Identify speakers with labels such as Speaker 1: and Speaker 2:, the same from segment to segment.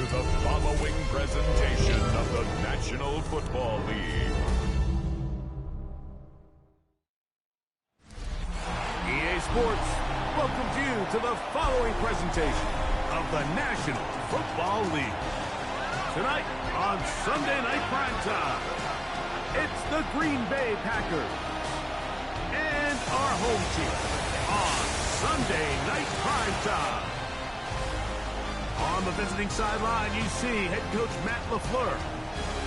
Speaker 1: the following presentation of the National Football League. EA Sports welcomes you to the following presentation of the National Football League. Tonight on Sunday Night Primetime, it's the Green Bay Packers and our home team on Sunday Night Primetime. On the visiting sideline, you see head coach Matt LaFleur.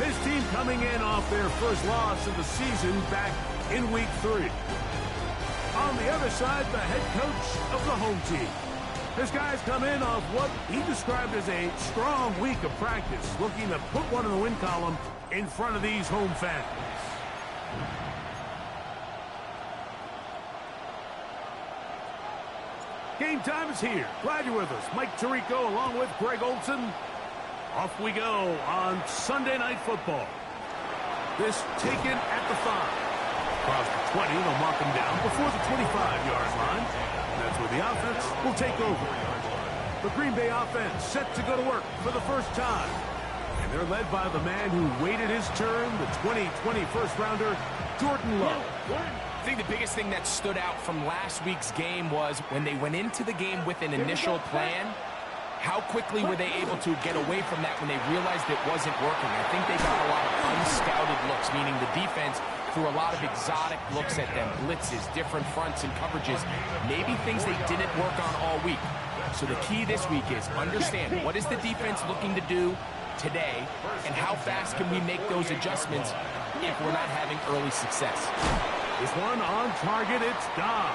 Speaker 1: His team coming in off their first loss of the season back in Week 3. On the other side, the head coach of the home team. His guys come in off what he described as a strong week of practice, looking to put one in the win column in front of these home fans. Game time is here. Glad you're with us. Mike Tirico along with Greg Olson. Off we go on Sunday Night Football. This taken at the 5. Across the 20, they'll mark him down before the 25-yard line. That's where the offense will take over. The Green Bay offense set to go to work for the first time. And they're led by the man who waited his turn, the 2020 first-rounder, Jordan Love.
Speaker 2: I think the biggest thing that stood out from last week's game was when they went into the game with an initial plan, how quickly were they able to get away from that when they realized it wasn't working. I think they got a lot of unscouted looks, meaning the defense threw a lot of exotic looks at them, blitzes, different fronts and coverages, maybe things they didn't work on all week. So the key this week is understand what is the defense looking to do today and how fast can we make those adjustments if we're not having early success.
Speaker 1: This one on target, it's Dom.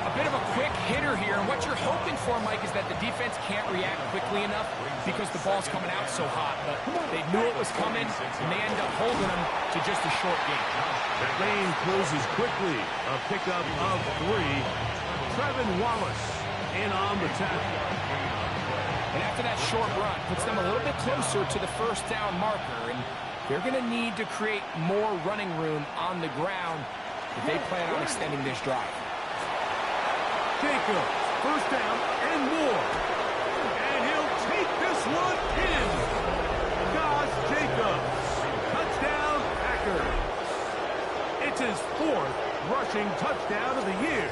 Speaker 2: A bit of a quick hitter here, and what you're hoping for, Mike, is that the defense can't react quickly enough because the ball's coming out so hot. But they knew it was coming, and they end up holding them to just a short game.
Speaker 1: That lane closes quickly. A pickup of 3. Trevin Wallace in on the tackle.
Speaker 2: And after that short run, puts them a little bit closer to the first down marker, and they're going to need to create more running room on the ground if they plan on extending this drive.
Speaker 1: Jacobs, first down and more. And he'll take this one in. Josh Jacobs, touchdown Packers. It's his 4th rushing touchdown of the year.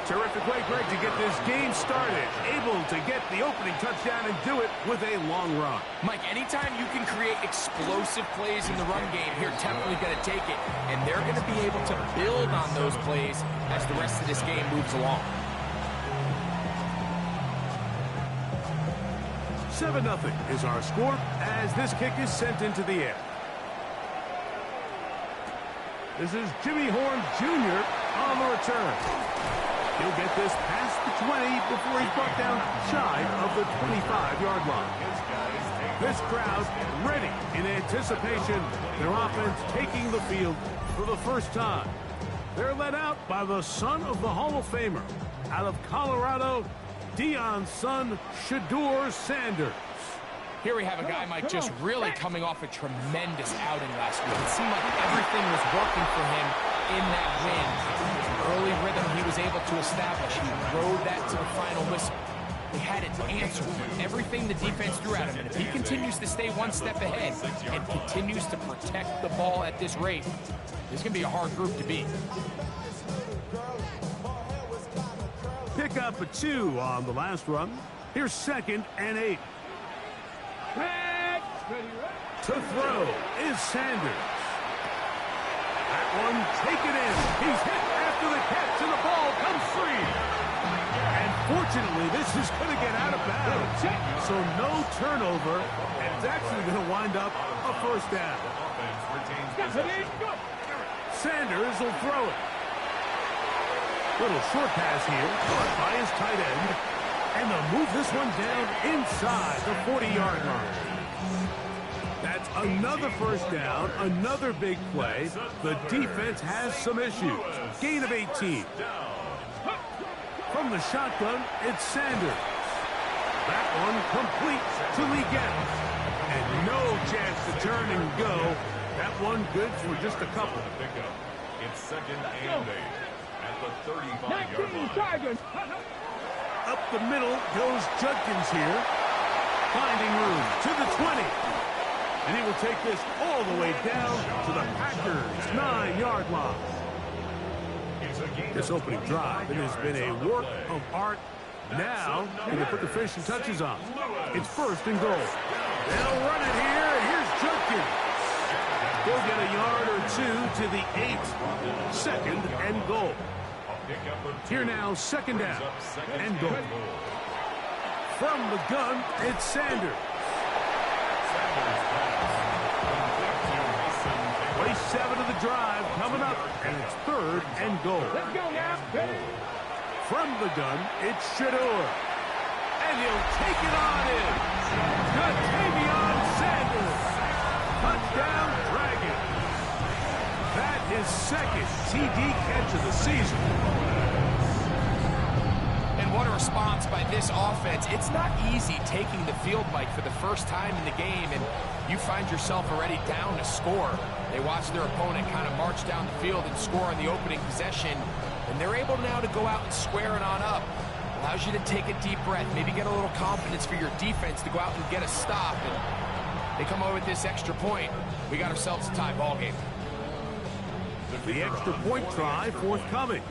Speaker 1: Terrific way, Greg, to get this game started. Able to get the opening touchdown and do it with a long run.
Speaker 2: Mike, anytime you can create explosive plays in the run game, you're definitely going to take it. And they're going to be able to build on those plays as the rest of this game moves along.
Speaker 1: 7-0 is our score as this kick is sent into the air. This is Jimmy Horn Jr. on the return. He'll get this past the 20 before he's brought down shy of the 25-yard line. This crowd ready in anticipation. Their offense taking the field for the first time. They're led out by the son of the Hall of Famer. Out of Colorado, Deion's son, Shedeur Sanders.
Speaker 2: Here we have a guy, Mike, just really coming off a tremendous outing last week. It seemed like everything was working for him in that win. Early rhythm he was able to establish. He rode that to the final whistle. They had it answered for everything the defense threw at him. And if he continues to stay one step ahead and continues to protect the ball at this rate, this is going to be a hard group to beat.
Speaker 1: Pick up a 2 on the last run. Here's 2nd and 8. To throw is Sanders. That one taken in. He's hit after the catch, and the ball comes free. And fortunately, this is going to get out of bounds. So no turnover, and it's actually going to wind up a first down. Sanders will throw it. Little short pass here, caught by his tight end. And they'll move this one down inside the 40-yard line. That's another first down, another big play. The defense has some issues. Gain of 18. From the shotgun, it's Sanders. That one complete to Lee Gettis. And no chance to turn and go. That one good for just a couple.
Speaker 3: It's 2nd and 8 at the 35-yard line.
Speaker 1: up the middle goes Judkins here. Finding room to the 20. And he will take this all the way down to the Packers' 9-yard line. This opening drive, it has been a work of art. Now, can they put the finishing touches on? It's first and goal. They'll run it here. Here's Judkins. They'll get a yard or two to the 8. Second and goal. Here now, second down and goal. From the gun, it's Sanders. Play 7 of the drive coming up, and it's third and goal.
Speaker 3: Let's go now.
Speaker 1: From the gun, it's Shador. And he'll take it on in. Ja'Tavion Sanders. Touchdown, Dragons. That is second TD catch of the season.
Speaker 2: And what a response by this offense. It's not easy taking the field, Mike, for the first time in the game, and you find yourself already down to score. They watch their opponent kind of march down the field and score on the opening possession, and they're able now to go out and square it on up. Allows you to take a deep breath, maybe get a little confidence for your defense to go out and get a stop, and they come away with this extra point. We got ourselves a tie ball game.
Speaker 1: The extra point try forthcoming.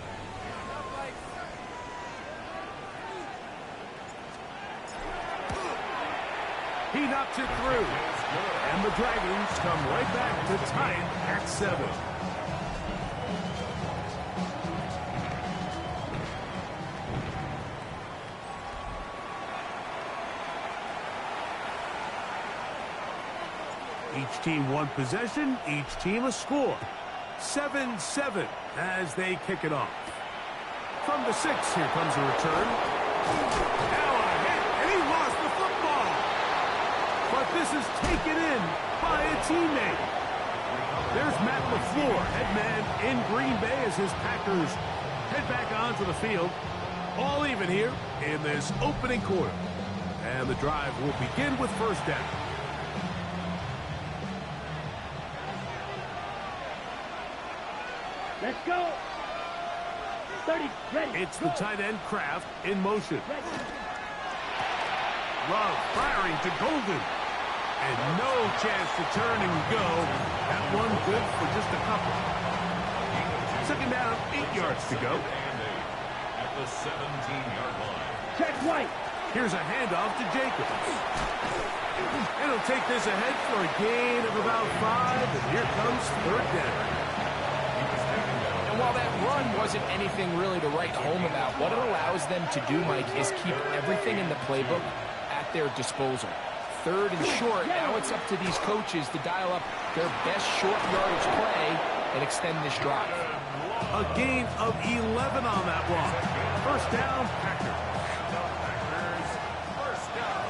Speaker 1: He knocks it through. And the Dragons come right back to tie it at 7. Each team one possession, each team a score. 7-7 as they kick it off. From the 6, here comes a return. Now a hit, and he lost the football. But this is taken in by a teammate. There's Matt LaFleur, head man in Green Bay as his Packers head back onto the field. All even here in this opening quarter. And the drive will begin with first down.
Speaker 3: Let's go. 30, ready.
Speaker 1: It's the tight end Kraft in motion. Love firing to Golden. And no chance to turn and go. That one good for just a couple. Second down, 8 yards to go.
Speaker 4: At the 17-yard line.
Speaker 3: Check White.
Speaker 1: Here's a handoff to Jacobs. And he'll take this ahead for a gain of about 5. And here comes third down.
Speaker 2: And while that run wasn't anything really to write home about, what it allows them to do, Mike, is keep everything in the playbook at their disposal. Third and short, now it's up to these coaches to dial up their best short yardage play and extend this drive.
Speaker 1: A gain of 11 on that one. First down, Packers.
Speaker 4: First down.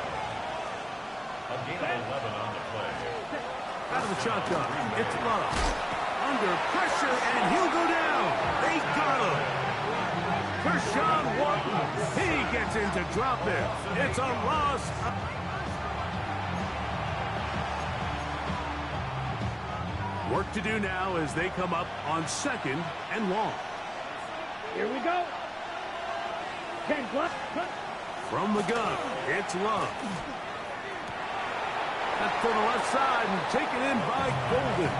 Speaker 4: A gain of 11 on the play.
Speaker 1: Out of the shotgun, it's Love. Under pressure, and he'll go down. They got him. Kershawn Wharton, he gets in to drop it. It's a loss. Work to do now as they come up on second and long.
Speaker 3: Here we go. 10 plus.
Speaker 1: From the gun, it's Love. That's to the left side and taken in by Golden.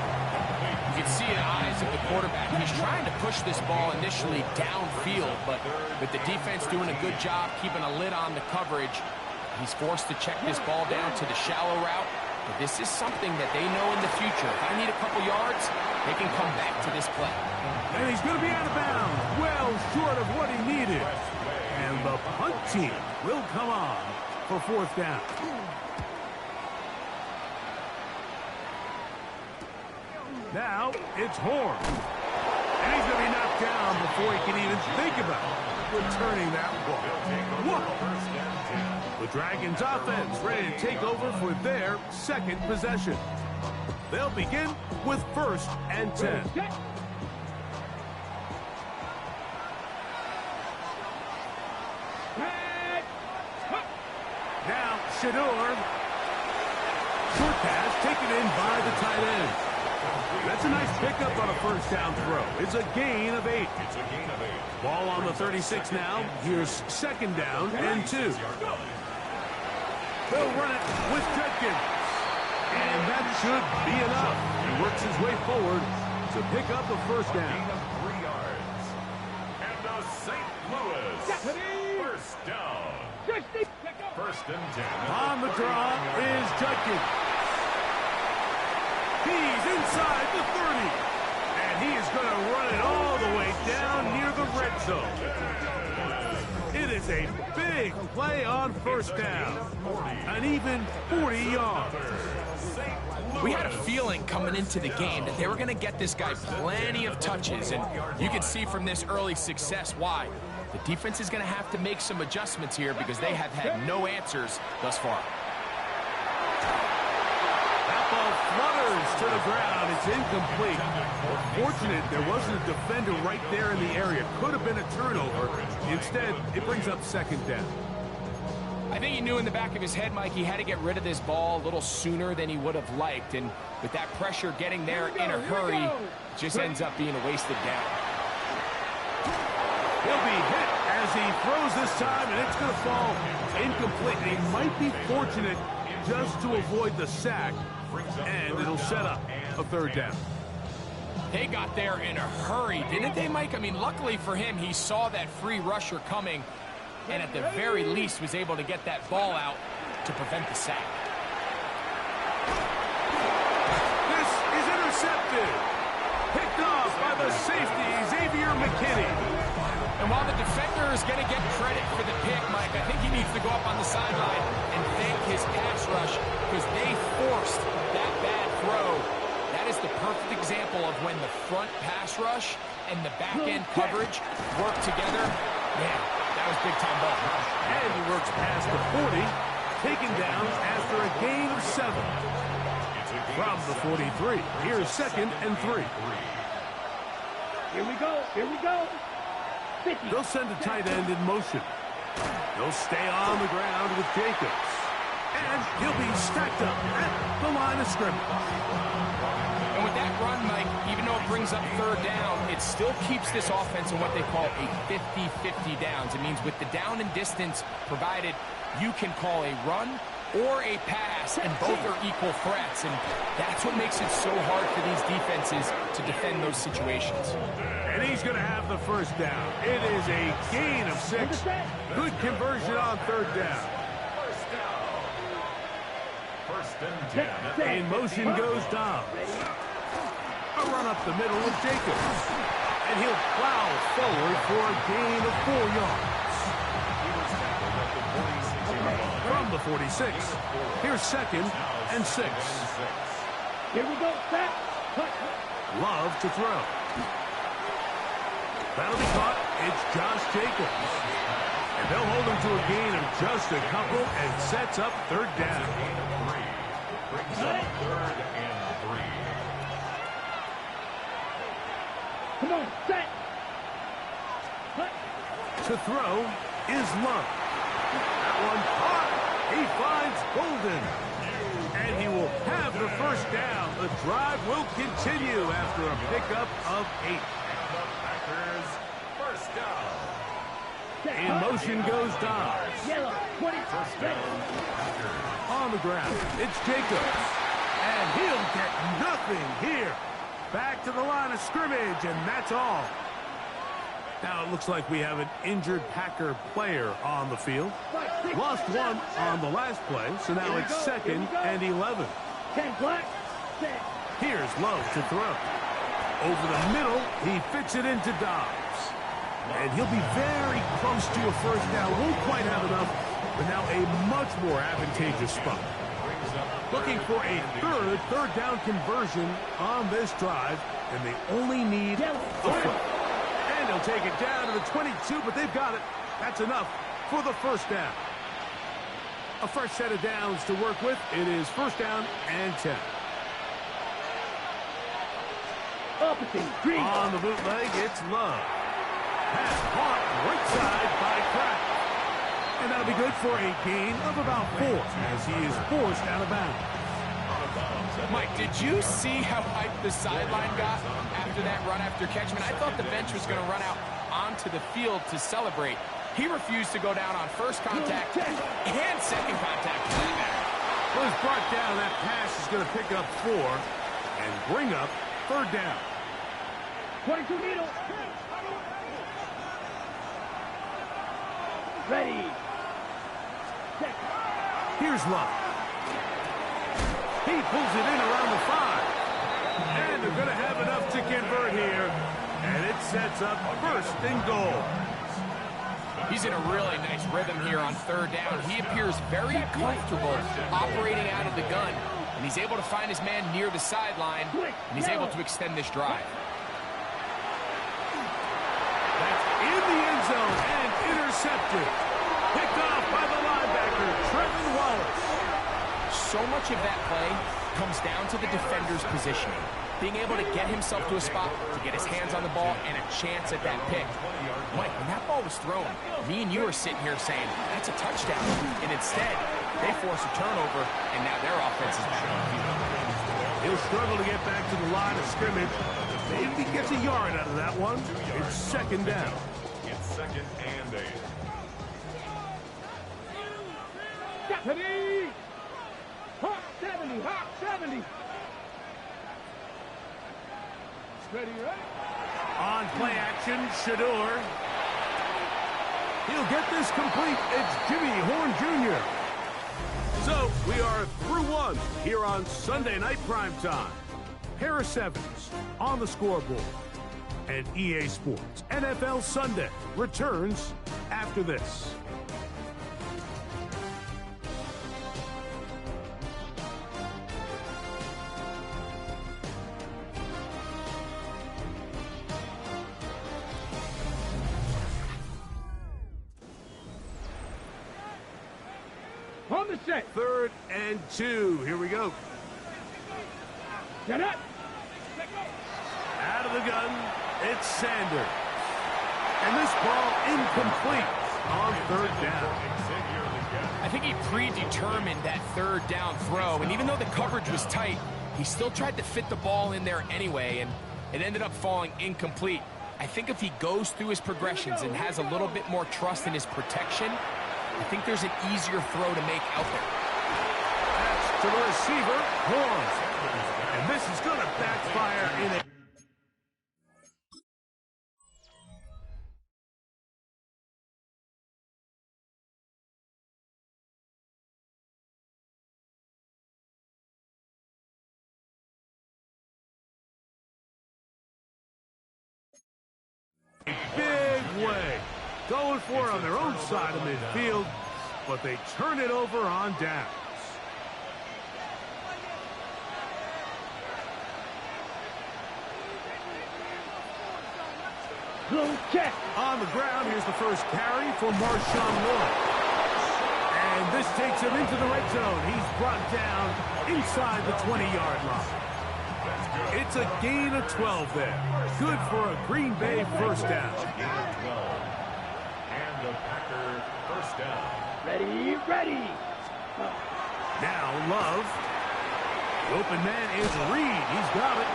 Speaker 2: You can see in the eyes of the quarterback, he's trying to push this ball initially downfield, but with the defense doing a good job keeping a lid on the coverage, he's forced to check this ball down to the shallow route. But this is something that they know in the future. If I need a couple yards, they can come back to this play.
Speaker 1: And he's going to be out of bounds, well short of what he needed. And the punt team will come on for fourth down. Now, it's Horn. And he's going to be knocked down before he can even think about returning that ball. Whoa. The Dragons offense ready to take over for their second possession. They'll begin with first and 10. Now, Shador. Short pass taken in by the tight end. That's a nice pickup on a first down throw. It's a gain of 8.
Speaker 4: It's a gain of 8.
Speaker 1: Ball on the 36 now. Here's second down and 2. They'll run it with Jenkins. And that should be enough. He works his way forward to pick up a first
Speaker 4: Gain
Speaker 1: down.
Speaker 4: of 3 yards. And the St. Louis first down. First and 10.
Speaker 1: On the draw is Jenkins. He's inside the 30. And he is going to run it all the way down near the red zone. It is a big play on first down. An even 40 yards.
Speaker 2: We had a feeling coming into the game that they were going to get this guy plenty of touches, and you can see from this early success why. The defense is going to have to make some adjustments here because they have had no answers thus far.
Speaker 1: That ball flutters to the ground. It's incomplete. Fortunate there wasn't a defender right there in the area. Could have been a turnover. Instead, it brings up second down.
Speaker 2: I think he knew in the back of his head, Mike, he had to get rid of this ball a little sooner than he would have liked. And with that pressure getting there in a hurry, it just ends up being a wasted down.
Speaker 1: He'll be hit as he throws this time, and it's going to fall incomplete. He might be fortunate just to avoid the sack, and it'll set up a third down.
Speaker 2: They got there in a hurry, didn't they, Mike? I mean, luckily for him, he saw that free rusher coming, and at the very least was able to get that ball out to prevent the sack.
Speaker 1: This is intercepted. Picked off by the safety, Xavier McKinney.
Speaker 2: And while the defender is going to get credit for the pick, Mike, I think he needs to go up on the sideline and thank his pass rush because they forced that bad throw. That is the perfect example of when the front pass rush and the back-end coverage work together. Man, that was big-time ball.
Speaker 1: And he works past the 40, taken down after a gain of 7. From the 43, here's second and 3.
Speaker 3: Here we go. Here we go. 50.
Speaker 1: They'll send a tight end in motion. They'll stay on the ground with Jacobs. And he'll be stacked up at the line of scrimmage.
Speaker 2: And with that run, Mike, even though it brings up third down, it still keeps this offense in what they call a 50-50 downs. It means with the down and distance provided, you can call a run or a pass, and both are equal threats. And that's what makes it so hard for these defenses to defend those situations.
Speaker 1: And he's going to have the first down. It is a gain of 6. Good conversion on third down.
Speaker 4: First and 10.
Speaker 1: In motion goes Dobbs. A run up the middle with Jacobs. And he'll plow forward for a gain of 4 yards. From the 46, here's second and 6.
Speaker 3: Here we go. Set. Cut.
Speaker 1: Love to throw. That'll be caught. It's Josh Jacobs. And they'll hold him to a gain of just a couple and sets up third down.
Speaker 4: Brings up third and 3.
Speaker 3: Come on. Set. Cut.
Speaker 1: To throw is Love. That one caught. He finds Golden. And he will have the first down. The drive will continue after a pickup of 8.
Speaker 4: Packers first down.
Speaker 1: In motion goes Dobbs.
Speaker 3: Yellow. 20.
Speaker 4: First down.
Speaker 1: On the ground, it's Jacobs. And he'll get nothing here. Back to the line of scrimmage, and that's all. Now it looks like we have an injured Packer player on the field. Lost one on the last play, so now it's second and 11.
Speaker 3: 10 black. Set.
Speaker 1: Here's Love to throw. Over the middle, he fits it into Dobbs. And he'll be very close to a first down. Won't quite have enough, but now a much more advantageous spot. Looking for a third down conversion on this drive, and they only need a foot. And they'll take it down to the 22, but they've got it. That's enough for the first down. A fresh set of downs to work with. It is first down and 10.
Speaker 3: Opposite. Green.
Speaker 1: On the bootleg, it's Love. Pass caught right side by Pratt. And that'll be good for a gain of about 4 as he is forced out of bounds.
Speaker 2: Mike, did you see how hyped the sideline got after that run after catch? I mean, I thought the bench was going to run out onto the field to celebrate. He refused to go down on first contact and second contact for that matter.
Speaker 1: Well, it's brought down. That pass is going to pick up 4 and bring up 3rd down.
Speaker 3: 22 needle. Ready. Check.
Speaker 1: Here's Love. He pulls it in around the 5. And they're going to have enough to convert here. And it sets up 1st and goal.
Speaker 2: He's in a really nice rhythm here on 3rd down. He appears very comfortable operating out of the gun. And he's able to find his man near the sideline. And he's able to extend this drive.
Speaker 1: That's in the end zone and intercepted. Picked off by the linebacker, Trevin Wallace.
Speaker 2: So much of that play comes down to the defender's positioning. Being able to get himself to a spot, to get his hands on the ball, and a chance at that pick. Mike, when that ball was thrown, me and you are sitting here saying, that's a touchdown. And instead, they force a turnover, and now their offense is back on the field.
Speaker 1: He'll struggle to get back to the line of scrimmage. Maybe he gets a yard out of that one. It's 2nd down.
Speaker 4: It's 2nd and 8.
Speaker 3: Ready. Hawk 70. Hawk 70. Ready, ready.
Speaker 1: On play action, Shador. He'll get this complete. It's Jimmy Horn Jr. So we are through 1 here on Sunday Night Primetime. Harris Evans on the scoreboard. And EA Sports NFL Sunday returns after this.
Speaker 3: On the set.
Speaker 1: 3rd and 2. Here we go.
Speaker 3: Get up.
Speaker 1: Out of the gun, it's Sanders. And this ball incomplete on 3rd down.
Speaker 2: I think he predetermined that 3rd down throw, and even though the coverage was tight, he still tried to fit the ball in there anyway, and it ended up falling incomplete. I think if he goes through his progressions and has a little bit more trust in his protection, I think there's an easier throw to make out there.
Speaker 1: That's to the receiver, Horn. And this is going to backfire in a... big way. Going for it on their own side of midfield, but they turn it over on downs.
Speaker 3: Blue check.
Speaker 1: On the ground, here's the first carry for Marshawn Lloyd. And this takes him into the red zone. He's brought down inside the 20-yard line. It's a gain of 12 there. Good for a Green Bay first down.
Speaker 4: The Packer first down.
Speaker 3: Ready, ready.
Speaker 1: Now Love. The open man is Reed. He's got it.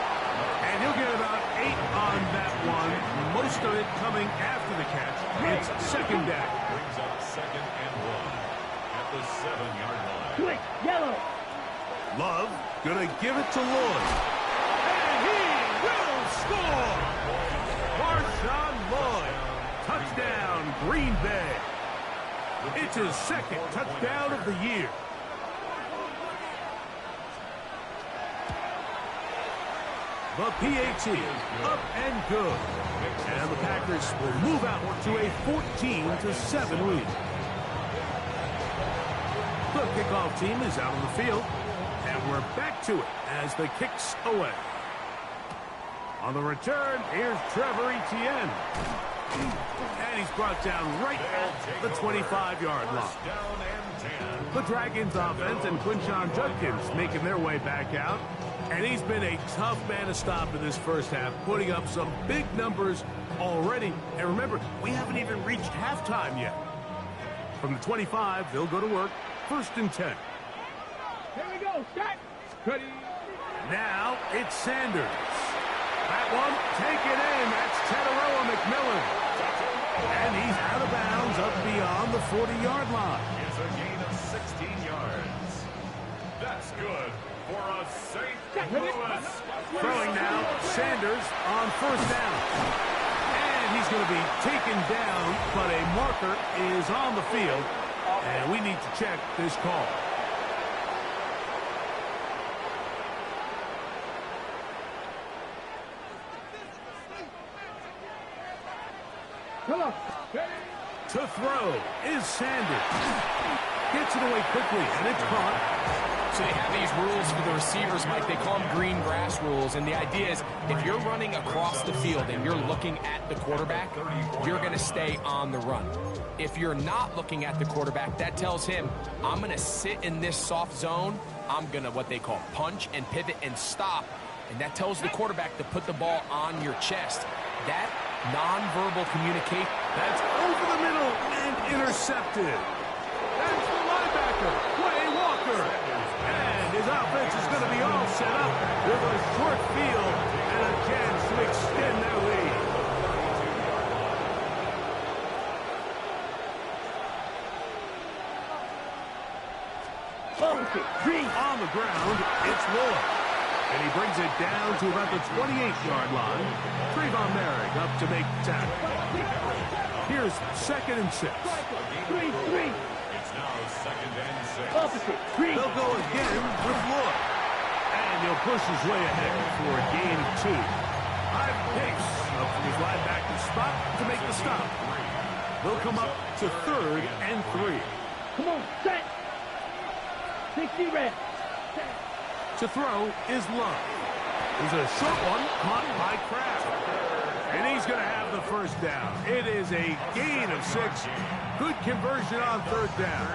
Speaker 1: And he'll get about 8 on that one. Most of it coming after the catch. It's 2nd down.
Speaker 4: Brings up 2nd and 1 at the 7-yard line.
Speaker 3: Quick, yellow.
Speaker 1: Love gonna give it to Lloyd. And he will score. Marshawn Lloyd. Touchdown, Green Bay. It's his 2nd touchdown of the year. The PAT, up and good. And the Packers will move out to a 14-7 lead. The kickoff team is out on the field. And we're back to it as the kick's away. On the return, here's Trevor Etienne. And he's brought down right at the 25-yard line. The Dragons offense and Quinshon Judkins making their way back out. And he's been a tough man to stop in this first half, putting up some big numbers already. And remember, we haven't even reached halftime yet. From the 25, they'll go to work. 1st and 10.
Speaker 3: Here we go, set.
Speaker 1: Now it's Sanders. That one taken in. That's Tataroa McMillan. And he's out of bounds up beyond the 40-yard line.
Speaker 4: It's a gain of 16 yards. That's good for a St. Louis.
Speaker 1: Throwing now, Sanders on first down. And he's going to be taken down, but a marker is on the field. And we need to check this call. To throw is Sanders. Gets it away quickly, and it's caught.
Speaker 2: So they have these rules for the receivers, Mike. They call them green grass rules. And the idea is if you're running across the field and you're looking at the quarterback, you're going to stay on the run. If you're not looking at the quarterback, that tells him, I'm going to sit in this soft zone. I'm going to what they call punch and pivot and stop. And that tells the quarterback to put the ball on your chest. That nonverbal communication.
Speaker 1: That's over the middle and intercepted. That's the linebacker, Quay Walker. And his offense is going to be all set up with a short field and a chance to extend their lead. On the ground, it's Lloyd. And he brings it down to about the 28-yard line. Trayvon Merrick up to make the tackle. Here's 2nd and 6.
Speaker 3: 3-3.
Speaker 4: It's now 2nd and 6.
Speaker 1: They'll go again with Lloyd. And he'll push his way ahead for a gain of 2. High pace up from his linebacker spot to make the stop. They'll come up to 3rd and 3.
Speaker 3: Come on, set. 60 reps.
Speaker 1: To throw is Love. There's a short one caught by Kraft. And he's going to have the first down. It is a gain of 6. Good conversion on 3rd down.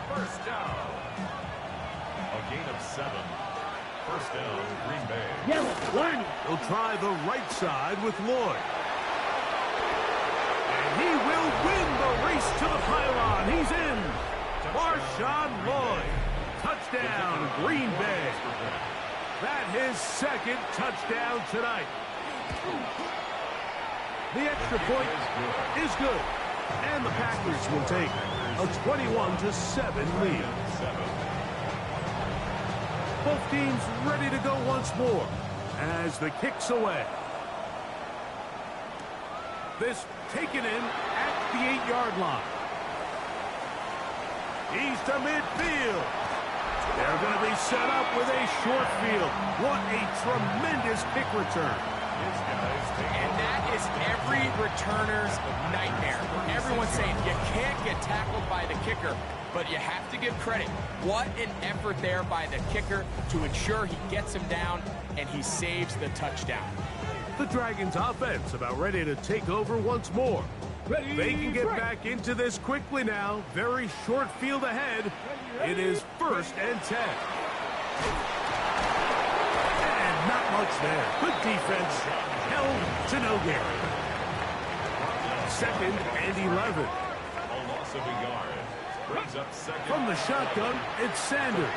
Speaker 4: First down. A gain of 7. First down, Green Bay.
Speaker 3: Yellow, line.
Speaker 1: He'll try the right side with Lloyd. And he will win the race to the pylon. He's in. Marshawn Lloyd. Touchdown, Green Bay. That his 2nd touchdown tonight. The extra point is good. And the Packers will take a 21-7 lead. Both teams ready to go once more as the kick's away. This taken in at the 8-yard line. He's to midfield. They're going to be set up with a short field. What a tremendous kick return.
Speaker 2: And that is every returner's nightmare. Everyone's saying you can't get tackled by the kicker, but you have to give credit. What an effort there by the kicker to ensure he gets him down and he saves the touchdown.
Speaker 1: The Dragons offense about ready to take over once more. They can get back into this quickly now. Very short field ahead. It is 1st and 10. And not much there. Good defense. Held to no gain. 2nd and 11.
Speaker 4: A loss of a yard. Brings up 2nd.
Speaker 1: From the shotgun, it's Sanders.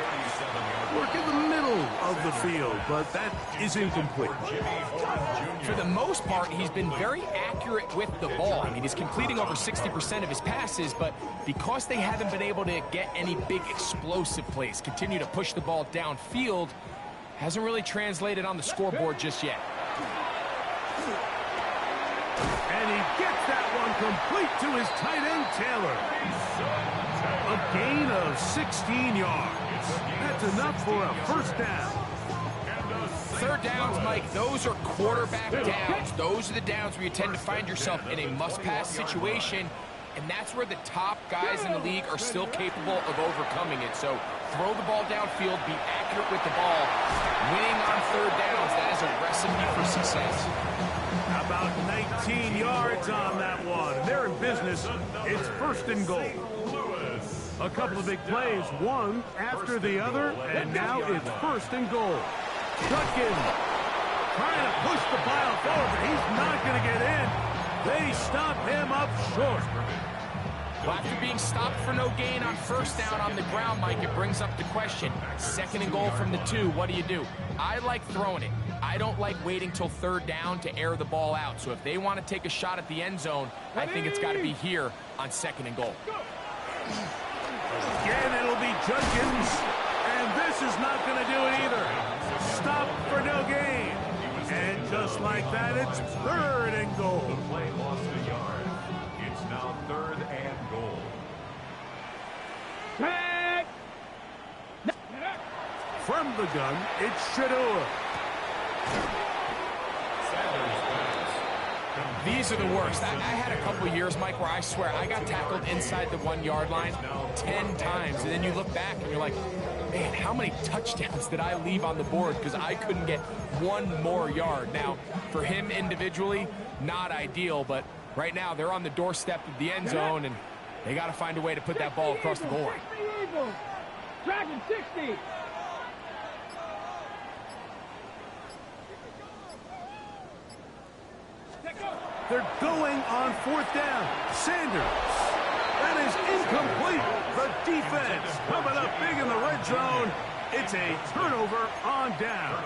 Speaker 1: Work in the middle of the field, but that is incomplete.
Speaker 2: For the most part, he's been very accurate with the ball. I mean, he's completing over 60% of his passes, but because they haven't been able to get any big explosive plays, continue to push the ball downfield, hasn't really translated on the scoreboard just yet.
Speaker 1: And he gets that one complete to his tight end, Taylor. A gain of 16 yards. That's enough for a first down.
Speaker 2: 3rd downs, Mike, those are quarterback downs. Those are the downs where you tend to find yourself in a must-pass situation, and that's where the top guys in the league are still capable of overcoming it. So throw the ball downfield, be accurate with the ball. Winning on 3rd downs, that is a recipe for success.
Speaker 1: About 19 yards on that one. They're in business. It's 1st and goal. A couple of big plays, one after the other, and now it's 1st and goal. Shotgun trying to push the pile forward, but he's not going to get in. They stop him up short.
Speaker 2: Well, after being stopped for no gain on first down on the ground, Mike, it brings up the question. 2nd and goal from the 2, what do? I like throwing it. I don't like waiting till 3rd down to air the ball out. So if they want to take a shot at the end zone, I think it's got to be here on 2nd and goal.
Speaker 1: Again, it'll be Judkins, and this is not going to do it either. Stop for no gain. And just like that, it's 3rd and goal.
Speaker 4: The play lost a yard. It's now 3rd and goal.
Speaker 3: Tag!
Speaker 1: From the gun, it's Shador.
Speaker 2: These are the worst. I had a couple years, Mike, where I swear I got tackled inside the 1-yard line 10 times. And then you look back and you're like, man, how many touchdowns did I leave on the board because I couldn't get 1 more yard? Now, for him individually, not ideal, but right now they're on the doorstep of the end zone, and they got to find a way to put that ball across the goal line.
Speaker 3: Dragon 60.
Speaker 1: They're going on 4th down. Sanders. That is incomplete. The defense coming up big in the red zone. It's a turnover on down.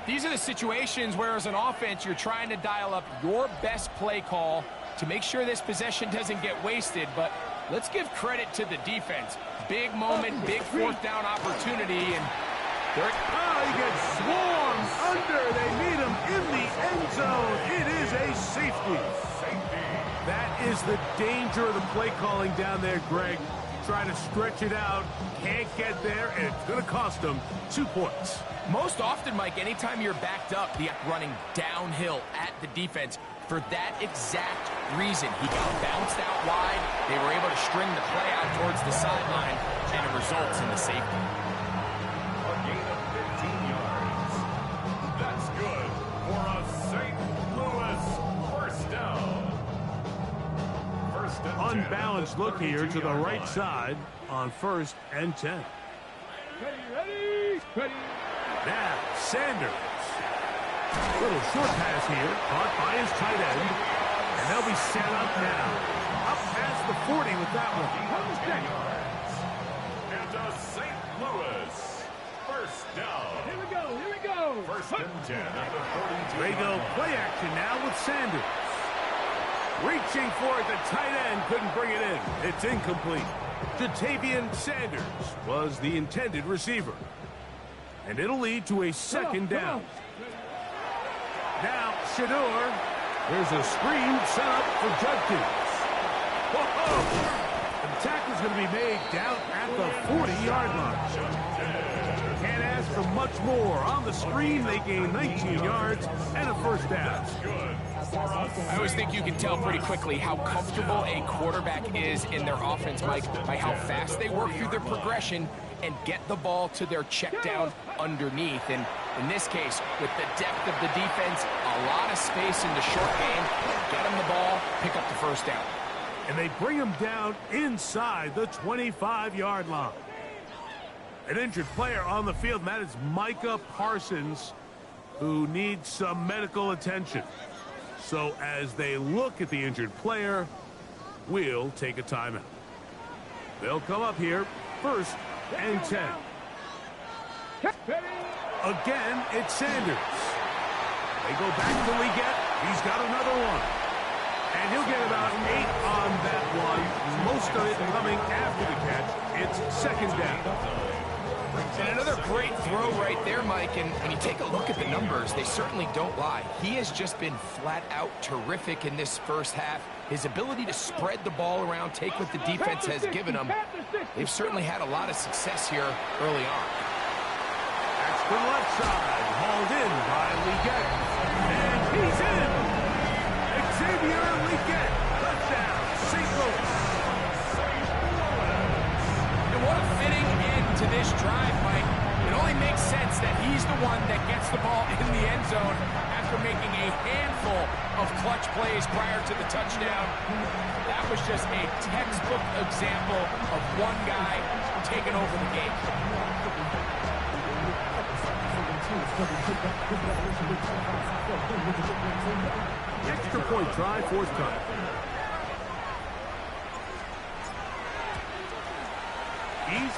Speaker 2: These are the situations where, as an offense, you're trying to dial up your best play call to make sure this possession doesn't get wasted. But let's give credit to the defense. Big moment, big 4th down opportunity, and
Speaker 1: he gets swarmed under. They meet him in the end zone. It is a safety. That is the danger of the play calling down there, Greg. Trying to stretch it out, can't get there, and it's going to cost them 2 points.
Speaker 2: Most often, Mike, anytime you're backed up, the running downhill at the defense, for that exact reason, he got bounced out wide. They were able to string the play out towards the sideline, and it results in the safety.
Speaker 4: A gain of 15 yards. That's good for a St. Louis first down.
Speaker 1: Unbalanced look here to the right side on 1st and 10.
Speaker 3: Ready.
Speaker 1: Now, Sanders. Little short pass here, caught by his tight end. And they'll be set up now. Up past the 40 with that one.
Speaker 4: And a St. Louis first down.
Speaker 3: Here we go.
Speaker 4: 1st and 10 at the 42.
Speaker 1: They go play action now with Sanders. Reaching for it, the tight end couldn't bring it in. It's incomplete. Jatavian Sanders was the intended receiver. And it'll lead to a 2nd down. Now, Shador. There's a screen set up for Judkins. The tackle's going to be made down at the 40-yard line. Can't ask for much more. On the screen, they gain 19 yards and a 1st down.
Speaker 2: I always think you can tell pretty quickly how comfortable a quarterback is in their offense, Mike, by how fast they work through their progression and get the ball to their check down underneath. And in this case, with the depth of the defense, a lot of space in the short game, get them the ball, pick up the 1st down.
Speaker 1: And they bring him down inside the 25-yard line. An injured player on the field, and that is Micah Parsons, who needs some medical attention. So as they look at the injured player, we'll take a timeout. They'll come up here, 1st and 10. Again, it's Sanders. They go back to Leggett. He's got another one. And he'll get about 8 on that one. Most of it coming after the catch. It's 2nd down.
Speaker 2: And another great throw right there, Mike. And when you take a look at the numbers, they certainly don't lie. He has just been flat out terrific in this 1st half. His ability to spread the ball around, take what the defense has given him. They've certainly had a lot of success here early on.
Speaker 1: That's the left side, hauled in by Leggett. And he's in. Xavier Leggett, touchdown, St. Louis.
Speaker 2: And what a fitting end to this drive, Mike. It only makes sense that he's the one that gets the ball in the end zone after making a handful of clutch plays prior to the touchdown. That was just a textbook example of one guy taking over the game.
Speaker 1: Extra point try, 4th time.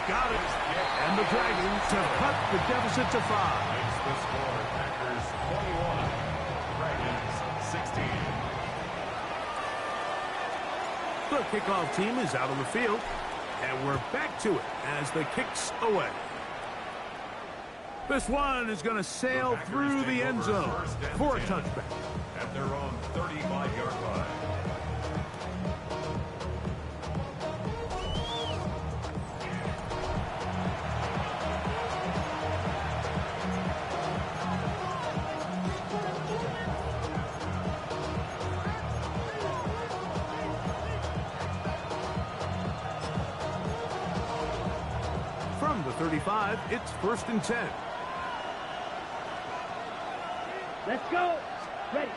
Speaker 1: got it. And the Dragons have cut the deficit to 5.
Speaker 4: Makes the score Packers 21, Dragons 16.
Speaker 1: The kickoff team is out on the field, and we're back to it as the kick's away. This one is going to sail through the end zone for a touchback.
Speaker 4: At their own 35-yard line.
Speaker 1: From the 35, it's 1st and 10.
Speaker 3: Let's go. Ready.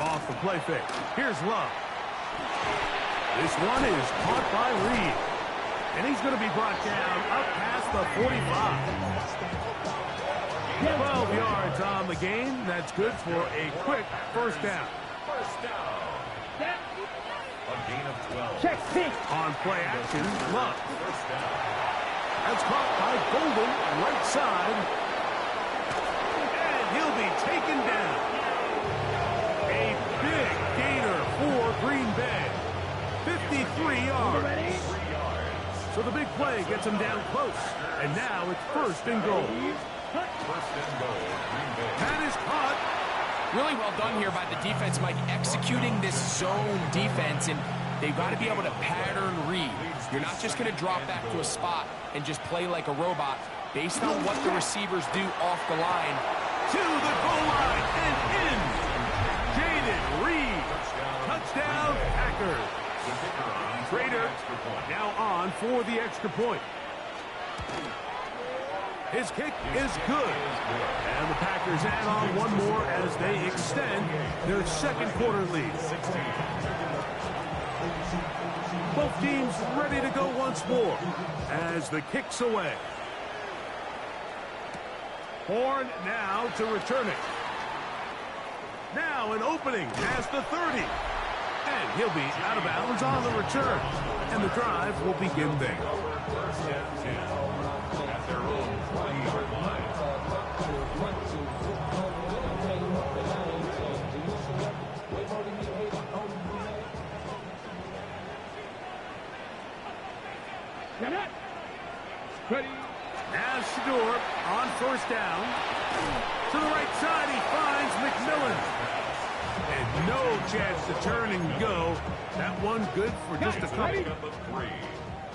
Speaker 1: Off the play fake. Here's Love. This one is caught by Reed. And he's going to be brought down up past the 45. 12 yards on the game. That's good for a quick first down.
Speaker 4: First down. A gain of 12.
Speaker 3: Check pink.
Speaker 1: On play action, Love.
Speaker 4: First down.
Speaker 1: That's caught by Golden, right side. And he'll be taken down. A big gainer for Green Bay. 53 yards.
Speaker 3: Ready?
Speaker 4: 3 yards.
Speaker 1: So the big play gets him down close. And now it's 1st and goal.
Speaker 4: First and goal, Green Bay.
Speaker 1: That is caught.
Speaker 2: Really well done here by the defense, Mike, executing this zone defense, and they've got to be able to pattern read. You're not just going to drop back to a spot and just play like a robot. Based on what the receivers do off the line.
Speaker 1: To the goal line and in. Jaden Reed. Touchdown, Packers.
Speaker 4: The kicker on for the
Speaker 1: Trader
Speaker 4: extra point.
Speaker 1: now on for the extra point. His kick is good. And the Packers add on one more as they extend their second quarter lead. Both teams ready to go once more as the kick's away. Horn now to return it. Now an opening past the 30. And he'll be out of bounds on the return. And the drive will begin there.
Speaker 4: First and 10. At their own 20-yard line.
Speaker 3: Get it. Ready.
Speaker 1: Now Shador on 1st down. To the right side, he finds McMillan. And no chance to turn and go. That one good for just a couple.
Speaker 4: Pickup of 3.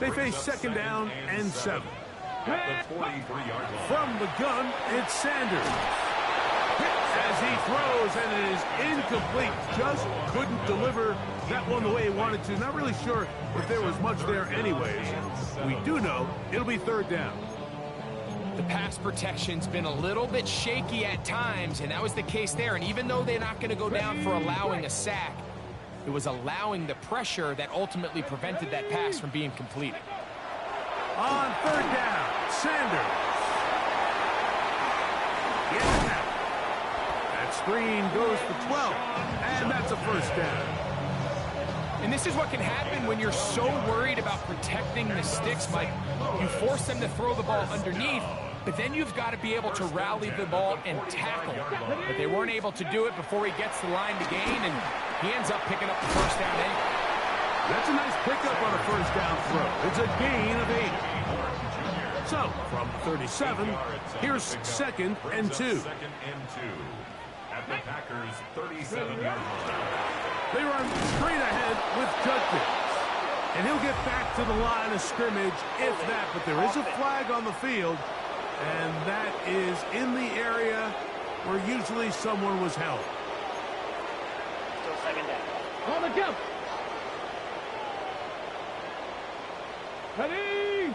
Speaker 1: They face 2nd down and 7.
Speaker 4: At the 43-yard line.
Speaker 1: From the gun, it's Sanders. As he throws, and it is incomplete. Just couldn't deliver that one the way he wanted to. Not really sure if there was much there anyways. We do know it'll be 3rd down.
Speaker 2: The pass protection's been a little bit shaky at times, and that was the case there. And even though they're not going to go down for allowing a sack, it was allowing the pressure that ultimately prevented that pass from being completed.
Speaker 1: On 3rd down, Sanders. Yeah. That screen goes for 12, and that's a 1st down.
Speaker 2: And this is what can happen when you're so worried about protecting the sticks, Mike. You force them to throw the ball underneath, but then you've got to be able to rally the ball and tackle. But they weren't able to do it before he gets the line to gain, and he ends up picking up the 1st down anyway.
Speaker 1: That's a nice pickup on a 1st down throw. It's a gain of 8. So, from 37, here's 2nd and 2.
Speaker 4: 2nd and 2. At the Packers' 37-yard line.
Speaker 1: They run straight ahead with Judkins. And he'll get back to the line of scrimmage, if that. But there is a flag on the field, and that is in the area where usually someone was held.
Speaker 3: Still 2nd down. Call the jump. Ready.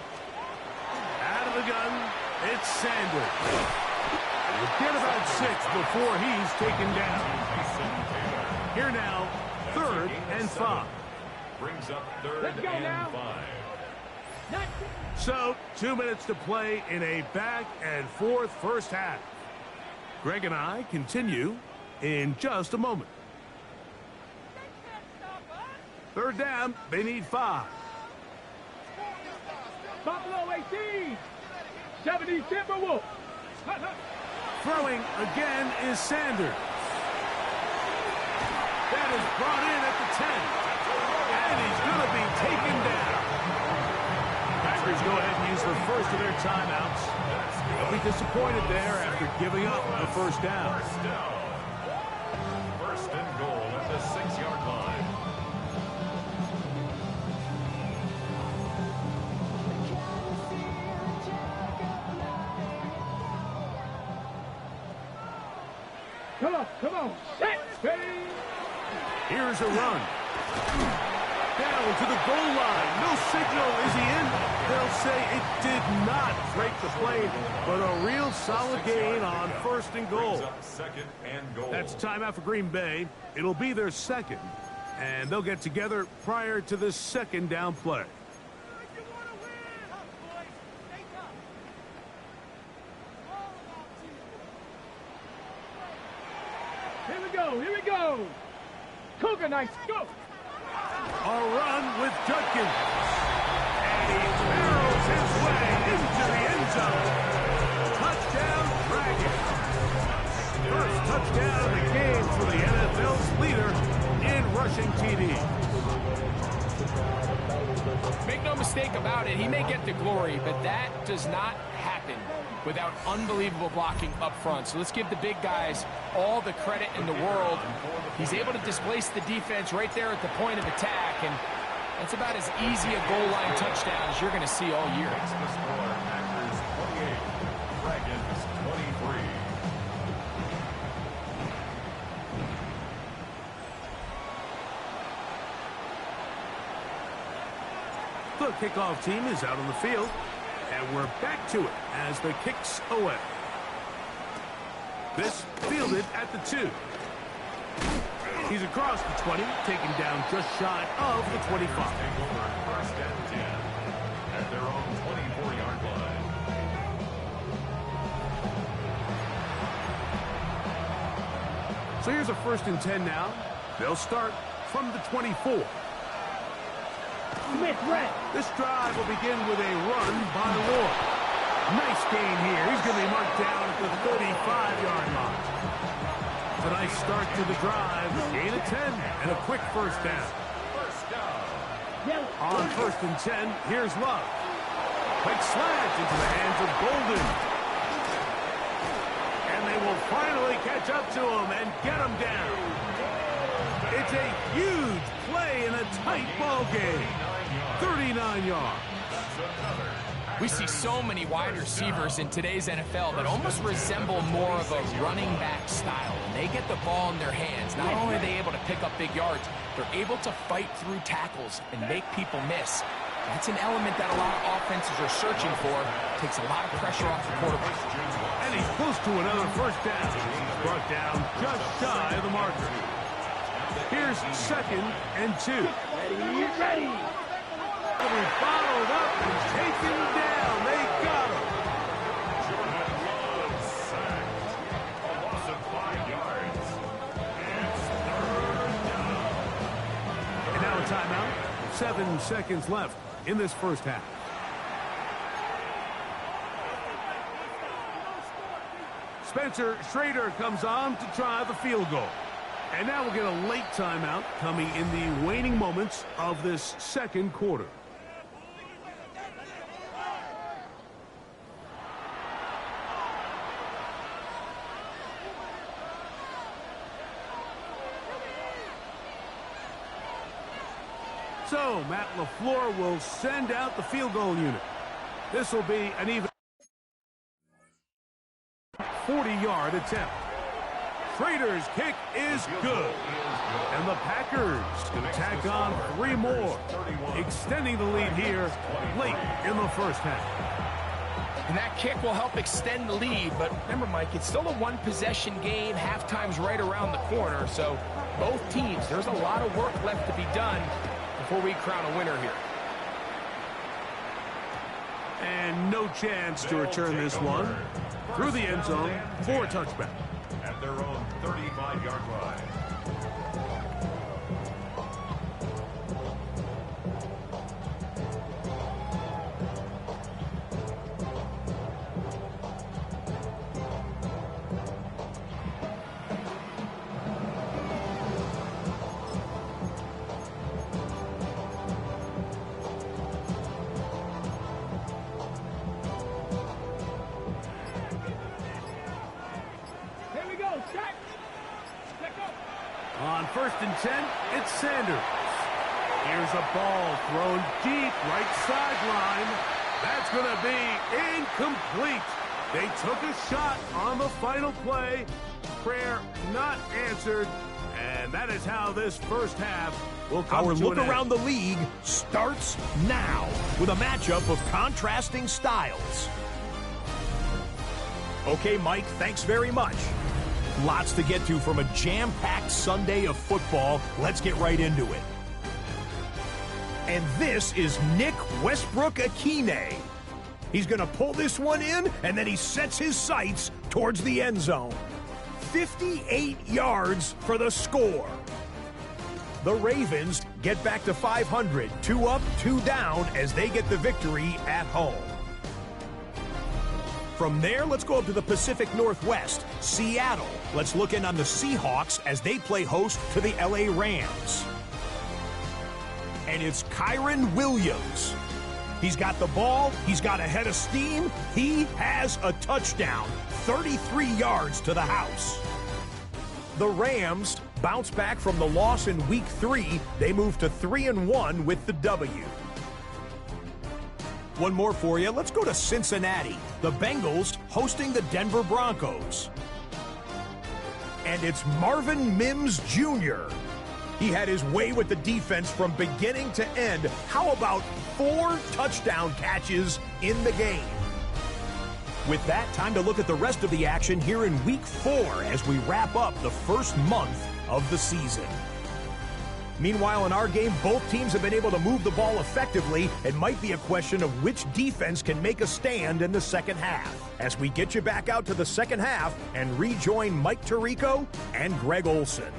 Speaker 1: Out of the gun, it's Sanders. We'll get about 6 before he's taken down. Here now, 3rd and 5.
Speaker 4: Brings up 3rd
Speaker 3: Let's go
Speaker 4: and
Speaker 3: now.
Speaker 4: 5.
Speaker 1: So, 2 minutes to play in a back-and-forth first half. Greg and I continue in just a moment. 3rd down, they need 5.
Speaker 3: Buffalo
Speaker 5: 70 Timberwolves.
Speaker 1: Throwing again is Sanders. That is brought in at the 10. And he's going to be taken down. Packers go ahead and use the first of their timeouts. They'll be disappointed there after giving up the first down.
Speaker 4: First and goal at the 6-yard line.
Speaker 5: Come on, set, speed.
Speaker 1: Here's a run. Down to the goal line. No signal. Is he in? They'll say it did not break the play, but a real solid gain on first and goal.
Speaker 4: Second and goal.
Speaker 1: That's timeout for Green Bay. It'll be their second, and they'll get together prior to the second down play.
Speaker 5: Here we go. Cougar Knights, go.
Speaker 1: A run with Judkins. And he barrels his way into the end zone. Touchdown, Dragons. First touchdown of the game for the NFL's leader in rushing TDs.
Speaker 2: Make no mistake about it, he may get the glory, but that does not happen without unbelievable blocking up front. So let's give the big guys all the credit in the world. He's able to displace the defense right there at the point of attack, and that's about as easy a goal line touchdown as you're going to see all year.
Speaker 4: The score, Packers 28, Dragons 23.
Speaker 1: The kickoff team is out on the field, and we're back to it as the kick's away. This fielded at the 2. He's across the 20, taken down just shy of the 25.
Speaker 4: First and 10 at their own 24-yard line.
Speaker 1: So here's a first and 10 now. They'll start from the 24.
Speaker 5: Smith, red.
Speaker 1: This drive will begin with a run by Ward. Nice gain here. He's going to be marked down at the 35-yard line. It's a nice start to the drive. Gain of 10 and a quick first down. On first and 10, here's Love. Quick slant into the hands of Golden. And they will finally catch up to him and get him down. It's a huge play in a tight ball game. 39 yards.
Speaker 2: We see so many wide receivers in today's NFL that almost resemble more of a running back style. When they get the ball in their hands, not only are they able to pick up big yards, they're able to fight through tackles and make people miss. That's an element that a lot of offenses are searching for. Takes a lot of pressure off the quarterback.
Speaker 1: And he's close to another first down. He's brought down just shy of the marker. Here's second and 2.
Speaker 5: Ready.
Speaker 1: He's followed up and taken down. They got him.
Speaker 4: Jordan Love sacked. A loss of 5 yards. It's third down.
Speaker 1: And now a timeout. 7 seconds left in this first half. Spencer Schrader comes on to try the field goal. And now we'll get a late timeout coming in the waning moments of this second quarter. So, Matt LaFleur will send out the field goal unit. This will be an even 40-yard attempt. Schrader's kick is good. And the Packers can tack on 3 more, extending the lead here late in the first half.
Speaker 2: And that kick will help extend the lead, but remember, Mike, it's still a one-possession game. Halftime's right around the corner, so both teams, there's a lot of work left to be done before we crown a winner here.
Speaker 1: And no chance to return this one through the end zone for a touchback.
Speaker 4: At their own 35-yard line.
Speaker 1: first and 10, it's Sanders. Here's a ball thrown deep right sideline. That's going to be incomplete. They took a shot on the final play. Prayer not answered. And that is how this first half will come to an end.
Speaker 6: Our look around the league starts now with a matchup of contrasting styles. Okay, Mike, thanks very much. Lots to get to from a jam-packed Sunday of football. Let's get right into it. And this is Nick Westbrook-Akine. He's going to pull this one in, and then he sets his sights towards the end zone. 58 yards for the score. The Ravens get back to 500, 2 up, 2 down as they get the victory at home. From there, let's go up to the Pacific Northwest, Seattle. Let's look in on the Seahawks as they play host to the LA Rams. And it's Kyron Williams. He's got the ball, he's got a head of steam, he has a touchdown, 33 yards to the house. The Rams bounce back from the loss in Week 3. They move to 3-1 with the W. One more for you. Let's go to Cincinnati. The Bengals hosting the Denver Broncos. And it's Marvin Mims Jr. He had his way with the defense from beginning to end. How about 4 touchdown catches in the game? With that, time to look at the rest of the action here in Week 4 as we wrap up the first month of the season. Meanwhile, in our game, both teams have been able to move the ball effectively. It might be a question of which defense can make a stand in the second half. As we get you back out to the second half and rejoin Mike Tirico and Greg Olson.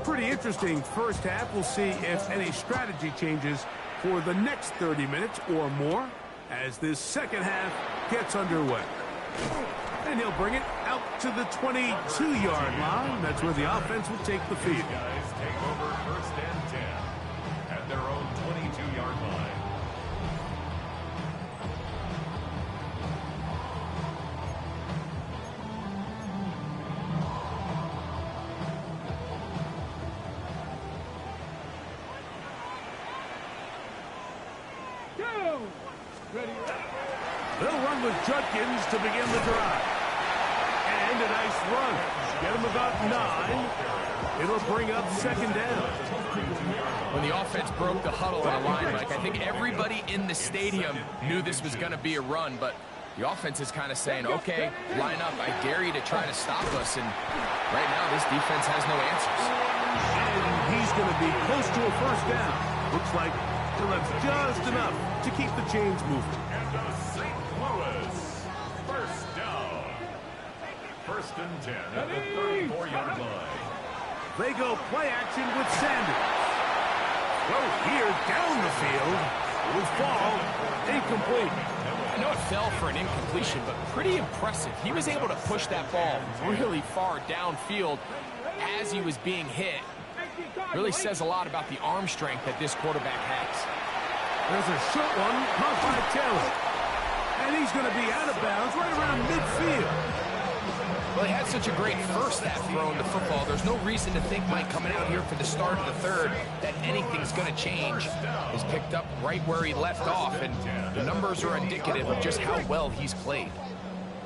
Speaker 1: Pretty interesting first half. We'll see if any strategy changes for the next 30 minutes or more as this second half gets underway. And he'll bring it out to the 22-yard line. That's where the offense will take the field.
Speaker 4: Guys take over first and 10 at their own 22-yard line.
Speaker 5: Go! Ready?
Speaker 1: They'll run with Judkins to begin the drive. And a nice run. Get him about 9. It'll bring up second down.
Speaker 2: When the offense broke the huddle in a line, Mike, I think everybody in the stadium knew this was going to be a run, but the offense is kind of saying, okay, line up. I dare you to try to stop us. And right now, this defense has no answers.
Speaker 1: And he's going to be close to a first down. Looks like he'll have just enough to keep the chains moving.
Speaker 4: And the St. Louis first down. First and 10 at the 34-yard line.
Speaker 1: They go play action with Sanders. Throw here down the field. Will fall incomplete.
Speaker 2: I know it fell for an incompletion, but pretty impressive. He was able to push that ball really far downfield as he was being hit. Really says a lot about the arm strength that this quarterback has.
Speaker 1: There's a short one, caught by Taylor. And he's going to be out of bounds right around midfield.
Speaker 2: Well, he had such a great first half throwing the football. There's no reason to think, Mike, coming out here for the start of the third, that anything's going to change. He's picked up right where he left off, and the numbers are indicative of just how well he's played.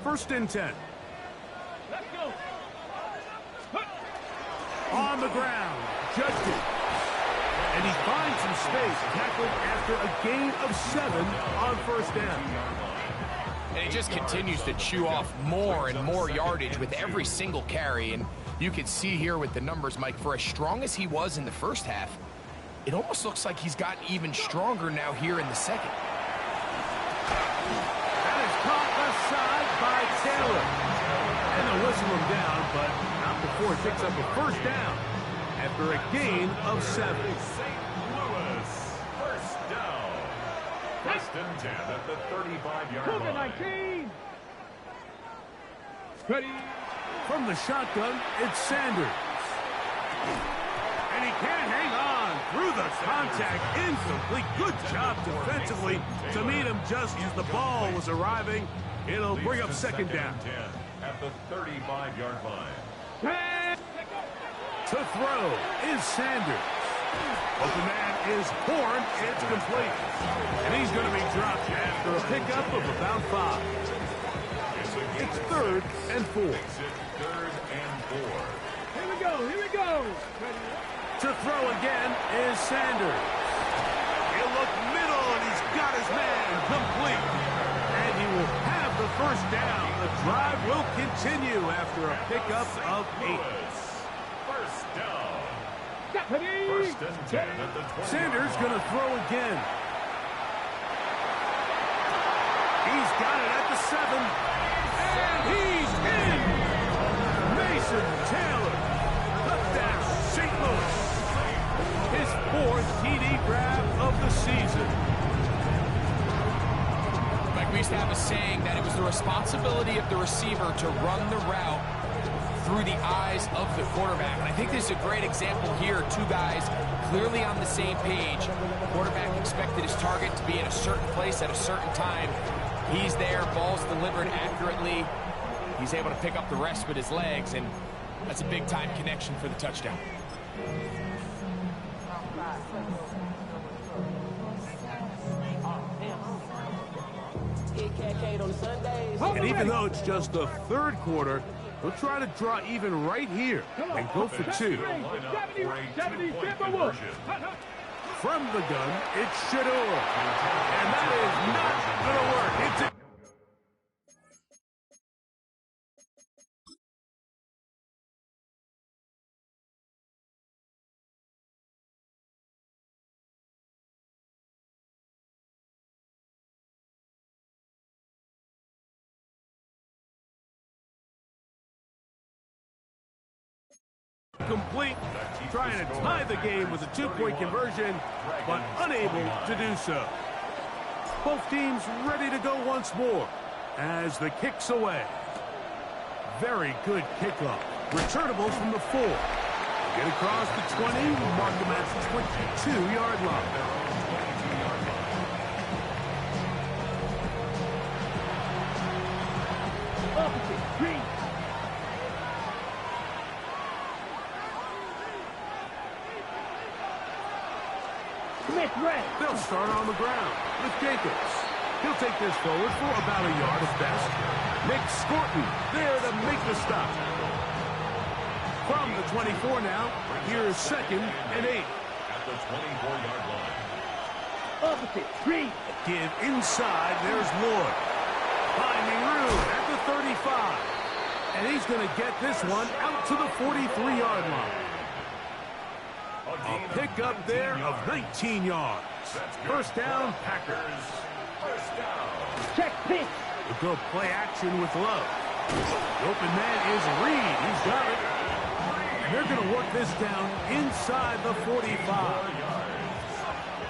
Speaker 1: First and 10.
Speaker 5: Let's go.
Speaker 1: On the ground, Judkins. And he finds some space, tackled after a gain of 7 on first down.
Speaker 2: And he just continues to chew off more and more yardage with every single carry. And you can see here with the numbers, Mike, for as strong as he was in the first half, it almost looks like he's gotten even stronger now here in the second.
Speaker 1: That is caught left side by Taylor. And they'll whistle him down, but not before he picks up a first down after a gain of 7.
Speaker 4: St. Louis first down. First and 10 at the 35-yard line.
Speaker 5: 19. Ready?
Speaker 1: From the shotgun, it's Sanders. And he can't hang on through the contact. Incomplete. Good job defensively to meet him just as the ball was arriving. It'll bring up second down.
Speaker 4: 10 at the 35-yard line.
Speaker 1: To throw is Sanders. Open man is Horn. It's complete. And he's going to be dropped after a pickup of about 5. It's third and 4.
Speaker 4: Third and 4.
Speaker 5: Here we go. Here we go.
Speaker 1: To throw again is Sanders. He'll look middle, and he's got his man complete. And he will have the first down. The drive will continue after a pickup of 8.
Speaker 4: First down.
Speaker 5: Ready?
Speaker 4: First and 10 at the 20.
Speaker 1: Sanders going to throw again. He's got it at the 7. And he's in. Mason Taylor. Touchdown, St. Louis. His 4th TD grab of the season.
Speaker 2: Like we used to have a saying that it was the responsibility of the receiver to run the route through the eyes of the quarterback. And I think this is a great example here. Two guys clearly on the same page. The quarterback expected his target to be in a certain place at a certain time. He's there, ball's delivered accurately. He's able to pick up the rest with his legs, and that's a big-time connection for the touchdown.
Speaker 1: And even though it's just the third quarter, we'll try to draw even right here and go for 2.
Speaker 5: 70, 70,
Speaker 1: From the gun, it's Shador. And that is not going to work. It's incomplete. Trying to tie the game with a two-point conversion, but unable to do so. Both teams ready to go once more as the kick's away. Very good kickoff. Returnable from the 4. Get across the 20, mark them at the 22-yard line.
Speaker 5: Opposite, green. Smith, red.
Speaker 1: They'll start on the ground with Jacobs. He'll take this forward for about a yard at best. Nick Scorton there to make the stop. From the 24 now, here's 2nd and 8.
Speaker 4: At the 24-yard line.
Speaker 5: Opposite, green.
Speaker 1: Give inside, there's Lloyd. Finding room at the 35. And he's going to get this one out to the 43-yard line. A pickup there of 19 yards. First down, Packers.
Speaker 4: First down.
Speaker 5: Check pitch.
Speaker 1: We'll go play action with Love. The open man is Reed. He's got it. And they're going to work this down inside the 45.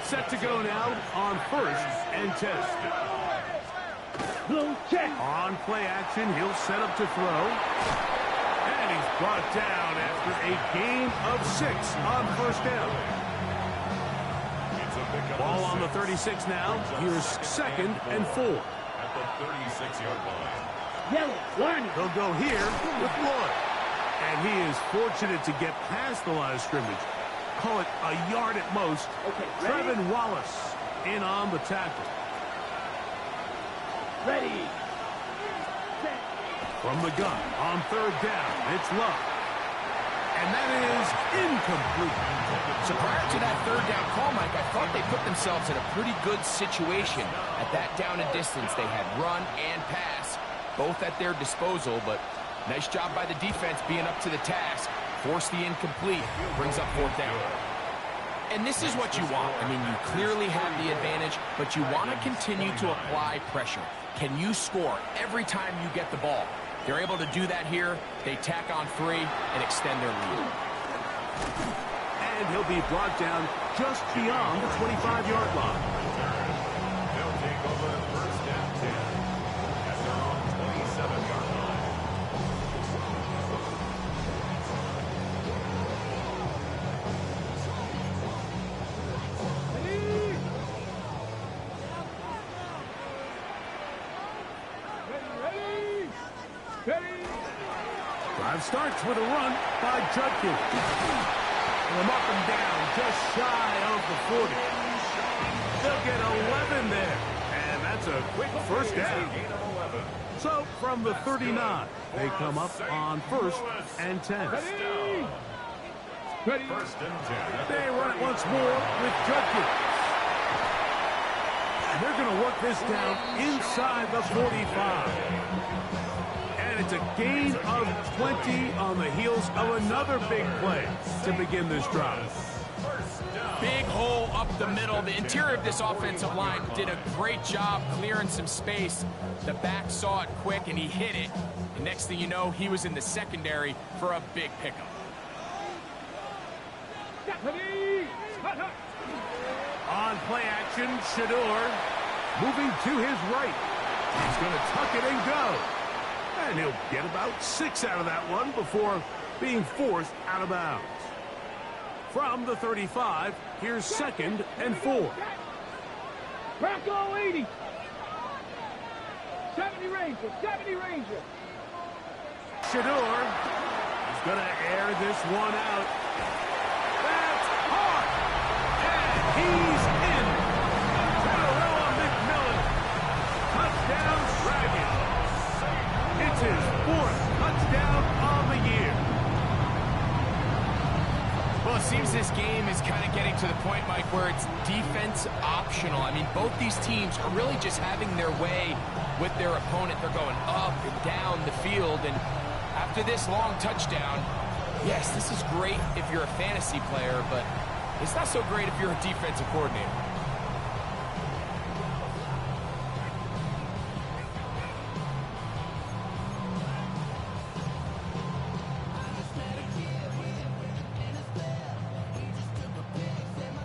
Speaker 1: Set to go now on 1st and 10.
Speaker 5: Blue check.
Speaker 1: On play action, he'll set up to throw. And he's brought down after a gain of 6 on 1st down. Ball on the 36 now. Here's 2nd and 4.
Speaker 4: At the 36-yard line.
Speaker 5: Yellow, warning.
Speaker 1: He'll go here with Lloyd. And he is fortunate to get past the line of scrimmage. Call it a yard at most.
Speaker 5: Okay, ready?
Speaker 1: Trevin Wallace in on the tackle.
Speaker 5: Ready. Set.
Speaker 1: From the gun on 3rd down, it's Love. And that is incomplete.
Speaker 2: So prior to that 3rd down call, Mike, I thought they put themselves in a pretty good situation at that down and distance. They had run and pass, both at their disposal, but nice job by the defense being up to the task. Force the incomplete, brings up 4th down. And this is what you want. I mean, you clearly have the advantage, but you want to continue to apply pressure. Can you score every time you get the ball? They're able to do that here. They tack on 3 and extend their lead.
Speaker 1: And he'll be brought down just beyond the 25-yard line.
Speaker 4: They'll take over 1st and 10. At their own 27-yard line.
Speaker 1: Drive starts with a run by Judkins. They'll mark him down just shy of the 40. They'll get 11 there. And that's a quick first down. So from the 39, they come up on 1st and 10.
Speaker 5: Ready. Ready.
Speaker 4: 1st and 10.
Speaker 1: They run it once more with Judkins. And they're going to work this down inside the 45. And it's a gain of 20 on the heels of another big play to begin this drive.
Speaker 2: Big hole up the middle. The interior of this offensive line did a great job clearing some space. The back saw it quick, and he hit it. And next thing you know, he was in the secondary for a big pickup.
Speaker 5: Ready. Hut, hut.
Speaker 1: On play action, Shador moving to his right. He's going to tuck it and go. And he'll get about 6 out of that one before being forced out of bounds. From the 35, here's 2nd and 4.
Speaker 5: Bronco 80. 70 Ranger. 70 Ranger.
Speaker 1: Shador is going to air this one out. That's hard. And he's in. Tararella McMillan. Touchdown Dragons. It's his 4th touchdown on the year.
Speaker 2: Well, it seems this game is kind of getting to the point, Mike, where it's defense optional. I mean, both these teams are really just having their way with their opponent. They're going up and down the field, and after this long touchdown, yes, this is great if you're a fantasy player, but it's not so great if you're a defensive coordinator.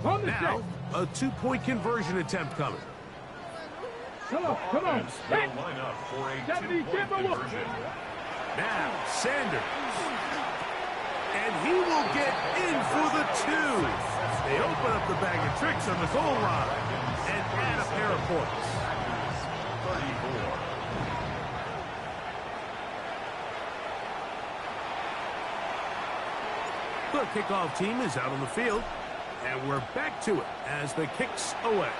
Speaker 5: On the
Speaker 1: Now,
Speaker 5: set.
Speaker 1: a two-point conversion attempt coming.
Speaker 5: Come on, come on.
Speaker 4: Offense will line up for a
Speaker 5: Deputy,
Speaker 4: two-point
Speaker 5: give him a-
Speaker 4: conversion.
Speaker 1: Now, Sanders. And he will get in for the two. They open up the bag of tricks on the goal line and add a pair of points.
Speaker 4: 34.
Speaker 1: The kickoff team is out on the field, and we're back to it as the kick's away.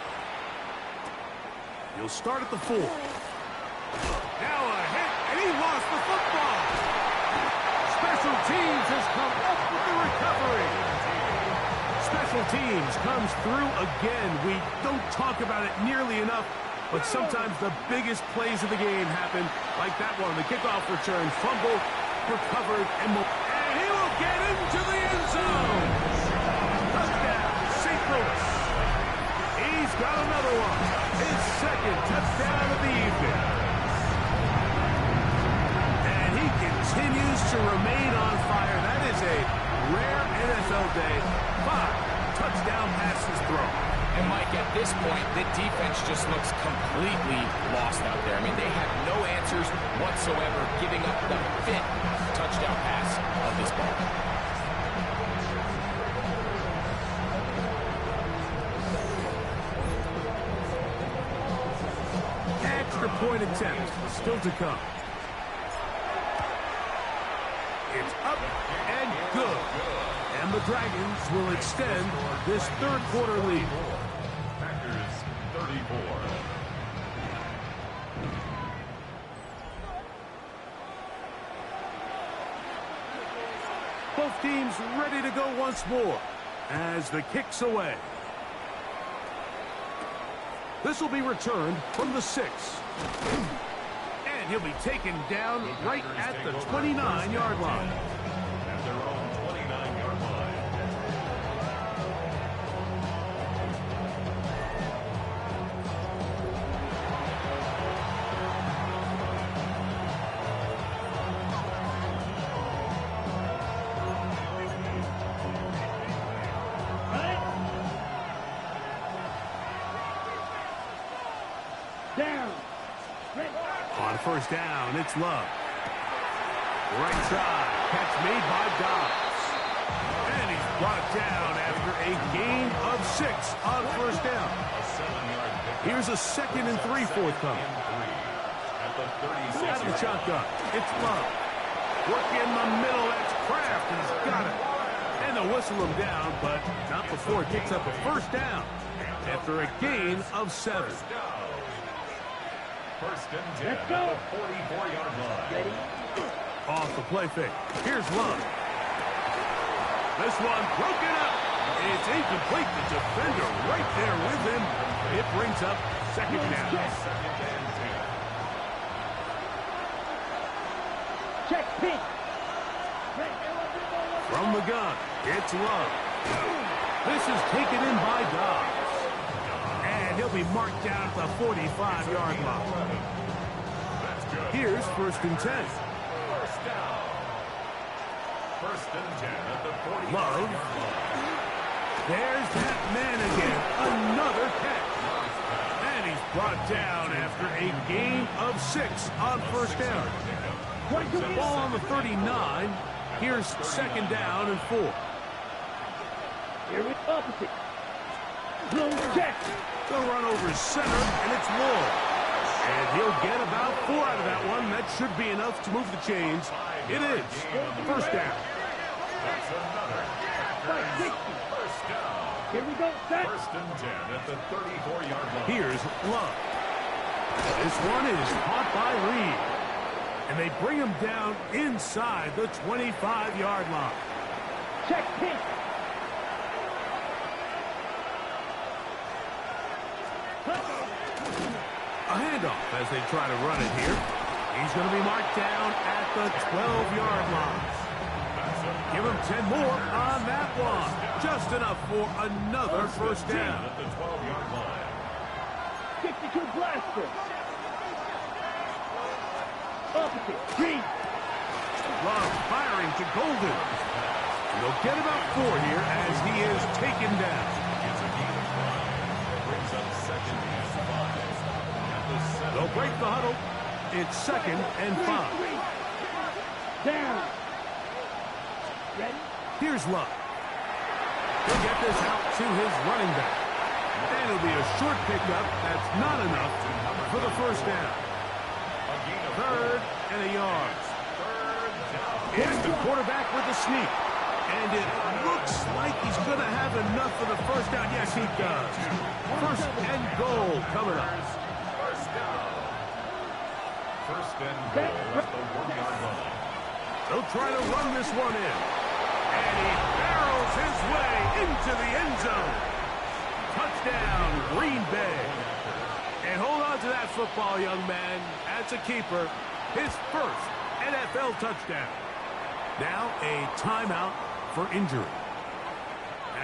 Speaker 1: He'll start at the 4. Now a hit, and he lost the football. Special teams has come up with the recovery. Special teams comes through again. We don't talk about it nearly enough, but sometimes the biggest plays of the game happen, like that one. The kickoff return, fumble, recovered, and he will get into the end zone. Touchdown, St. Louis. He's got another one. His second touchdown of the evening. And he continues to remain on fire. That is a rare NFL day. 5 touchdown passes thrown.
Speaker 2: And Mike, at this point, the defense just looks completely lost out there. I mean, they have no answers whatsoever, giving up the 5th touchdown pass of this ball.
Speaker 1: Extra point attempt still to come. It's up and good. And the Dragons will extend this third quarter lead.
Speaker 4: Packers 34.
Speaker 1: Both teams ready to go once more as the kick's away. This will be returned from the 6. And he'll be taken down right at the 29-yard line.
Speaker 4: At their own 29-yard line.
Speaker 5: Down.
Speaker 1: On first down, it's Love. Right side, catch made by Dobbs. And he's brought down after a gain of 6 on first down.
Speaker 4: A 7-yard pickup.
Speaker 1: Here's a 2nd and 3 forthcoming.
Speaker 4: At the
Speaker 1: Out of the
Speaker 4: 36-yard
Speaker 1: shotgun, it's Love. Work in the middle, that's Kraft, and he's got it. And they'll whistle him down, but not before it kicks up a first down after a gain of 7.
Speaker 4: First and 10
Speaker 5: Let's go.
Speaker 4: at the 44-yard line.
Speaker 1: Off the play fake. Here's Love. This one broken up. It's incomplete. The defender right there with him. It brings up second down.
Speaker 4: Second and 10.
Speaker 5: Check pink.
Speaker 1: From the gun, it's Love. This is taken in by Dobbs. And he'll be marked down at the 45-yard line.
Speaker 4: That's good.
Speaker 1: Here's first and 10.
Speaker 4: First down. First and 10 at the 45-yard
Speaker 1: Love.
Speaker 4: line.
Speaker 1: There's that man again. Another catch. And he's brought down after a gain of 6 on first down. Ball on the 39. Here's second down and 4.
Speaker 5: Here we opposite. Blow check.
Speaker 1: The run over center, and it's Ward. And he'll get about 4 out of that one. That should be enough to move the chains. It is. First down.
Speaker 4: That's another.
Speaker 5: Packers.
Speaker 4: First down.
Speaker 5: Here we go, set.
Speaker 4: First and 10 at the 34-yard line.
Speaker 1: Here's Love. This one is caught by Reed. And they bring him down inside the 25-yard line.
Speaker 5: Check pink.
Speaker 1: A handoff as they try to run it here. He's going to be marked down at the 12-yard line. Give him 10 more on that one. Just enough for another first down.
Speaker 4: At the 12-yard line.
Speaker 5: 62 blaster. Opposite. Green.
Speaker 1: Love firing to Golden. He'll get about 4 here as he is taken down. break the huddle. It's 2nd and 5.
Speaker 5: Down. Ready?
Speaker 1: Here's Luck. He'll get this out to his running back. And it'll be a short pickup. That's not enough for the first down. 3rd and a yard. Here's the quarterback with the sneak. And it looks like he's going to have enough for the first down. Yes, he does. 1st and goal coming up.
Speaker 4: First down. 1st and goal at the 1-yard line.
Speaker 1: They'll try to run this one in. And he barrels his way into the end zone. Touchdown, Green Bay. And hold on to that football, young man. That's a keeper. His first NFL touchdown. Now a timeout for injury.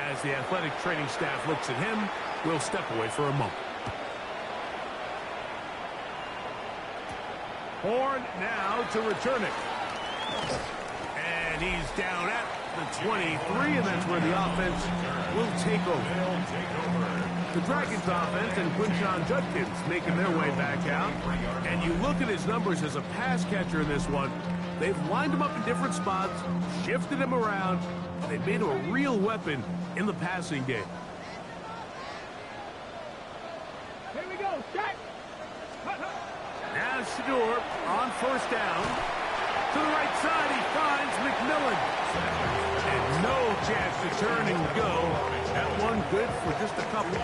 Speaker 1: As the athletic training staff looks at him, we'll step away for a moment. Horn now to return it. And he's down at the 23, and that's where the offense will take over. The Dragons offense and Quinshon Judkins making their way back out. And you look at his numbers as a pass catcher in this one. They've lined him up in different spots, shifted him around, and they've made him a real weapon in the passing game.
Speaker 5: Here we go, check.
Speaker 1: Now Shador on 1st down. To the right side, he finds McMillan. And no chance to turn and go. That one good for just a couple.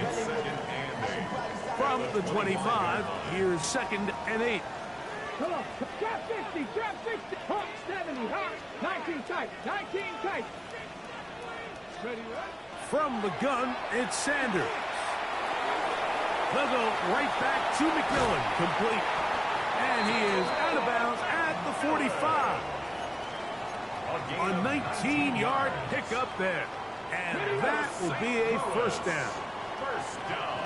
Speaker 4: It's 2nd and 8.
Speaker 1: From the 25, here's 2nd and 8.
Speaker 5: Come on. Trap 60, trap 60. Hawk 70, hawk. 19 tight, 19 tight. Ready, right?
Speaker 1: From the gun, it's Sanders. They'll go right back to McMillan, complete. And he is out of bounds at the 45. A 19-yard pickup there. And that will be a first down.
Speaker 4: First down.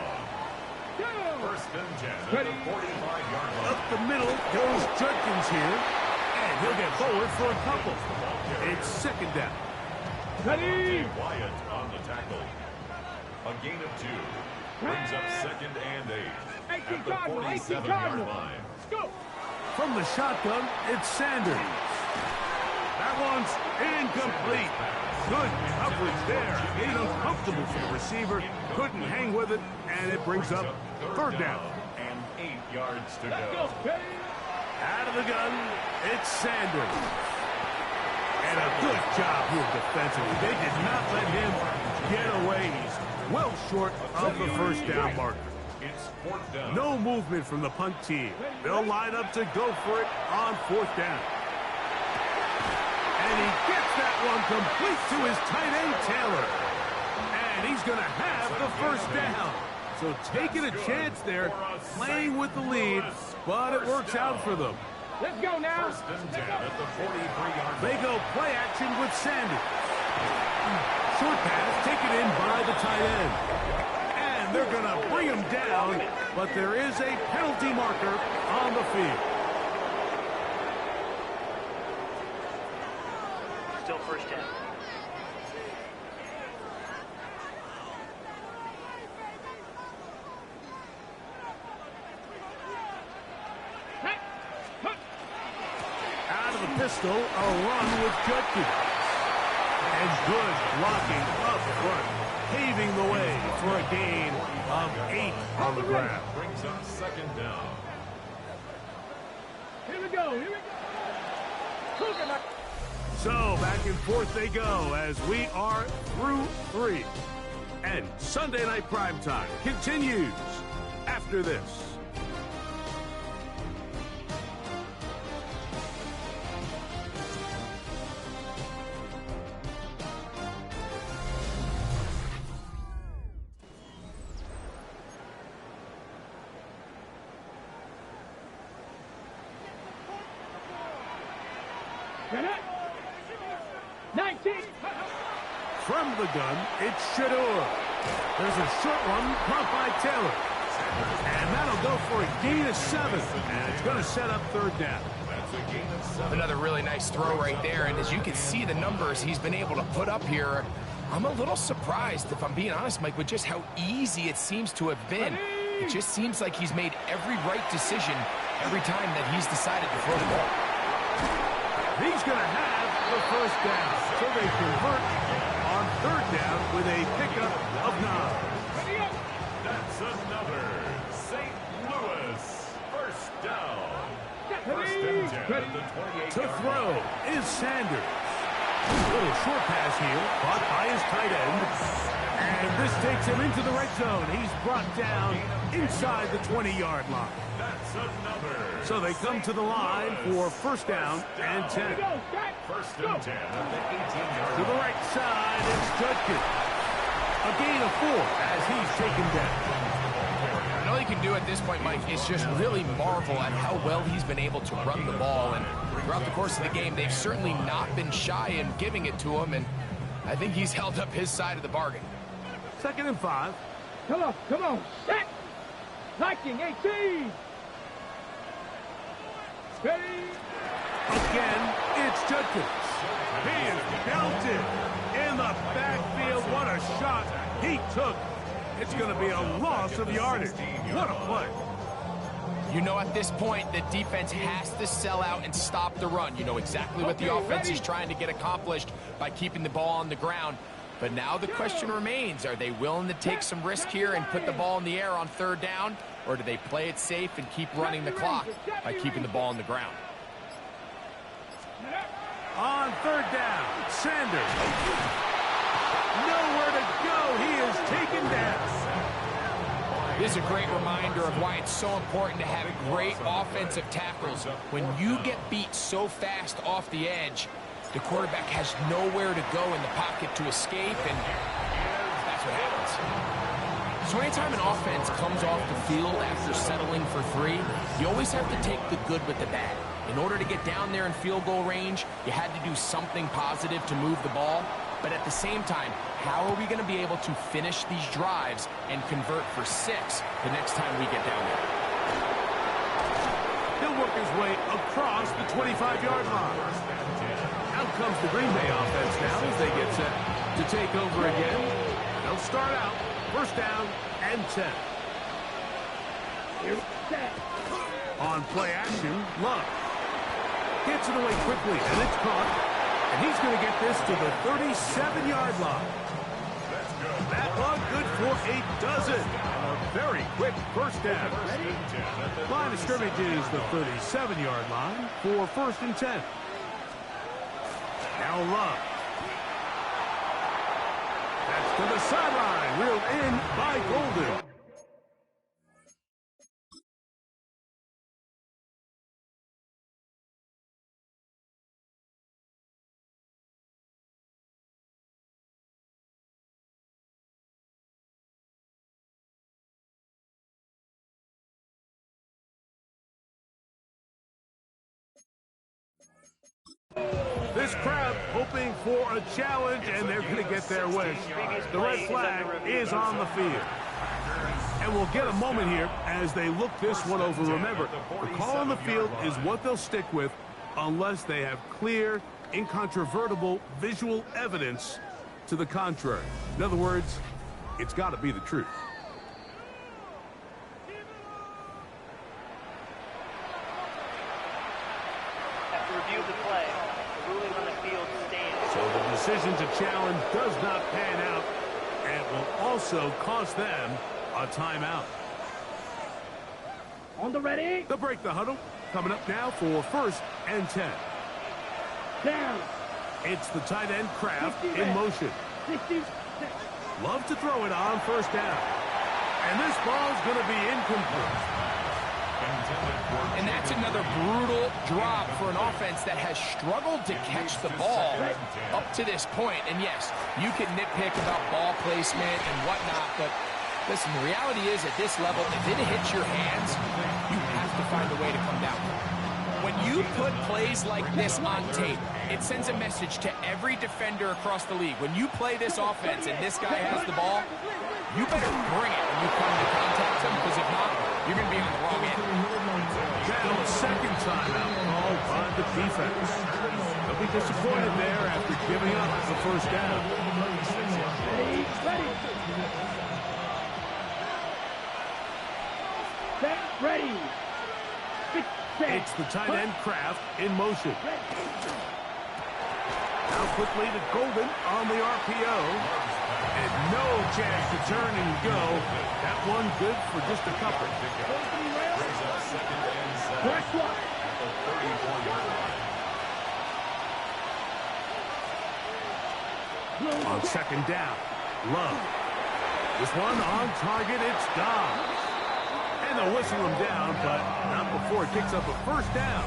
Speaker 4: 1st and 10 at the 45-yard line.
Speaker 1: Up the middle goes Judkins here. And he'll get forward for a couple. It's 2nd down.
Speaker 5: Ready?
Speaker 4: Wyatt on the tackle. A gain of 2. Brings up 2nd and 8 at the 47-yard line.
Speaker 5: Go.
Speaker 1: From the shotgun, it's Sanders. That one's incomplete. Good coverage there. Made it uncomfortable for the receiver. Couldn't hang with it, and it brings up 3rd down.
Speaker 4: And 8 yards to
Speaker 5: Let's
Speaker 4: go.
Speaker 5: go, ready?
Speaker 1: Out of the gun, it's Sanders. And a good job here defensively. They did not let him get away. He's well short of the first down marker.
Speaker 4: It's 4th down.
Speaker 1: No movement from the punt team. They'll line up to go for it on 4th down. And he gets that one complete to his tight end, Taylor. And he's going to have the first down. So taking a chance there, playing with the lead, but it works out for them.
Speaker 5: Let's go now.
Speaker 4: 1st and 10 at the 43-yard line.
Speaker 1: They go play action with Sanders. Short pass taken in by the tight end. And they're going to bring him down, but there is a penalty marker on the field.
Speaker 3: Still first down.
Speaker 1: Out of the pistol, a run with Judkins. And good blocking up front, paving the way for a gain of 8 on the ground.
Speaker 4: Brings up 2nd down.
Speaker 5: Here we go, here we go.
Speaker 1: So back and forth they go as we are through 3. And Sunday Night Primetime continues after this.
Speaker 5: Get it. 19.
Speaker 1: From the gun, it's Shador. There's a short one caught by Taylor. And that'll go for a gain of 7. And it's going to set up 3rd down.
Speaker 4: That's a gain of 7.
Speaker 2: Another really nice throw right there, and as you can see the numbers he's been able to put up here, I'm a little surprised, if I'm being honest, Mike, with just how easy it seems to have been. It just seems like he's made every right decision every time that he's decided to throw the ball.
Speaker 1: He's going to have the first down. So they convert on third down with a pickup of 9.
Speaker 4: That's another St. Louis first down. First and 10 at the 28.
Speaker 1: To throw is Sanders. Little short pass here, caught by his tight end. And this takes him into the red zone. He's brought down inside the 20-yard line.
Speaker 4: That's another.
Speaker 1: So they come to the line for first down and 10.
Speaker 4: First and 10 at the 18-yard
Speaker 1: To the right side, it's Judkins. A gain of 4 as he's taken down.
Speaker 2: And all you can do at this point, Mike, is just really marvel at how well he's been able to run the ball. And throughout the course of the game, they've certainly not been shy in giving it to him. And I think he's held up his side of the bargain.
Speaker 1: 2nd and 5.
Speaker 5: Come on, set. Liking 18. Ready.
Speaker 1: Again, it's Judkins. He is belted in the backfield. What a shot he took. It's going to be a loss of yardage. What a play.
Speaker 2: You know, at this point, the defense has to sell out and stop the run. You know exactly what the offense is trying to get accomplished by keeping the ball on the ground. But now the question remains, are they willing to take some risk here and put the ball in the air on third down? Or do they play it safe and keep running the clock by keeping the ball on the ground?
Speaker 1: On third down, Sanders. Nowhere to go. He is taken down.
Speaker 2: This is a great reminder of why it's so important to have great offensive tackles. When you get beat so fast off the edge, the quarterback has nowhere to go in the pocket to escape, and that's what happens. So anytime an offense comes off the field after settling for 3, you always have to take the good with the bad. In order to get down there in field goal range, you had to do something positive to move the ball. But at the same time, how are we going to be able to finish these drives and convert for 6 the next time we get down there?
Speaker 1: He'll work his way across the 25-yard line. Out comes the Green Bay offense now as they get set to take over again. They'll start out first down and 10. On play action, Love gets it away quickly, and it's caught. And he's going to get this to the 37-yard line. That one good for a dozen. A very quick first down. Line of scrimmage is the 37-yard line for first and 10. Now Love. That's to the sideline. Reeled in by Golden. This crowd hoping for a challenge, and they're going to get their wish. The red flag is on the field. And we'll get a moment here as they look this one over. Remember, the call on the field is what they'll stick with unless they have clear, incontrovertible visual evidence to the contrary. In other words, it's got to be the truth.
Speaker 3: After review of the play, the ruling on the field stands.
Speaker 1: So the decision to challenge does not pan out, and will also cost them a timeout.
Speaker 5: On the ready.
Speaker 1: They'll break the huddle. Coming up now for first and 10.
Speaker 5: Down.
Speaker 1: It's the tight end Kraft in motion.
Speaker 5: 60.
Speaker 1: Love to throw it on first down. And this ball's going to be incomplete.
Speaker 2: And that's another brutal drop for an offense that has struggled to catch the ball up to this point. And yes, you can nitpick about ball placement and whatnot, but listen, the reality is at this level, if it hits your hands, you have to find a way to come down. When you put plays like this on tape, it sends a message to every defender across the league. When you play this offense and this guy has the ball, you better bring it when you come to contact him, because if not, you're going to be on the wrong end.
Speaker 1: Now second timeout called by the defense. They'll be disappointed there after giving up the first down.
Speaker 5: Ready.
Speaker 1: It's the tight end Kraft in motion. Now quickly to Golden on the RPO. And no chance to turn and go. That one good for just a couple.
Speaker 5: Press one.
Speaker 1: On second down, Love. This one on target, it's Dobbs. And they'll whistle him down, but not before it kicks up a first down.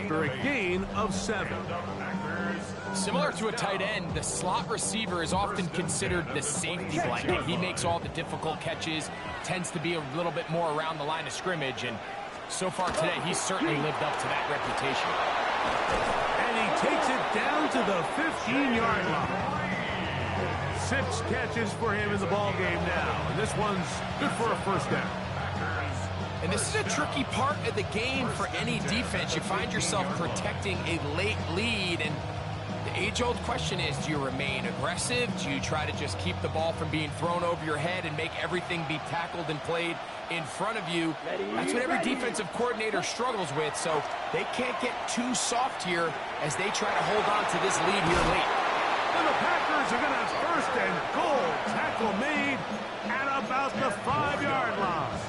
Speaker 1: after a gain of 7.
Speaker 2: Similar to a tight end, the slot receiver is often considered the safety blanket. He makes all the difficult catches, tends to be a little bit more around the line of scrimmage, and so far today, he's certainly lived up to that reputation.
Speaker 1: And he takes it down to the 15-yard line. 6 catches for him in the ball game now, and this one's good for a first down.
Speaker 2: And this is a tricky part of the game for any defense. You find yourself protecting a late lead, and the age-old question is, do you remain aggressive? Do you try to just keep the ball from being thrown over your head and make everything be tackled and played in front of you? That's what every defensive coordinator struggles with, so they can't get too soft here as they try to hold on to this lead here late.
Speaker 1: And the Packers are going to have first and goal. Tackle made at about the 5-yard line.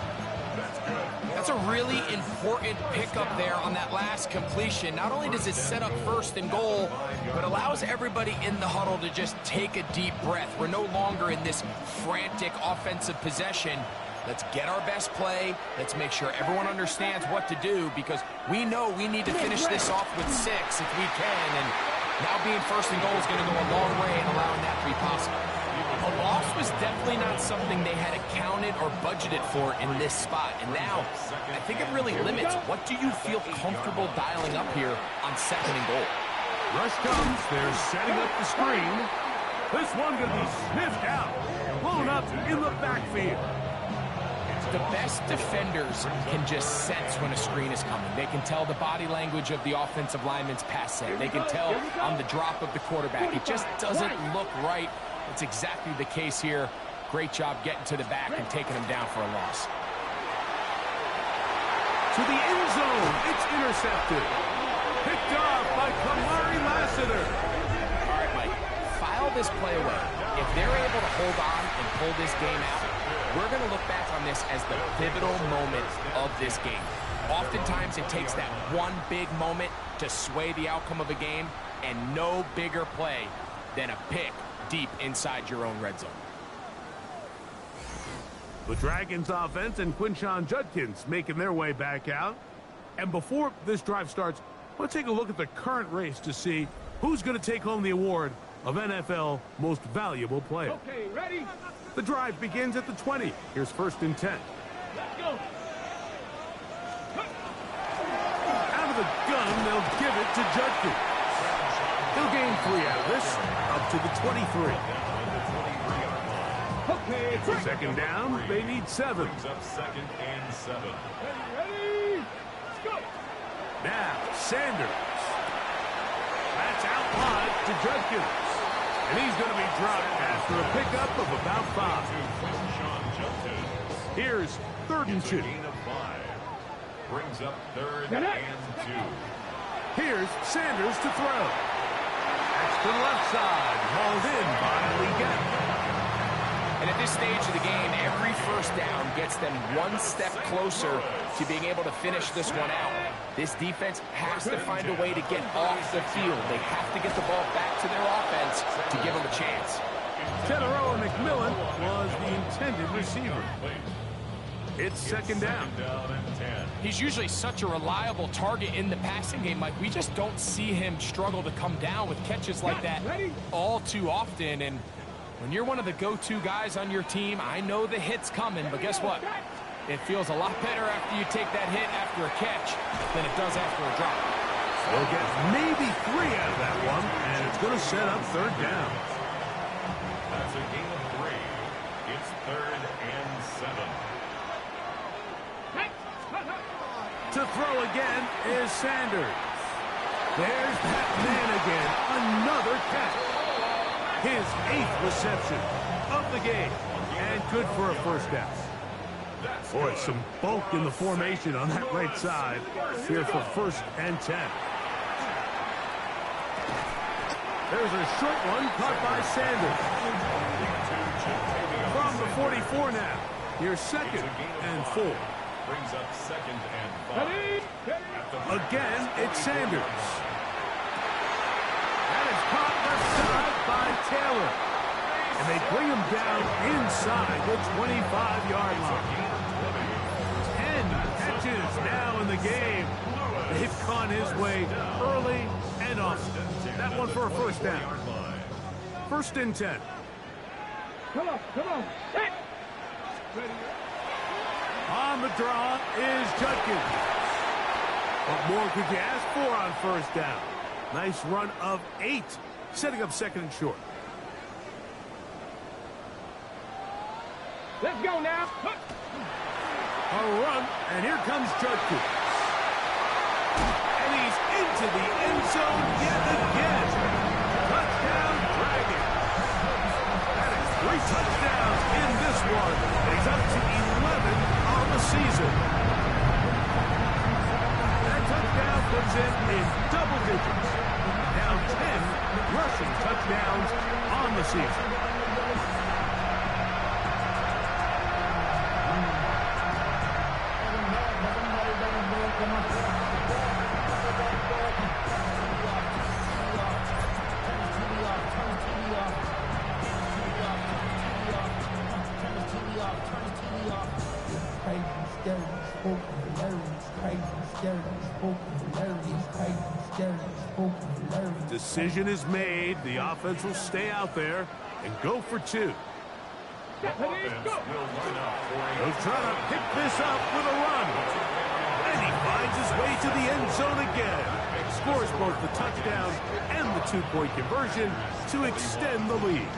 Speaker 2: That's a really important pickup there on that last completion. Not only does it set up first and goal, but allows everybody in the huddle to just take a deep breath. We're no longer in this frantic offensive possession. Let's get our best play. Let's make sure everyone understands what to do, because we know we need to finish this off with 6 if we can. And now being first and goal is going to go a long way in allowing that to be possible. A loss was definitely not something they had accounted or budgeted for in this spot. And now, I think it really limits. What do you feel comfortable dialing up here on 2nd and goal?
Speaker 1: Rush comes. They're setting up the screen. This one going to be sniffed out. Blown up in the backfield.
Speaker 2: The best defenders can just sense when a screen is coming. They can tell the body language of the offensive lineman's pass set. They can tell on the drop of the quarterback. It just doesn't look right. It's exactly the case here. Great job getting to the back and taking him down for a loss.
Speaker 1: To the end zone. It's intercepted. Picked off by Kamari Lassiter.
Speaker 2: All right, Mike. File this play away. If they're able to hold on and pull this game out, we're going to look back on this as the pivotal moment of this game. Oftentimes, it takes that one big moment to sway the outcome of a game, and no bigger play than a pick deep inside your own red zone.
Speaker 1: The Dragons offense and Quinshon Judkins making their way back out. And before this drive starts, let's take a look at the current race to see who's going to take home the award of NFL Most Valuable Player.
Speaker 5: Okay, ready?
Speaker 1: The drive begins at the 20. Here's 1st and 10.
Speaker 5: Let's go.
Speaker 1: Out of the gun, they'll give it to Judkins. He'll gain 3 out of this, up to the 23.
Speaker 5: Okay,
Speaker 1: For 2nd down, they need 7.
Speaker 4: Brings up 2nd and 7.
Speaker 5: ready? Let's go.
Speaker 1: Now, Sanders. That's out wide to Judkins. And he's going to be dropped after a pickup of about 5. Here's 3rd and 2.
Speaker 4: Gain of 5. Brings up 3rd
Speaker 5: Get it.
Speaker 4: and 2.
Speaker 1: Here's Sanders to throw. That's to the left side. Hauled in by Leggett.
Speaker 2: And at this stage of the game, every first down gets them one step closer to being able to finish this one out. This defense has to find a way to get off the field. They have to get the ball back to their offense to give them a chance.
Speaker 1: Teteroa McMillan was the intended receiver. It's 2nd down.
Speaker 2: He's usually such a reliable target in the passing game, Mike. We just don't see him struggle to come down with catches like that all too often. And when you're one of the go-to guys on your team, I know the hit's coming, but guess what? It feels a lot better after you take that hit after a catch than it does after a drop.
Speaker 1: They'll get maybe 3 out of that one, and it's going to set up 3rd down.
Speaker 4: That's a gain of 3. It's 3rd and 7.
Speaker 1: To throw again is Sanders. There's that man again. Another catch. His 8th reception of the game, and good for a first down. Boy, some bulk in the formation on that right side here for 1st and 10. There's a short one caught by Sanders. From the 44 now. Here's 2nd and 4.
Speaker 4: Brings up 2nd and 5.
Speaker 1: Again, it's Sanders. That is caught left side by Taylor. And they bring him down inside the 25-yard line. 10 catches now in the the game. They've gone his way early and often. That one for a first down. 1st and 10.
Speaker 5: Come on. Set. Ready.
Speaker 1: On the draw is Judkins. What more could you ask for on 1st down? Nice run of 8, setting up 2nd and short.
Speaker 5: Let's go now.
Speaker 1: A run, and here comes Judkins. And he's into the end zone yet again. Touchdown, Dragons. That is 3 touchdowns in this one. And he's up to 11 on the season. That touchdown puts him in double digits. Now 10 rushing touchdowns on the season. Decision is made. The offense will stay out there and go for 2. They'll try to pick this up with a run. And he finds his way to the end zone again. Scores both the touchdown and the 2-point conversion to extend the lead.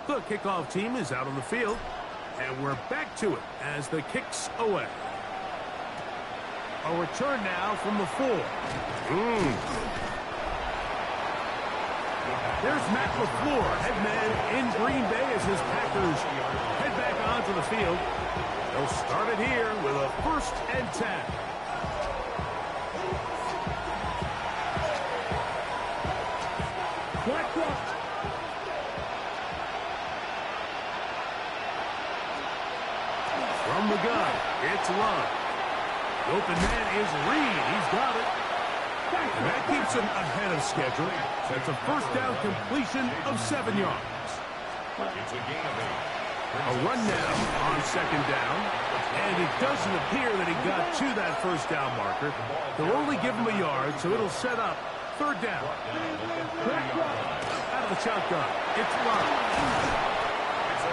Speaker 1: The kickoff team is out on the field, and we're back to it as the kick's away. A return now from the 4. There's Matt LaFleur, head man in Green Bay as his Packers head back onto the field. They'll start it here with a 1st and 10. From the gun, it's Love. The open man is Reed. He's got it. And that keeps him ahead of schedule. That's a 1st down completion of 7 yards. A run now on 2nd down. And it doesn't appear that he got to that 1st down marker. They'll only give him a yard, so it'll set up 3rd down. Out of the shotgun, it's Love.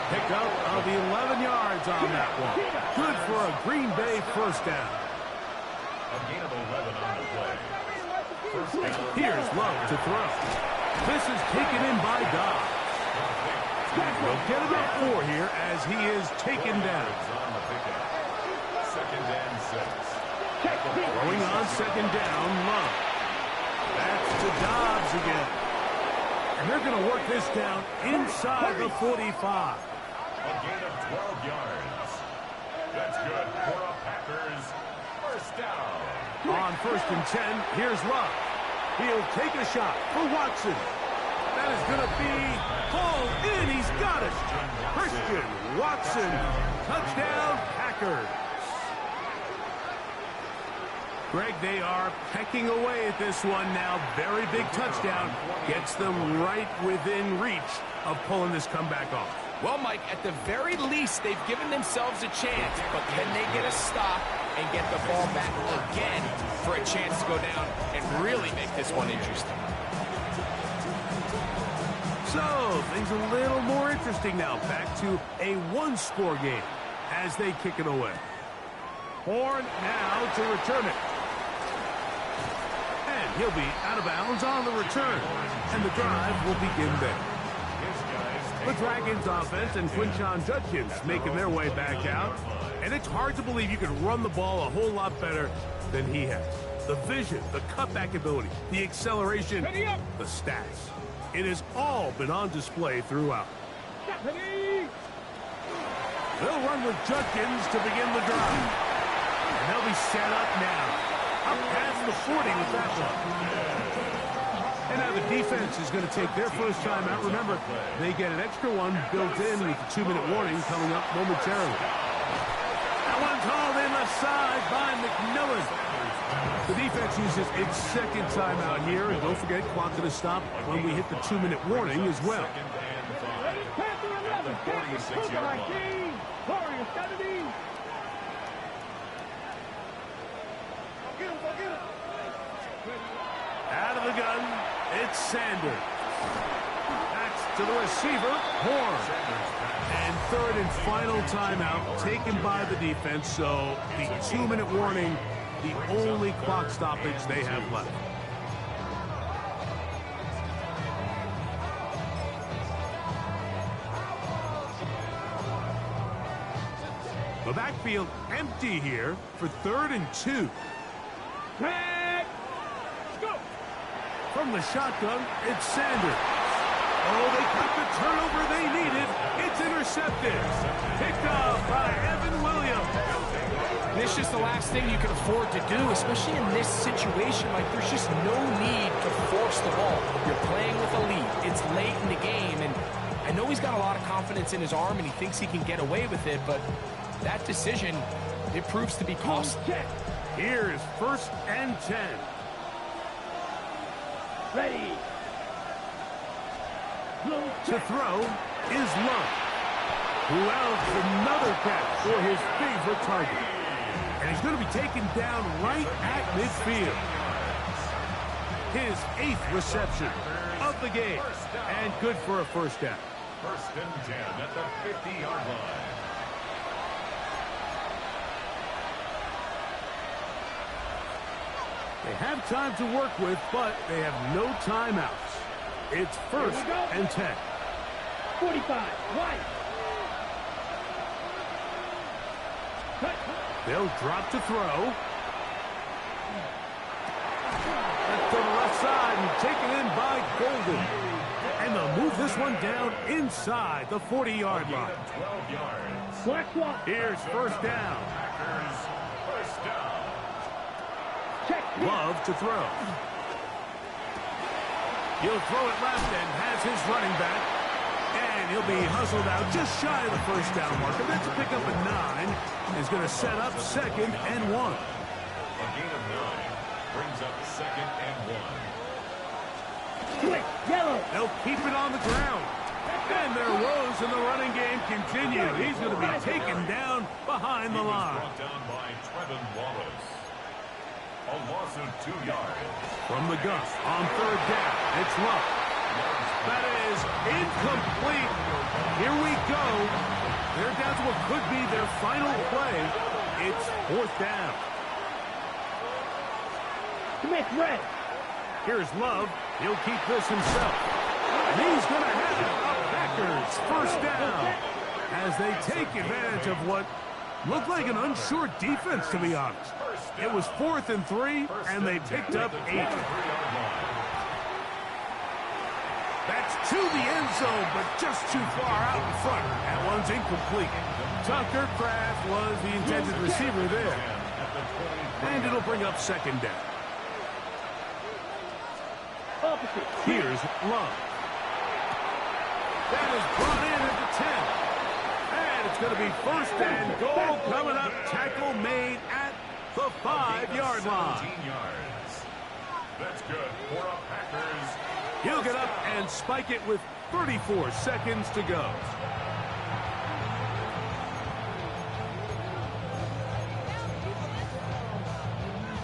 Speaker 1: Pickup of 11 yards on that one. Good for a Green Bay 1st down.
Speaker 4: A gain of 11 on the play.
Speaker 1: Here's Love to throw. This is taken in by Dobbs. He'll get enough for here as he is taken down.
Speaker 4: 2nd and 6.
Speaker 1: Throwing on 2nd down, Love. That's to Dobbs again. And they're going to work this down inside the 45.
Speaker 4: A gain of 12 yards. That's good for a Packers 1st down.
Speaker 1: On 1st and 10, here's Love. He'll take a shot for Watson. That is going to be hauled in. He's got it. Christian Watson. Touchdown, Packers. Greg, they are pecking away at this one now. Very big touchdown. Gets them right within reach of pulling this comeback off.
Speaker 2: Well, Mike, at the very least, they've given themselves a chance. But can they get a stop and get the ball back again for a chance to go down and really make this one interesting?
Speaker 1: So, things a little more interesting now. Back to a 1-score game as they kick it away. Horn now to return it. And he'll be out of bounds on the return. And the drive will begin there. The Dragons offense and Quinshon Judkins making their way back out. And it's hard to believe you can run the ball a whole lot better than he has. The vision, the cutback ability, the acceleration, the stats. It has all been on display throughout. They'll run with Judkins to begin the drive. And they'll be set up now. Up past the 40 with that one. And now the defense is going to take their first time out. Remember, they get an extra one built in with the 2-minute warning coming up momentarily. That one's hauled in left side by McMillan. The defense uses its second timeout here, and don't forget, clock going to stop when we hit the 2-minute warning as well. Out of the gun, it's Sanders. That's to the receiver, Horn. And third and final timeout taken by the defense, so the 2-minute warning, the only clock stoppage they have left. The backfield empty here for 3rd and 2. Go! From the shotgun, it's Sanders. Oh, they got the turnover they needed. It's intercepted. Picked up by Evan Williams.
Speaker 2: This is the last thing you can afford to do, especially in this situation. Like, there's just no need to force the ball. You're playing with a lead. It's late in the game, and I know he's got a lot of confidence in his arm, and he thinks he can get away with it, but that decision, it proves to be costly.
Speaker 1: Here's 1st and 10.
Speaker 5: Ready.
Speaker 1: To throw is Love, who else another catch for his favorite target. And he's going to be taken down right at midfield. His 8th reception of the game, and good for a first down.
Speaker 4: 1st and 10 at the 50-yard line.
Speaker 1: They have time to work with, but they have no timeouts. It's 1st and 10.
Speaker 5: 45, right.
Speaker 1: They'll drop to throw. That's to the left side and taken in by Golden. And they'll move this one down inside the 40-yard line.
Speaker 4: 12 yards.
Speaker 5: Black one.
Speaker 1: Here's 1st down.
Speaker 4: Packers, 1st down.
Speaker 5: Check.
Speaker 1: Love to throw. He'll throw it left and has his running back. And he'll be hustled out just shy of the 1st down marker. That's a pickup at 9. Is going to set up 2nd and 1.
Speaker 4: A gain of 9 brings up 2nd and 1.
Speaker 5: Quick, yellow.
Speaker 1: They'll keep it on the ground. And their woes in the running game continue. He's going to be taken down behind the line.
Speaker 4: Brought down by Trevin Wallace. A loss of 2 yards.
Speaker 1: From the gun on 3rd down, it's Love. That is incomplete. Here we go. They're down to what could be their final play. It's 4th down.
Speaker 5: Smith red.
Speaker 1: Here's Love. He'll keep this himself. And he's going to have it. Packers 1st down as they take advantage of what looked like an unsure defense, to be honest. It was 4th and 3, and they picked up 8. That's to the end zone, but just too far out in front. That one's incomplete. Tucker Kraft was the intended receiver there. And it'll bring up 2nd down.
Speaker 5: Opposite.
Speaker 1: Here's Love. That is brought in at the 10. And it's going to be 1st and goal coming up. Tackle made at the 5-yard line.
Speaker 4: 17 yards. That's good for a Packers.
Speaker 1: He'll get up and spike it with 34 seconds to go.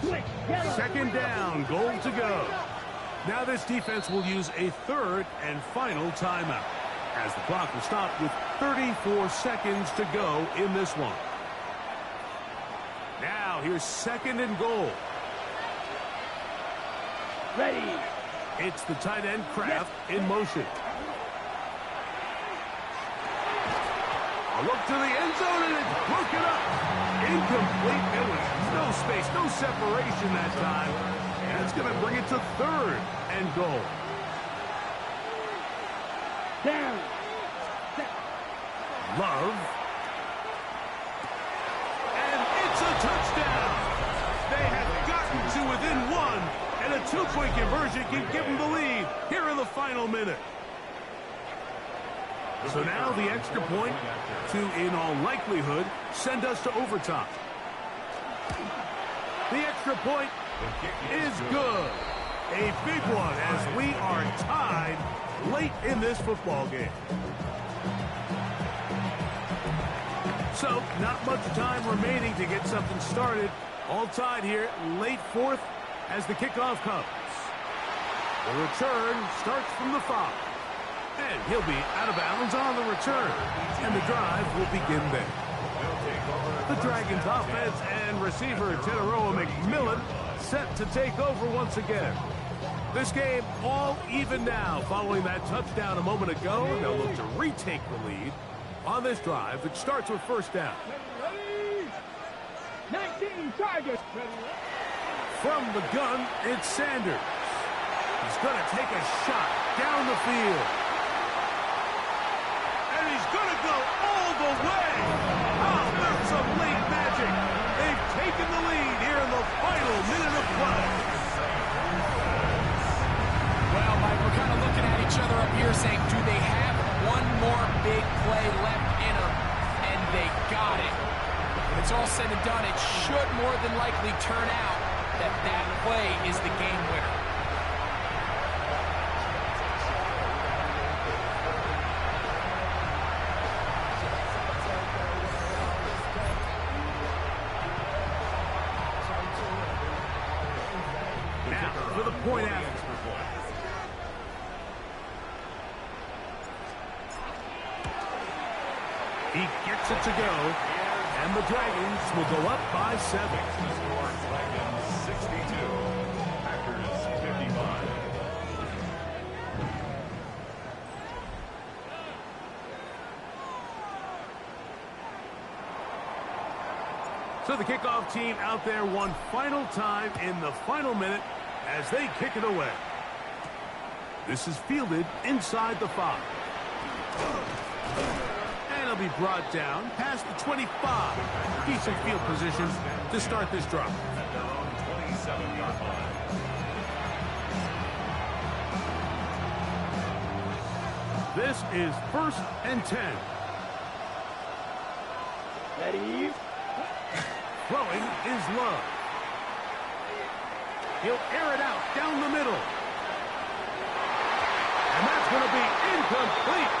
Speaker 5: Quick, yellow.
Speaker 1: 2nd down, goal to go. Now this defense will use a 3rd and final timeout, as the clock will stop with 34 seconds to go in this one. Now here's 2nd and goal.
Speaker 5: Ready.
Speaker 1: It's the tight end Kraft in motion. A look to the end zone, and it's broken up. Incomplete. There was no space, no separation that time. And it's going to bring it to 3rd and goal.
Speaker 5: Down.
Speaker 1: Love. And it's a touchdown. They have gotten to within 1, And a two-point conversion can give them the lead here in the final minute. So now the extra point to, in all likelihood, send us to overtime. The extra point is good. A big one as we are tied late in this football game. So, not much time remaining to get something started. All tied here, late fourth as the kickoff comes. The return starts from the 5. And he'll be out of bounds on the return. And the drive will begin there. The Dragons offense and receiver Teteroa McMillan set to take over once again. This game all even now following that touchdown a moment ago. And they'll look to retake the lead on this drive that starts with first down.
Speaker 5: 19 targets.
Speaker 1: From the gun, it's Sanders. He's going to take a shot down the field. And he's going to go all the way. Oh, that's some late magic. They've taken the lead here in the final minute of play.
Speaker 2: Well, Mike, we're kind of looking at each other up here saying, do they have one more big play left in them? And they got it. When it's all said and done, it should more than likely turn out that that play is the game winner.
Speaker 1: Now, for the point after. He gets it to go, and the Dragons will go up by 7.
Speaker 4: Dragons 62, Packers 55.
Speaker 1: So the kickoff team out there one final time in the final minute as they kick it away. This is fielded inside the 5. And it'll be brought down past the 25. Decent field position to start this drive.
Speaker 4: At their own 27-yard line.
Speaker 1: This is 1st and 10.
Speaker 5: Ready?
Speaker 1: Throwing is Love. He'll air it out down the middle. And that's going to be incomplete.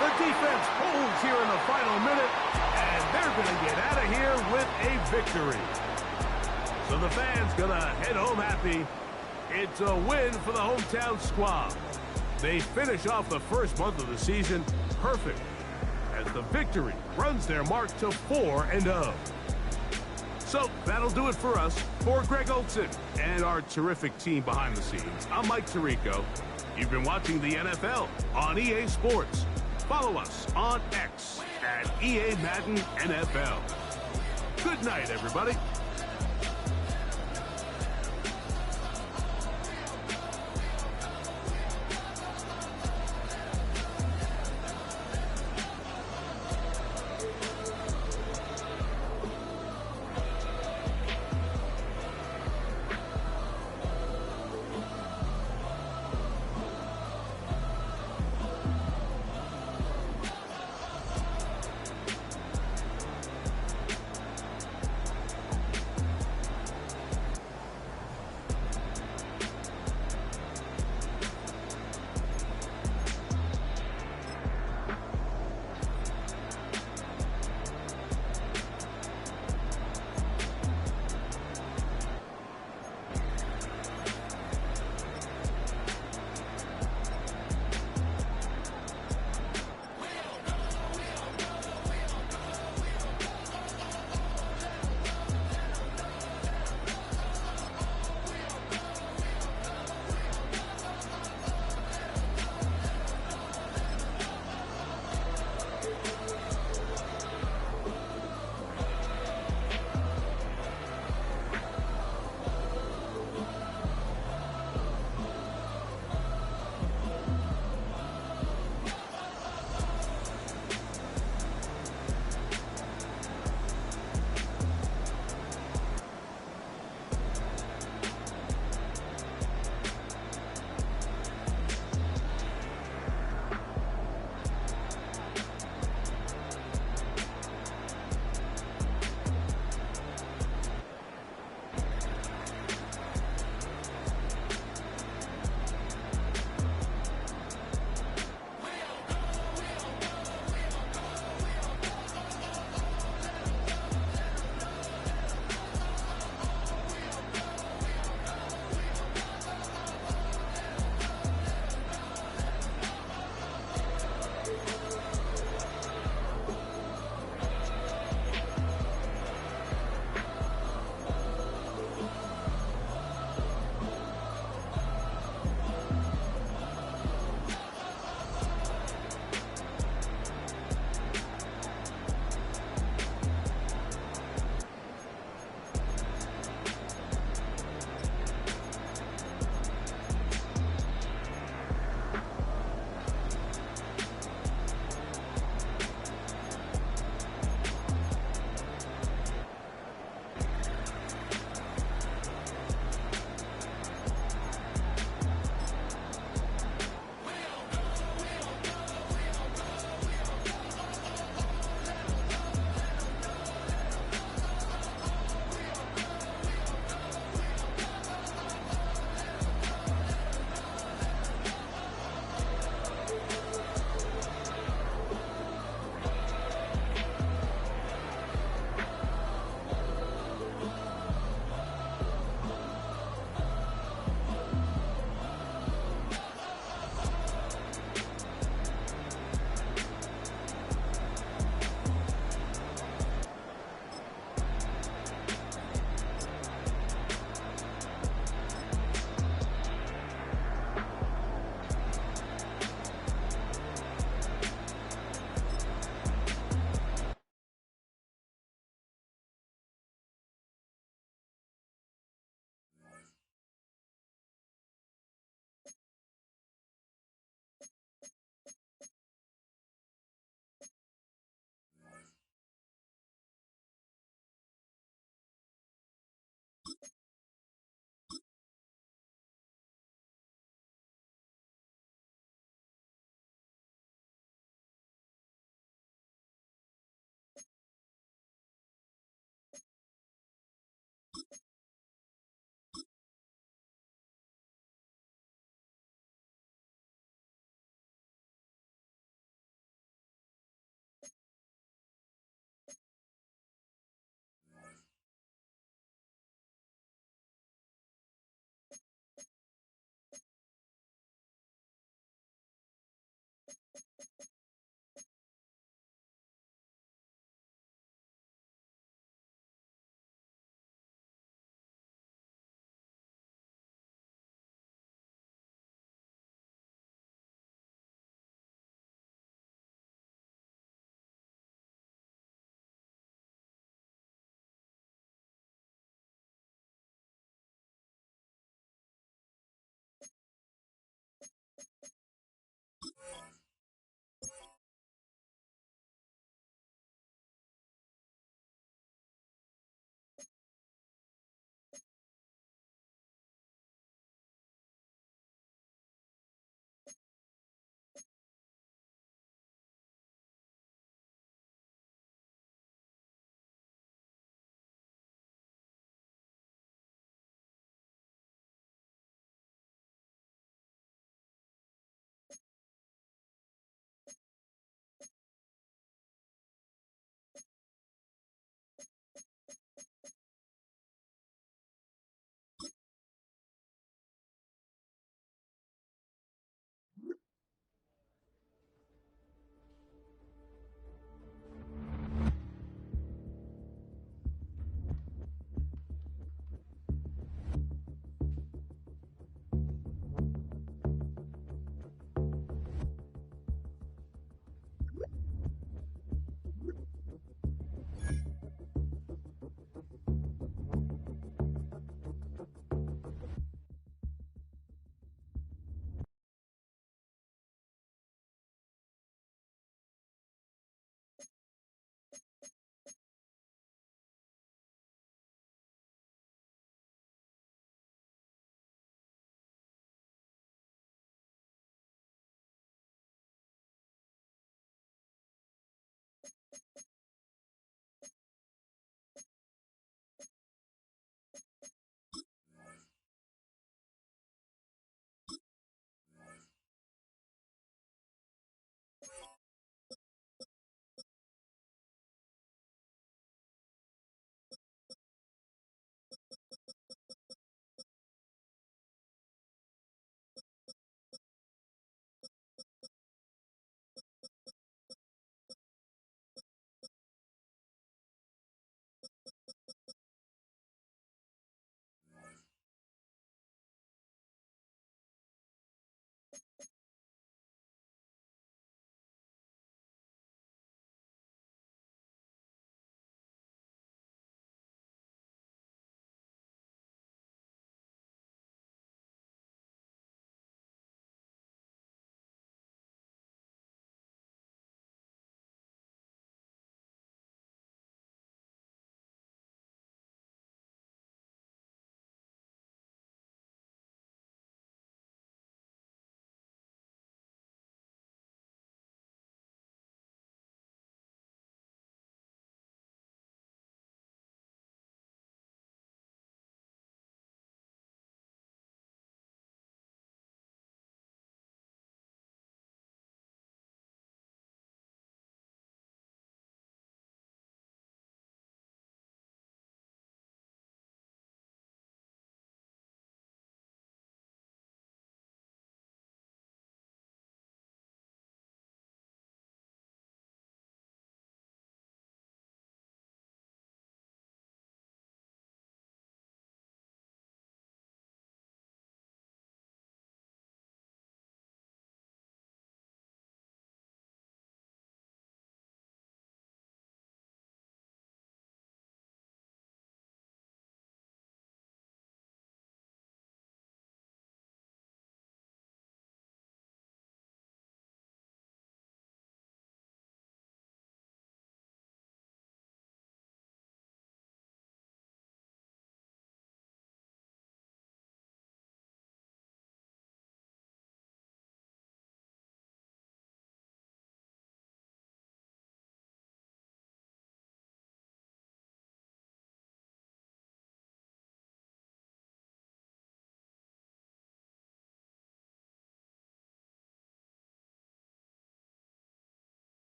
Speaker 1: The defense holds here in the final minute, and they're going to get out of here with a victory. So the fans going to head home happy. It's a win for the hometown squad. They finish off the first month of the season perfect as the victory runs their mark to 4-0. So that'll do it for us. For Greg Olson and our terrific team behind the scenes, I'm Mike Tirico. You've been watching the NFL on EA Sports. Follow us on X at EA Madden NFL. Good night, everybody.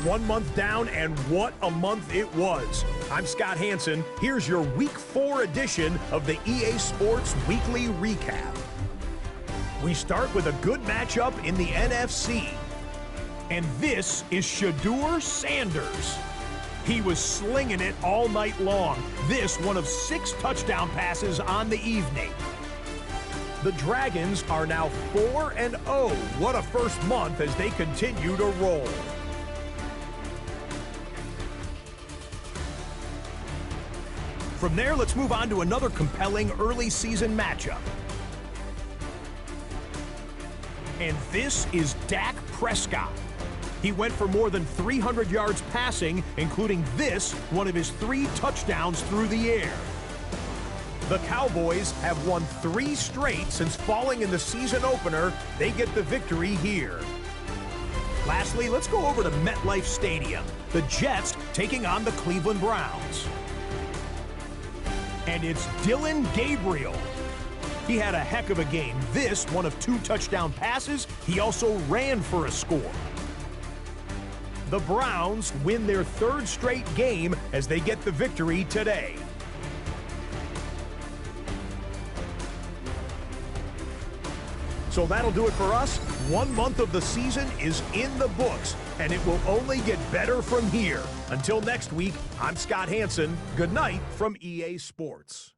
Speaker 6: 1 month down, and what a month it was. I'm Scott Hansen. Here's your Week 4 edition of the EA Sports Weekly Recap. We start with a good matchup in the NFC. And this is Shedeur Sanders. He was slinging it all night long. This one of 6 touchdown passes on the evening. The Dragons are now 4-0. What a first month as they continue to roll. From there, let's move on to another compelling early season matchup. And this is Dak Prescott. He went for more than 300 yards passing, including this, one of his 3 touchdowns through the air. The Cowboys have won 3 straight since falling in the season opener. They get the victory here. Lastly, let's go over to MetLife Stadium. The Jets taking on the Cleveland Browns. And it's Dillon Gabriel. He had a heck of a game. This, one of 2 touchdown passes. He also ran for a score. The Browns win their 3rd straight game as they get the victory today. So that'll do it for us. 1 month of the season is in the books, and it will only get better from here. Until next week, I'm Scott Hansen. Good night from EA Sports.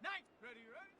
Speaker 5: Night. Ready, ready.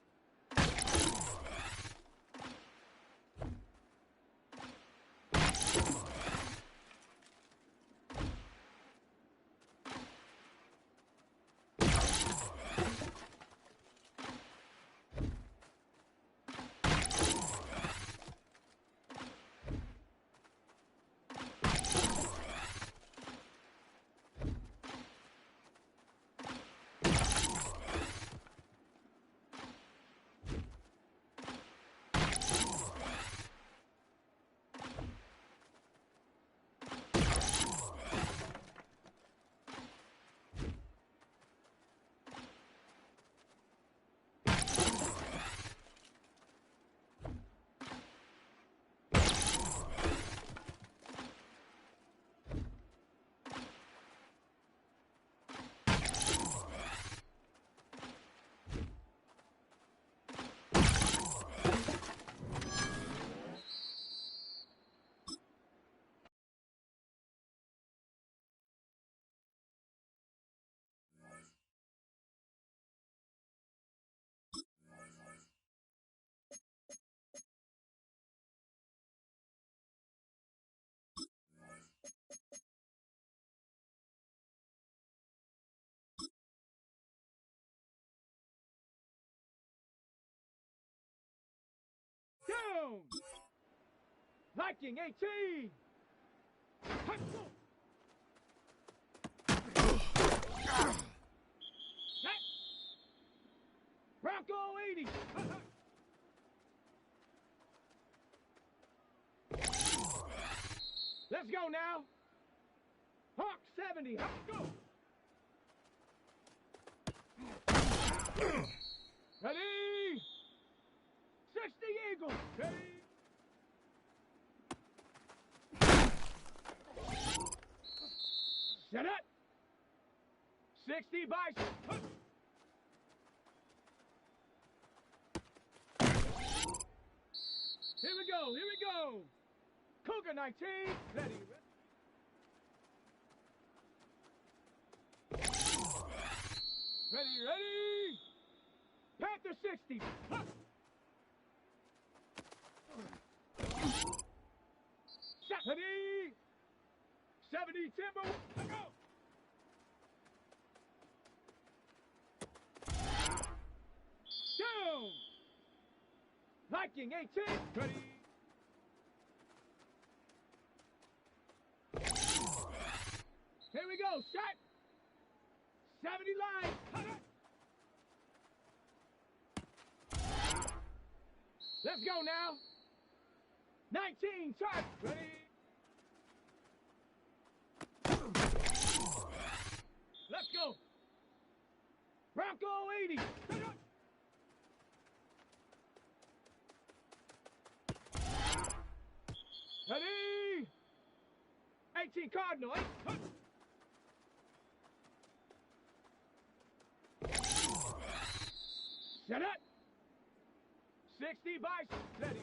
Speaker 5: Down! Viking 18! Set! Bronco 80! Let's go now! Hawk 70! Let's go! Ready! 60 Eagle! Ready! Set it! 60 Bison! Here we go, here we go! Cougar 19, ready, ready, ready! Panther 60! Ready! 70 Timber, let's go! Down! Viking 18, ready! Here we go, shot! 70 line! Let's go now! 19 shot! Ready! Let's go! Bronco 80! Ready! 18 Cardinal! Set it! 60 Bison! Ready!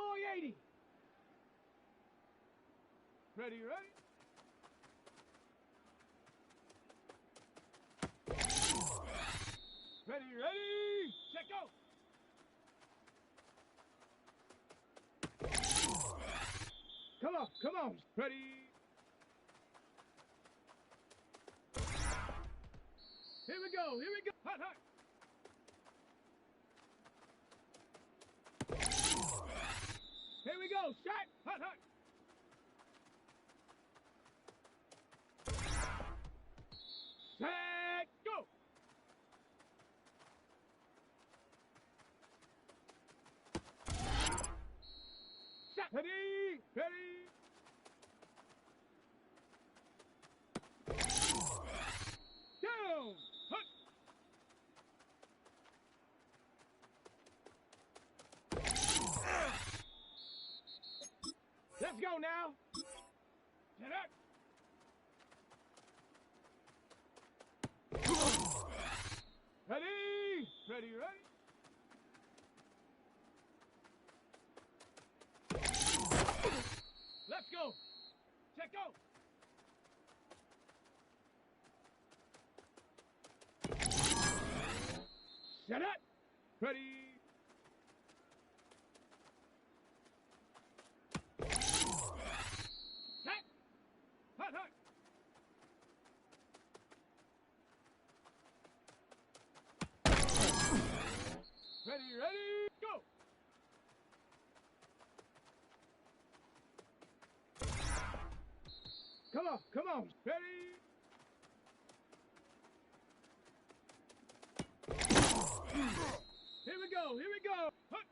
Speaker 5: boy 80. Ready, ready? Ready, ready? Check go. Come on. Ready? Here we go. Hot, hot. Here we go. Shot. Hot, hot. Set, go. Shot. Ready. Down. Hut. Let's go now. Get up. Ready. Let's go. Check go. Set up. Ready. Set. Hot. Ready, go. Come on. Ready. Here we go. Hut.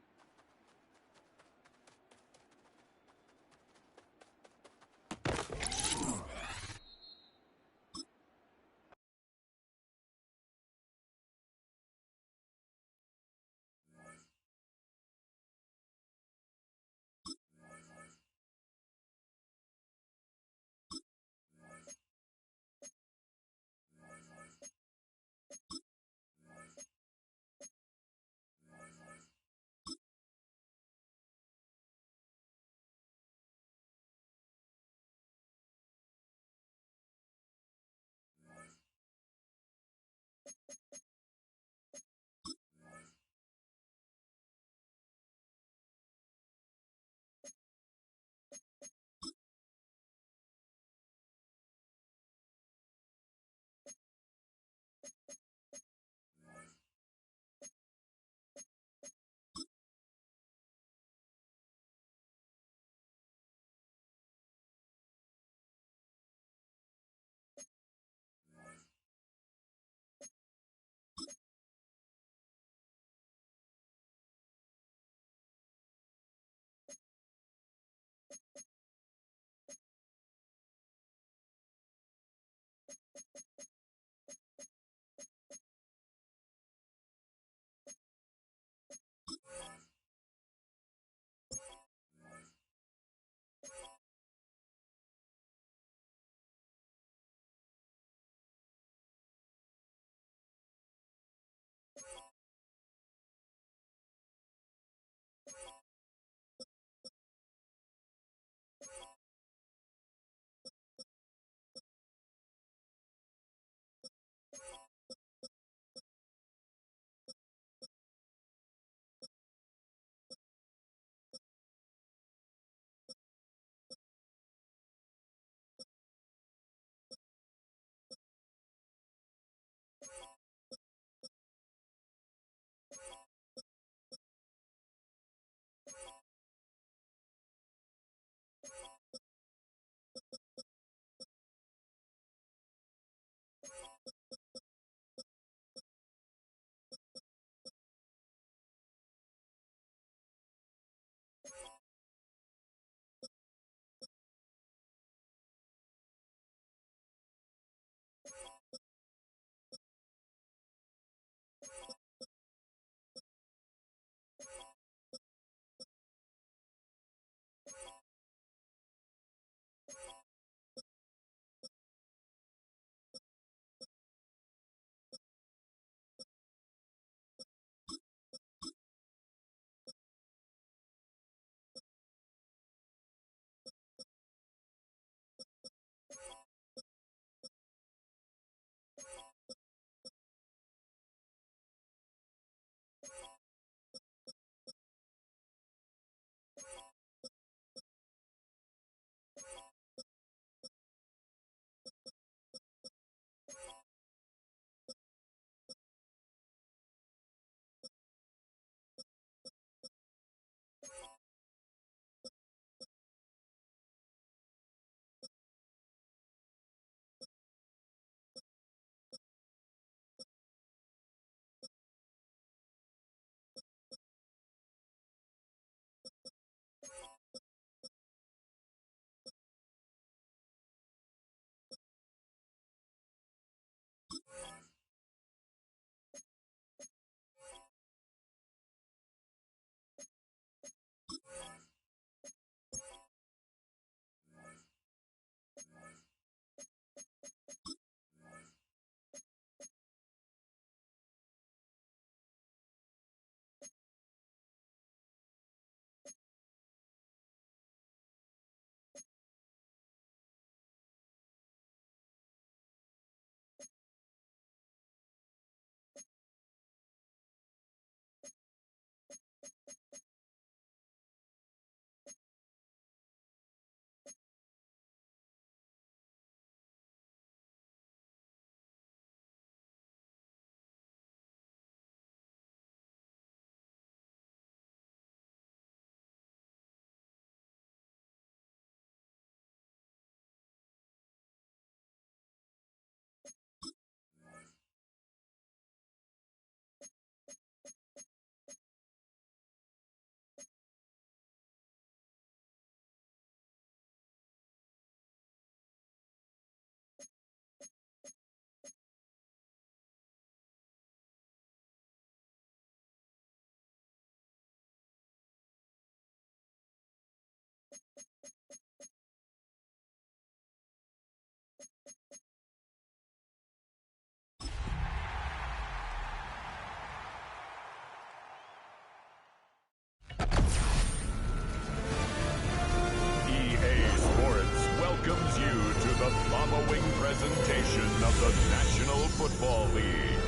Speaker 4: Football League.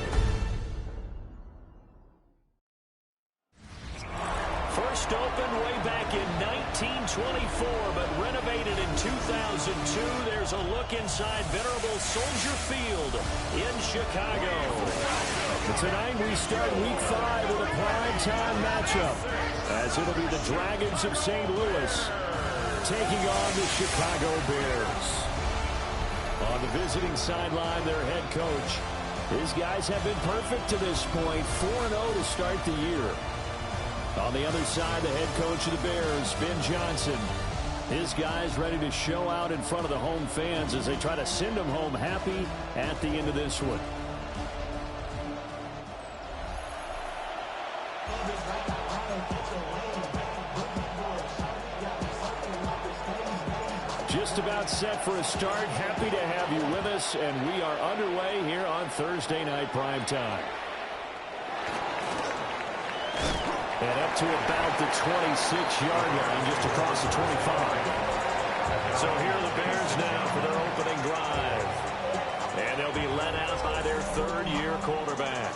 Speaker 7: First opened way back in 1924, but renovated in 2002. There's a look inside venerable Soldier Field in Chicago. Tonight we start Week 5 with a primetime matchup, as it'll be the Dragons of St. Louis taking on the Chicago Bears. On the visiting sideline, their head coach. His guys have been perfect to this point, 4-0 to start the year. On the other side, the head coach of the Bears, Ben Johnson. His guys ready to show out in front of the home fans as they try to send them home happy at the end of this one. Just about set for a start. Happy to have you with us, and we are underway here on Thursday Night Primetime. And up to about the 26-yard line, just across the 25. So here are the Bears now for their opening drive. And they'll be led out by their third-year quarterback.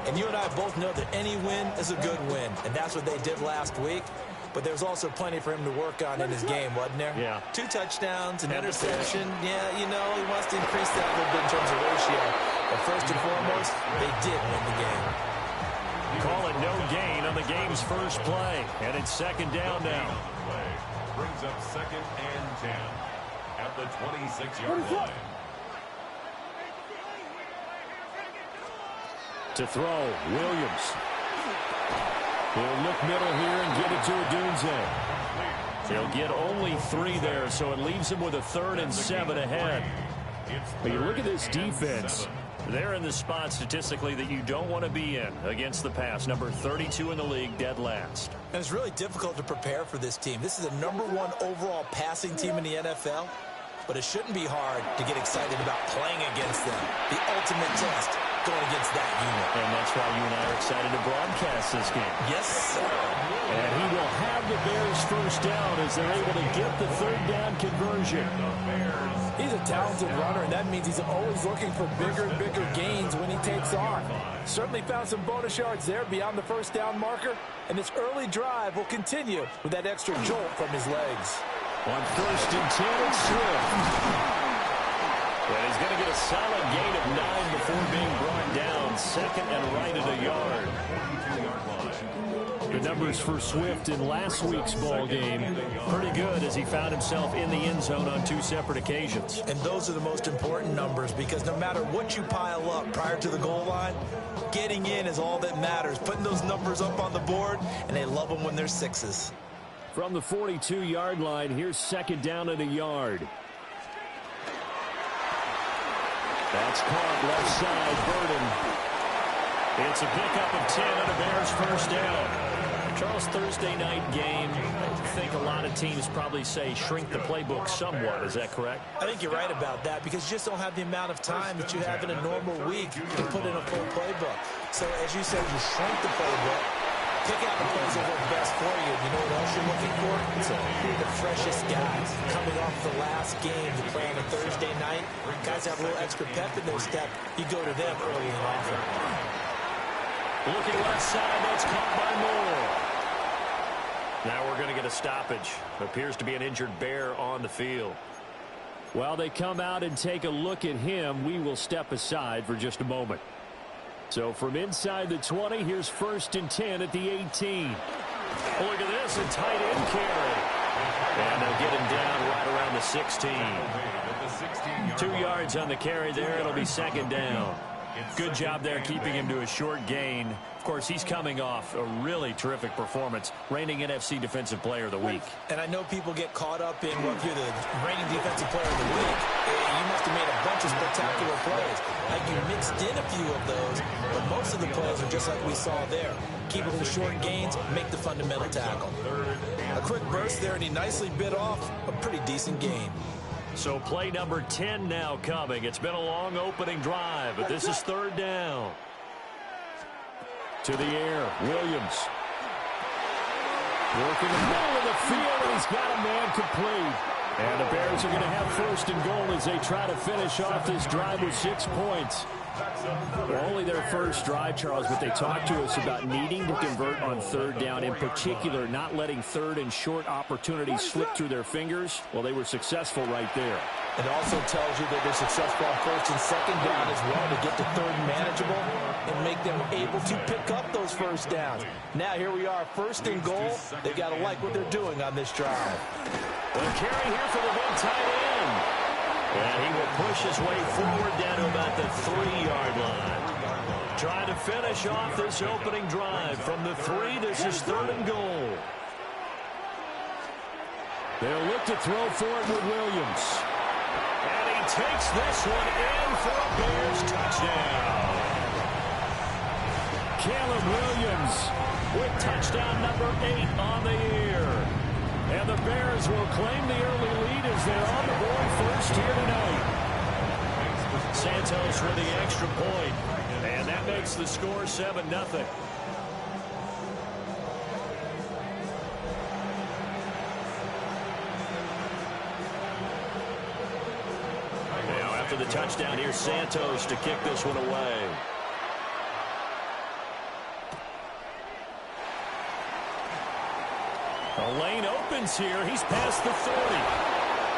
Speaker 8: And you and I both know that any win is a good win, and that's what they did last week. But there's also plenty for him to work on in his game, wasn't there?
Speaker 7: Yeah.
Speaker 8: 2 touchdowns, an interception. Yeah, you know, he wants to increase that a little bit in terms of ratio. But first and foremost, they did win the game.
Speaker 7: Call it no gain on the game's first play. And it's second down now.
Speaker 4: Brings up 2nd and 10 at the 26-yard line.
Speaker 7: To throw, Williams. He'll look middle here and get it to Odunze. He'll get only 3 there, so it leaves him with a 3rd and 7 ahead. But you look at this defense. They're in the spot statistically that you don't want to be in against the pass. Number 32 in the league, dead last.
Speaker 8: And it's really difficult to prepare for this team. This is the #1 overall passing team in the NFL. But it shouldn't be hard to get excited about playing against them. The ultimate test going against that unit.
Speaker 7: And that's why you and I are excited to broadcast this game.
Speaker 8: Yes, sir.
Speaker 7: And he will have the Bears first down as they're able to get the 3rd down conversion.
Speaker 5: He's a talented runner, and that means he's always looking for bigger and bigger gains when he takes off. Certainly found some bonus yards there beyond the first down marker, and this early drive will continue with that extra jolt from his legs.
Speaker 7: On 1st and 10, it's Swift. And he's going to get a solid gain of 9 before being brought down. 2nd and right at a yard. The numbers for Swift in last week's ball game, pretty good as he found himself in the end zone on 2 separate occasions.
Speaker 8: And those are the most important numbers because no matter what you pile up prior to the goal line, getting in is all that matters. Putting those numbers up on the board, and they love them when they're 6s.
Speaker 7: From the 42-yard line, here's 2nd down at a yard. That's caught left side, Burden. It's a pickup of 10 and a Bears first down. Charles, Thursday night game, I think a lot of teams probably say shrink the playbook somewhat. Is that correct?
Speaker 8: I think you're right about that because you just don't have the amount of time that you have in a normal week to put in a full playbook. So as you said, you shrink the playbook, pick out the plays that work best for you. You know what else you're looking for? So who are the freshest guys coming off the last game to play on a Thursday night? Guys have a little extra pep in their step. You go to them early and often.
Speaker 7: Looking left side, that's caught by Moore. Now we're going to get a stoppage. Appears to be an injured Bear on the field. While they come out and take a look at him, we will step aside for just a moment. So from inside the 20, here's 1st and 10 at the 18. Oh, look at this, a tight end carry. And they'll get him down right around the 16. 2 yards on the carry there. It'll be 2nd down. Good job there keeping him to a short gain. Of course, he's coming off a really terrific performance, reigning NFC Defensive Player of the Week.
Speaker 8: And I know people get caught up in, well, if you're the reigning Defensive Player of the Week, you must have made a bunch of spectacular plays. Like you mixed in a few of those, but most of the plays are just like we saw there. Keep it to short gains, make the fundamental tackle. A quick burst there, and he nicely bit off a pretty decent gain.
Speaker 7: So play number 10 now coming. It's been a long opening drive, but this is 3rd down. To the air, Williams. Working the middle of the field, and he's got a man complete. And the Bears are going to have 1st and goal as they try to finish off this drive with 6 points. Well, only their first drive, Charles, but they talked to us about needing to convert on third down, in particular not letting third and short opportunities slip through their fingers. Well, they were successful right there.
Speaker 8: It also tells you that they're successful on first and second down as well to get to third manageable and make them able to pick up those first downs. Now here we are, first and goal. They've got to like what they're doing on this drive.
Speaker 7: The carry here for the big tight end. And he will push his way forward down to about the 3-yard line. Trying to finish off this opening drive from the 3. This is third and goal. They'll look to throw for it with Williams. And he takes this one in for a Bears touchdown. Caleb Williams with touchdown number 8 on the year. And the Bears will claim the early lead as they're on the board first here tonight. Santos with the extra point. And that makes the score 7-0. Now after the touchdown, here's Santos to kick this one away. The lane opens here. He's past the 40.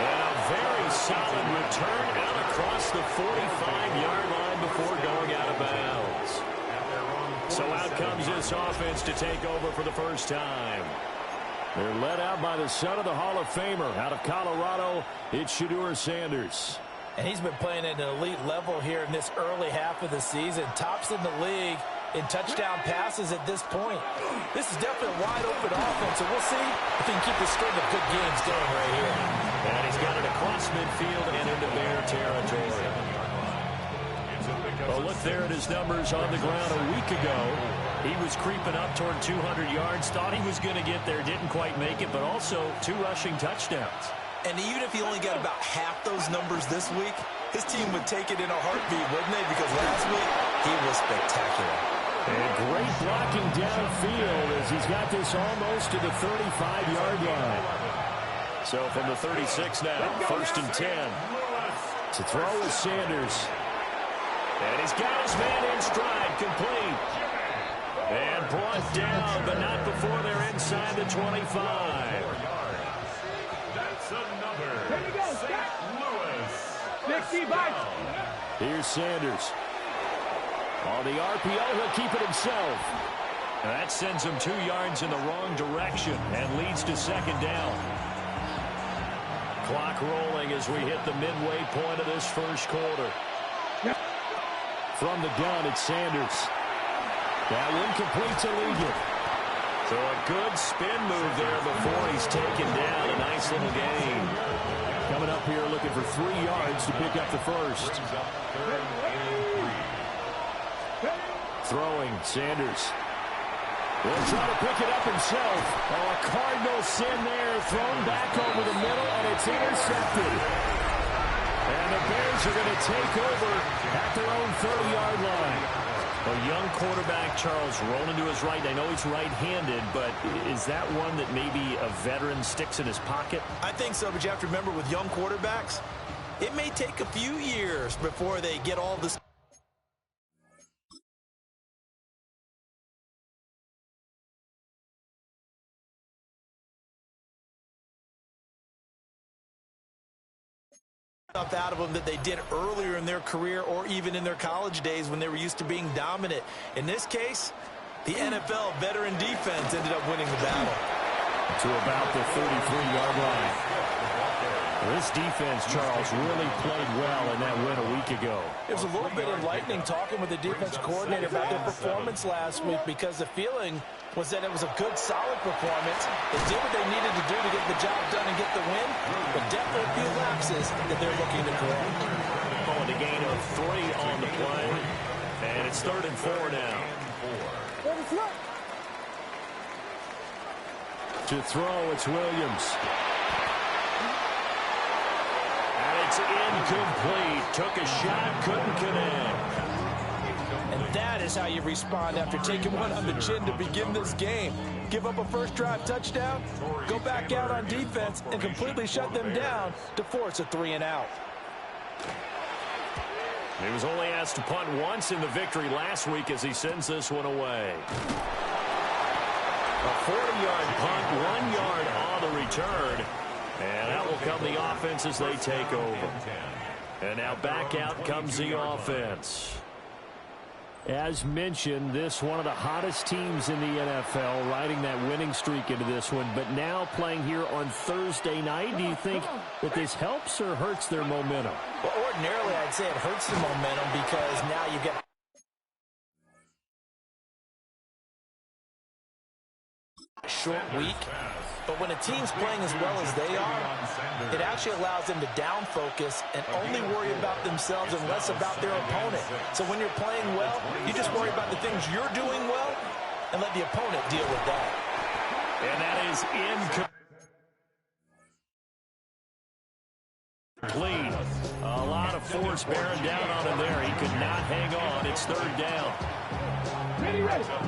Speaker 7: And a very solid return out across the 45-yard line before going out of bounds. So out comes this offense to take over for the first time. They're led out by the son of the Hall of Famer out of Colorado. It's Shedeur Sanders.
Speaker 5: And he's been playing at an elite level here in this early half of the season. Tops in the league in touchdown passes at this point. This is definitely a wide-open offense, so we'll see if he can keep the string of good games going right here.
Speaker 7: And he's got it across midfield and into Bear territory. Oh, look there at his numbers on the ground a week ago. He was creeping up toward 200 yards, thought he was going to get there, didn't quite make it, but also 2 rushing touchdowns.
Speaker 8: And even if he only got about half those numbers this week, his team would take it in a heartbeat, wouldn't they? Because last week, he was spectacular.
Speaker 7: And great blocking downfield as he's got this almost to the 35-yard line. So from the 36 now, first and 10. To throw is Sanders. And he's got his man in stride, complete. And brought down, but not before they're inside the 25.
Speaker 4: That's another St. Louis.
Speaker 1: 65.
Speaker 7: Here's Sanders. On the RPO, he'll keep it himself. That sends him 2 yards in the wrong direction and leads to second down. Clock rolling as we hit the midway point of this first quarter. From the gun, it's Sanders. That one complete to Legion. So a good spin move there before he's taken down. A nice little gain. Coming up here looking for 3 yards to pick up the first. Throwing, Sanders. Will try to pick it up himself. Oh, a Cardinal sin there, thrown back over the middle, and it's intercepted. And the Bears are going to take over at their own 30-yard line. A young quarterback, Charles, rolling to his right. I know he's right-handed, but is that one that maybe a veteran sticks in his pocket?
Speaker 8: I think so, but you have to remember with young quarterbacks, it may take a few years before they get all this. Stuff out of them that they did earlier in their career or even in their college days when they were used to being dominant. In this case, the NFL veteran defense ended up winning the battle.
Speaker 7: To about the 33-yard line. This defense, Charles, really played well in that win a week ago.
Speaker 5: It was a little bit enlightening talking with the defense coordinator about their performance last week because the feeling was that it was a good, solid performance. They did what they needed to do to get the job done and get the win, but definitely a few lapses that they're looking to correct.
Speaker 7: Oh, and a gain of 3 on the play, and it's 3rd and 4 now. To throw, it's Williams. And it's incomplete. Took a shot, couldn't connect.
Speaker 5: And that is how you respond after taking one on the chin to begin this game. Give up a first drive touchdown, go back out on defense, and completely shut them down to force a 3-and-out.
Speaker 7: He was only asked to punt once in the victory last week as he sends this one away. A 40-yard punt, 1 yard on the return. And that will come the offense as they take over. And now back out comes the offense.
Speaker 9: As mentioned, this one of the hottest teams in the NFL, riding that winning streak into this one, but now playing here on Thursday night. Do you think that this helps or hurts their momentum?
Speaker 8: Well, ordinarily, I'd say it hurts the momentum because now you get a short week. But when a team's playing as well as they are, it actually allows them to down focus and only worry about themselves and less about their opponent. So when you're playing well, you just worry about the things you're doing well and let the opponent deal with that.
Speaker 7: And that is incomplete. A lot of force bearing down on him there. He could not hang on. It's third down.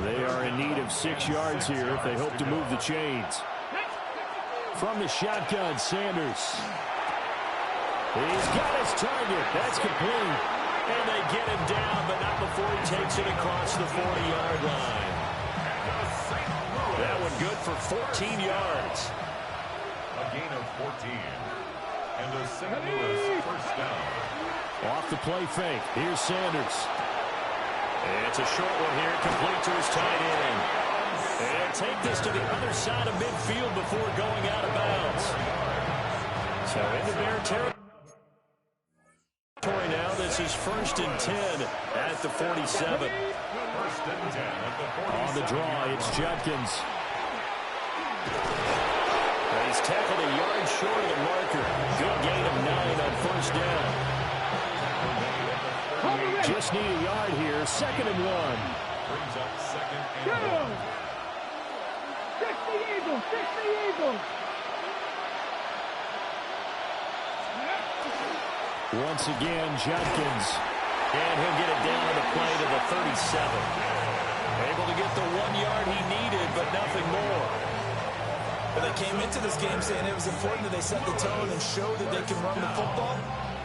Speaker 9: They are in need of 6 yards here if they hope to move the chains. From the shotgun, Sanders. He's got his target. That's complete.
Speaker 7: And they get him down, but not before he takes it across the 40-yard line. That one good for 14 yards.
Speaker 4: A gain of 14. And a St. Louis first down.
Speaker 9: Off the play fake. Here's Sanders.
Speaker 7: It's a short one here, complete to his tight end. And take this to the other side of midfield before going out of bounds. So into Bear territory now. This is 1st and 10 at the 47.
Speaker 4: 1st and 10 at the 47.
Speaker 9: On the draw, it's Judkins.
Speaker 7: He's tackled a yard short of the marker. Good gain of 9 on 1st down.
Speaker 9: Just need a yard here. 2nd and 1.
Speaker 4: Brings up 2nd and 1.
Speaker 9: Once again, Judkins.
Speaker 7: And he'll get it down on the play to the 37. Able to get the 1 yard he needed, but nothing more.
Speaker 8: Well, they came into this game saying it was important that they set the tone and show that they can run the football.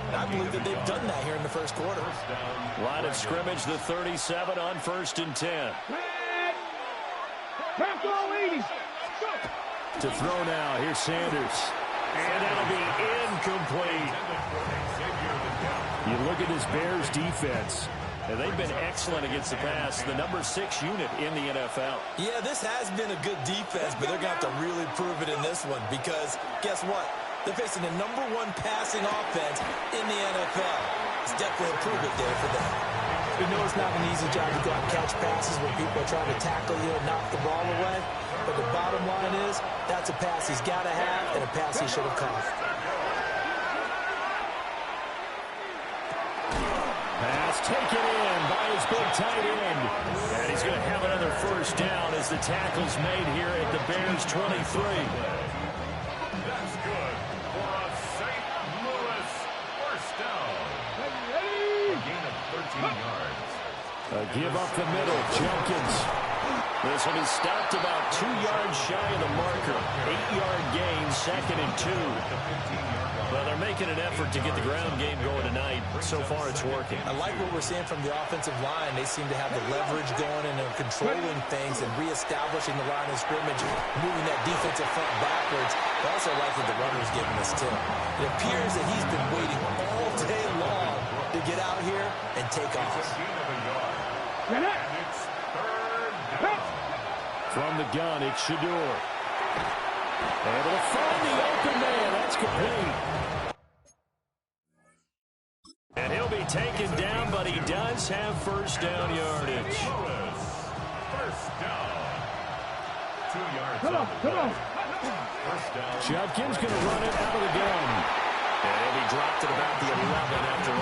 Speaker 8: And I believe that they've done that here in the first quarter.
Speaker 7: Line of scrimmage, the 37 on 1st and 10.
Speaker 9: To throw now. Here's Sanders.
Speaker 7: And that'll be incomplete.
Speaker 9: You look at this Bears defense.
Speaker 7: And they've been excellent against the pass. The number 6 unit in the NFL.
Speaker 8: Yeah, this has been a good defense, but they're going to have to really prove it in this one because guess what? They're facing the number 1 passing offense in the NFL. It's definitely a prove it there for them. We know it's not an easy job to go out and catch passes when people are trying to tackle you and knock the ball away. But the bottom line is that's a pass he's got to have and a pass he should have caught.
Speaker 9: Pass taken in by his big tight end.
Speaker 7: And he's going to have another 1st down as the tackle's made here at the Bears 23.
Speaker 4: That's good for a St. Louis first down. A gain of 13 yards.
Speaker 9: A give up the middle. Jenkins.
Speaker 7: This will be stopped about 2 yards shy of the marker. 8-yard gain, 2nd and 2. Well, they're making an effort to get the ground game going tonight. So far, it's working.
Speaker 8: I like what we're seeing from the offensive line. They seem to have the leverage going and they're controlling things and reestablishing the line of scrimmage, moving that defensive front backwards. I also like what the runner's giving us, too. It appears that he's been waiting all day long to get out here and take off.
Speaker 4: And it's 3rd down.
Speaker 9: From the gun, it's Shador. Able to find the open man. That's complete.
Speaker 7: And he'll be taken down, but he does have 1st down yardage.
Speaker 4: First down. 2 yards on the play. First down.
Speaker 9: Judkins going to run it out of the gun.
Speaker 7: And he'll be dropped at about the 11 after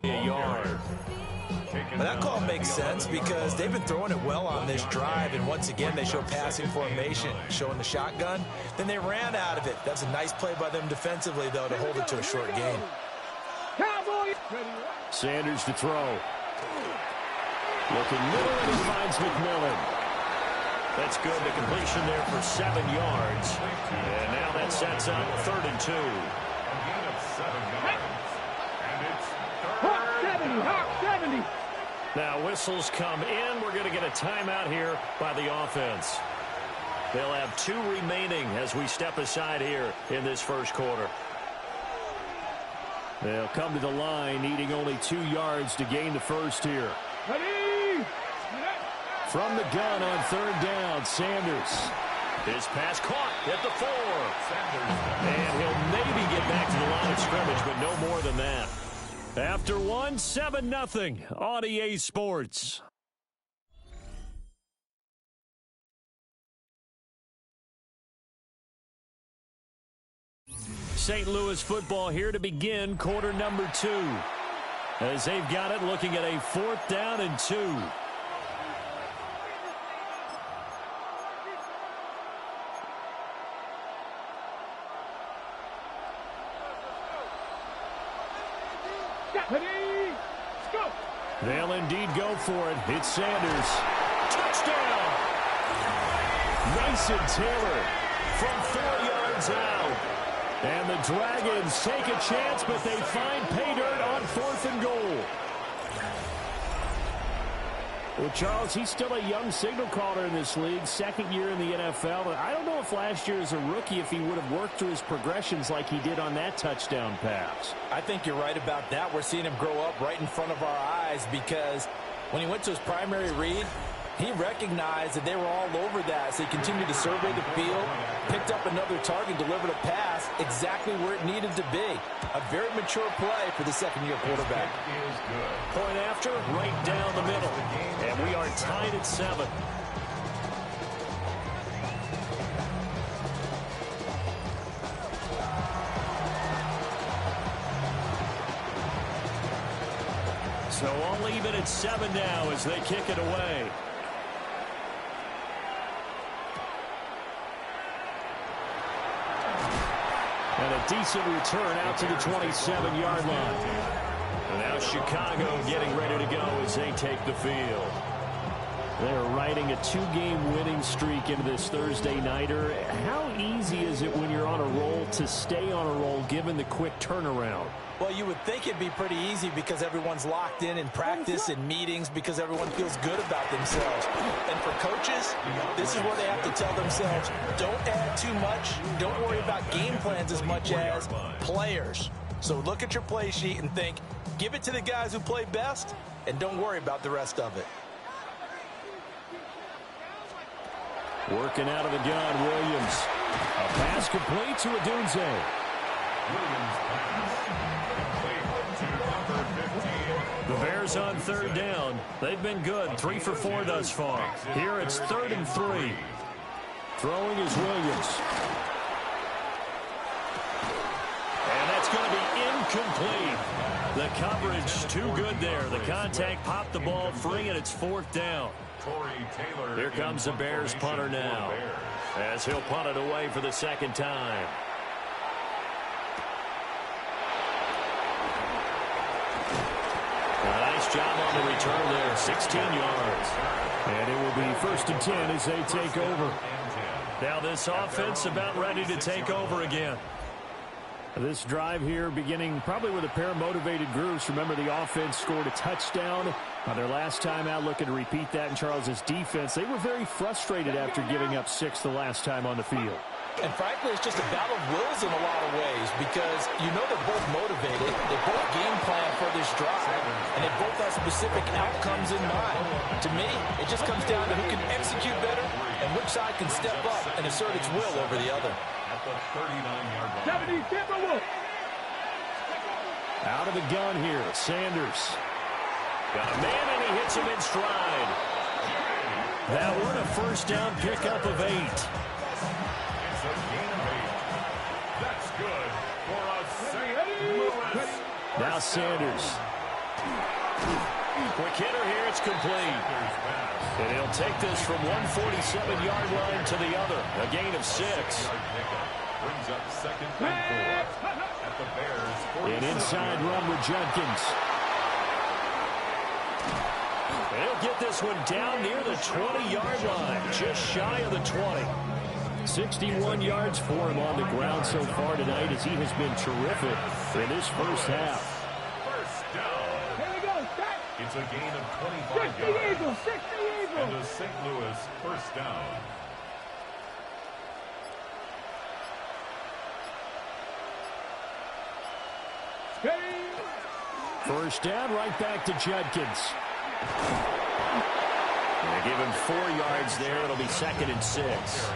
Speaker 9: A yard.
Speaker 8: Well, that call makes sense because they've been throwing it well on this drive, and once again they show passing formation, showing the shotgun. Then they ran out of it. That's a nice play by them defensively, though, to hold it to a short gain.
Speaker 9: Sanders to throw. Looking middle, and he finds McMillan. That's good. The completion there for 7 yards. And now that sets up 3rd and 2.
Speaker 4: A gain of 7 yards. And it's
Speaker 1: Hawk 70.
Speaker 9: Now whistles come in. We're going to get a timeout here by the offense. They'll have 2 remaining as we step aside here in this first quarter. They'll come to the line, needing only 2 yards to gain the first here.
Speaker 1: Ready?
Speaker 9: From the gun on 3rd down, Sanders. His pass caught at the 4. And he'll maybe get back to the line of scrimmage, but no more than that. After 1, 7-0 on EA Sports. St. Louis football here to begin quarter number 2. As they've got it, looking at a 4th down and 2. They'll indeed go for it. It's Sanders. Touchdown! Mason Taylor from 4 yards out. And the Dragons take a chance, but they find pay dirt on 4th and goal. Well, Charles, he's still a young signal caller in this league, 2nd year in the NFL. And I don't know if last year as a rookie, if he would have worked through his progressions like he did on that touchdown pass.
Speaker 8: I think you're right about that. We're seeing him grow up right in front of our eyes because when he went to his primary read, he recognized that they were all over that, so he continued to survey the field, picked up another target, delivered a pass exactly where it needed to be. A very mature play for the 2nd-year quarterback.
Speaker 9: Point after, right down the middle. And we are tied at 7. So all even at 7 now as they kick it away. And a decent return out to the 27-yard line. And now Chicago getting ready to go as they take the field. They're riding a 2-game winning streak into this Thursday nighter. How easy is it when you're on a roll to stay on a roll given the quick turnaround?
Speaker 8: Well, you would think it'd be pretty easy because everyone's locked in practice and meetings because everyone feels good about themselves. And for coaches, this is where they have to tell themselves, don't add too much, don't worry about game plans as much as players. So look at your play sheet and think, give it to the guys who play best, and don't worry about the rest of it.
Speaker 9: Working out of the gun, Williams. A pass complete to Adunze.
Speaker 4: Williams
Speaker 9: The Bears on 3rd down. They've been good, 3 for 4 thus far. Here it's 3rd and 3. Throwing is Williams. And that's going to be incomplete. The coverage too good there. The contact popped the ball free, and it's 4th down. Here comes the Bears punter now, as he'll punt it away for the 2nd time. Nice job on the return there, 16 yards. And it will be 1st and 10 as they take over. Now this offense about ready to take over again. This drive here beginning probably with a pair of motivated groups. Remember, the offense scored a touchdown on their last time out. Looking to repeat that in Charles's defense. They were very frustrated after giving up 6 the last time on the field.
Speaker 8: And frankly, it's just a battle of wills in a lot of ways because you know they're both motivated. They both game plan for this drive, and they both have specific outcomes in mind. To me, it just comes down to who can execute better and which side can step up and assert its will over the other.
Speaker 4: At the 39-yard line.
Speaker 9: Out of the gun here, Sanders. Got a man, and he hits him in stride. That one a 1st down pickup of 8.
Speaker 4: It's a gain of 8. That's good for a St. Louis.
Speaker 9: Now Sanders.
Speaker 7: Quick hitter here, it's complete. And he'll take this from 147-yard line to the other. A gain of 6.
Speaker 4: Brings up 2nd and 4 at the Bears.
Speaker 9: An inside run with Judkins.
Speaker 7: He'll get this one down near the 20-yard line, just shy of the 20.
Speaker 9: 61 yards for him on the ground so far tonight as he has been terrific in this first half.
Speaker 4: First down.
Speaker 1: Here we go.
Speaker 4: It's a gain of 25 yards. 60 Eagles. And a St. Louis first down.
Speaker 9: First down, right back to Judkins.
Speaker 7: They give him 4 yards there. It'll be 2nd and 6.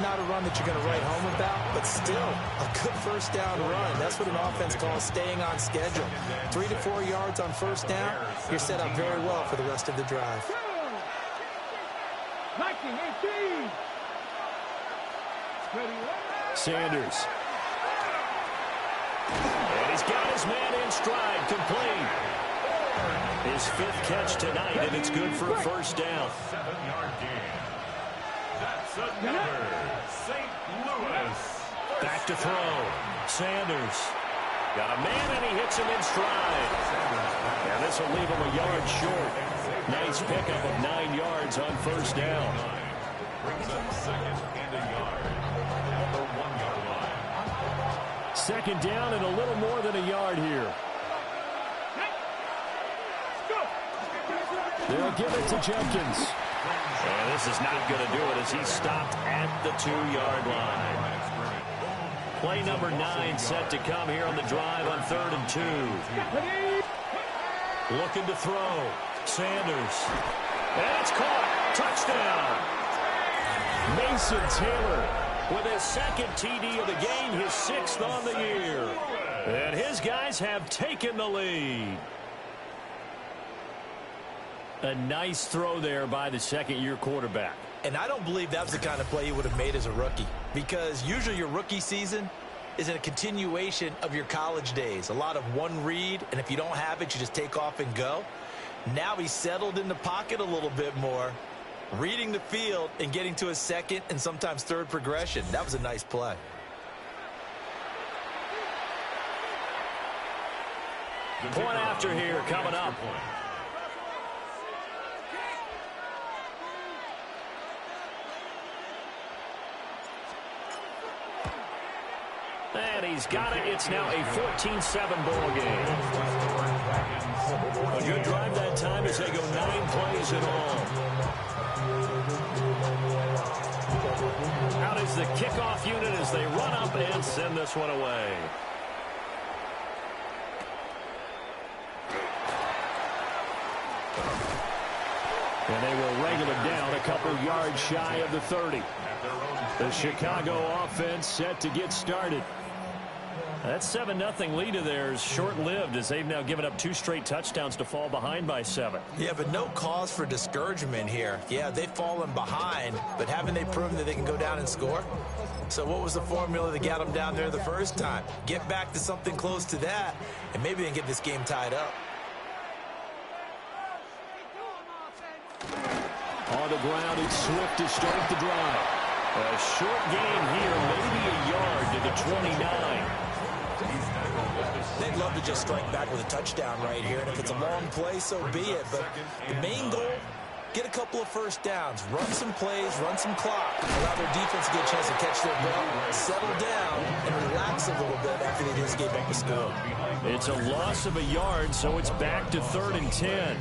Speaker 8: Not a run that you're going to write home about, but still a good first down run. That's what an offense calls staying on schedule. 3 to 4 yards on first down, you're set up very well for the rest of the drive.
Speaker 1: 19-18.
Speaker 9: Sanders.
Speaker 7: And he's got his man in stride, complete. His 5th catch tonight, and it's good for a first down.
Speaker 4: 7-yard gain. That's another St. Louis.
Speaker 7: Back to throw. Sanders. Got a man, and he hits him in stride. And this will leave him a yard short. Nice pickup of 9 yards on first down.
Speaker 4: Brings up 2nd and a yard at the 1-yard line.
Speaker 9: Second down and a little more than a yard here. They'll give it to Judkins.
Speaker 7: And this is not going to do it as he's stopped at the 2-yard line. Play number 9 set to come here on the drive on 3rd and 2. Looking to throw. Sanders. And it's caught. Touchdown.
Speaker 9: Mason Taylor
Speaker 7: With his 2nd TD of the game, his 6th on the year. And his guys have taken the lead.
Speaker 9: A nice throw there by the second-year quarterback.
Speaker 8: And I don't believe that was the kind of play he would have made as a rookie, because usually your rookie season is a continuation of your college days. A lot of one read, and if you don't have it, you just take off and go. Now he's settled in the pocket a little bit more, reading the field and getting to a 2nd and sometimes 3rd progression. That was a nice play.
Speaker 7: Point after here coming up. And he's got it. It's now a 14-7 ball game. A good drive that time as they go 9 plays in all. Out is the kickoff unit as they run up and send this one away.
Speaker 9: And they will wrangle it down a couple yards shy of the 30. The Chicago offense set to get started. That 7-0 lead of theirs short-lived as they've now given up 2 straight touchdowns to fall behind by 7.
Speaker 8: Yeah, but no cause for discouragement here. Yeah, they've fallen behind, but haven't they proven that they can go down and score? So what was the formula that got them down there the first time? Get back to something close to that, and maybe they can get this game tied up.
Speaker 9: On the ground, it's Swift to start the drive.
Speaker 7: A short gain here, maybe a yard to the 29.
Speaker 8: They'd love to just strike back with a touchdown right here, and if it's a long play, so be it. But the main goal, get a couple of first downs, run some plays, run some clock, allow their defense to get a chance to catch their breath, settle down, and relax a little bit after they just gave up a score.
Speaker 9: It's a loss of a yard, so it's back to 3rd and 10.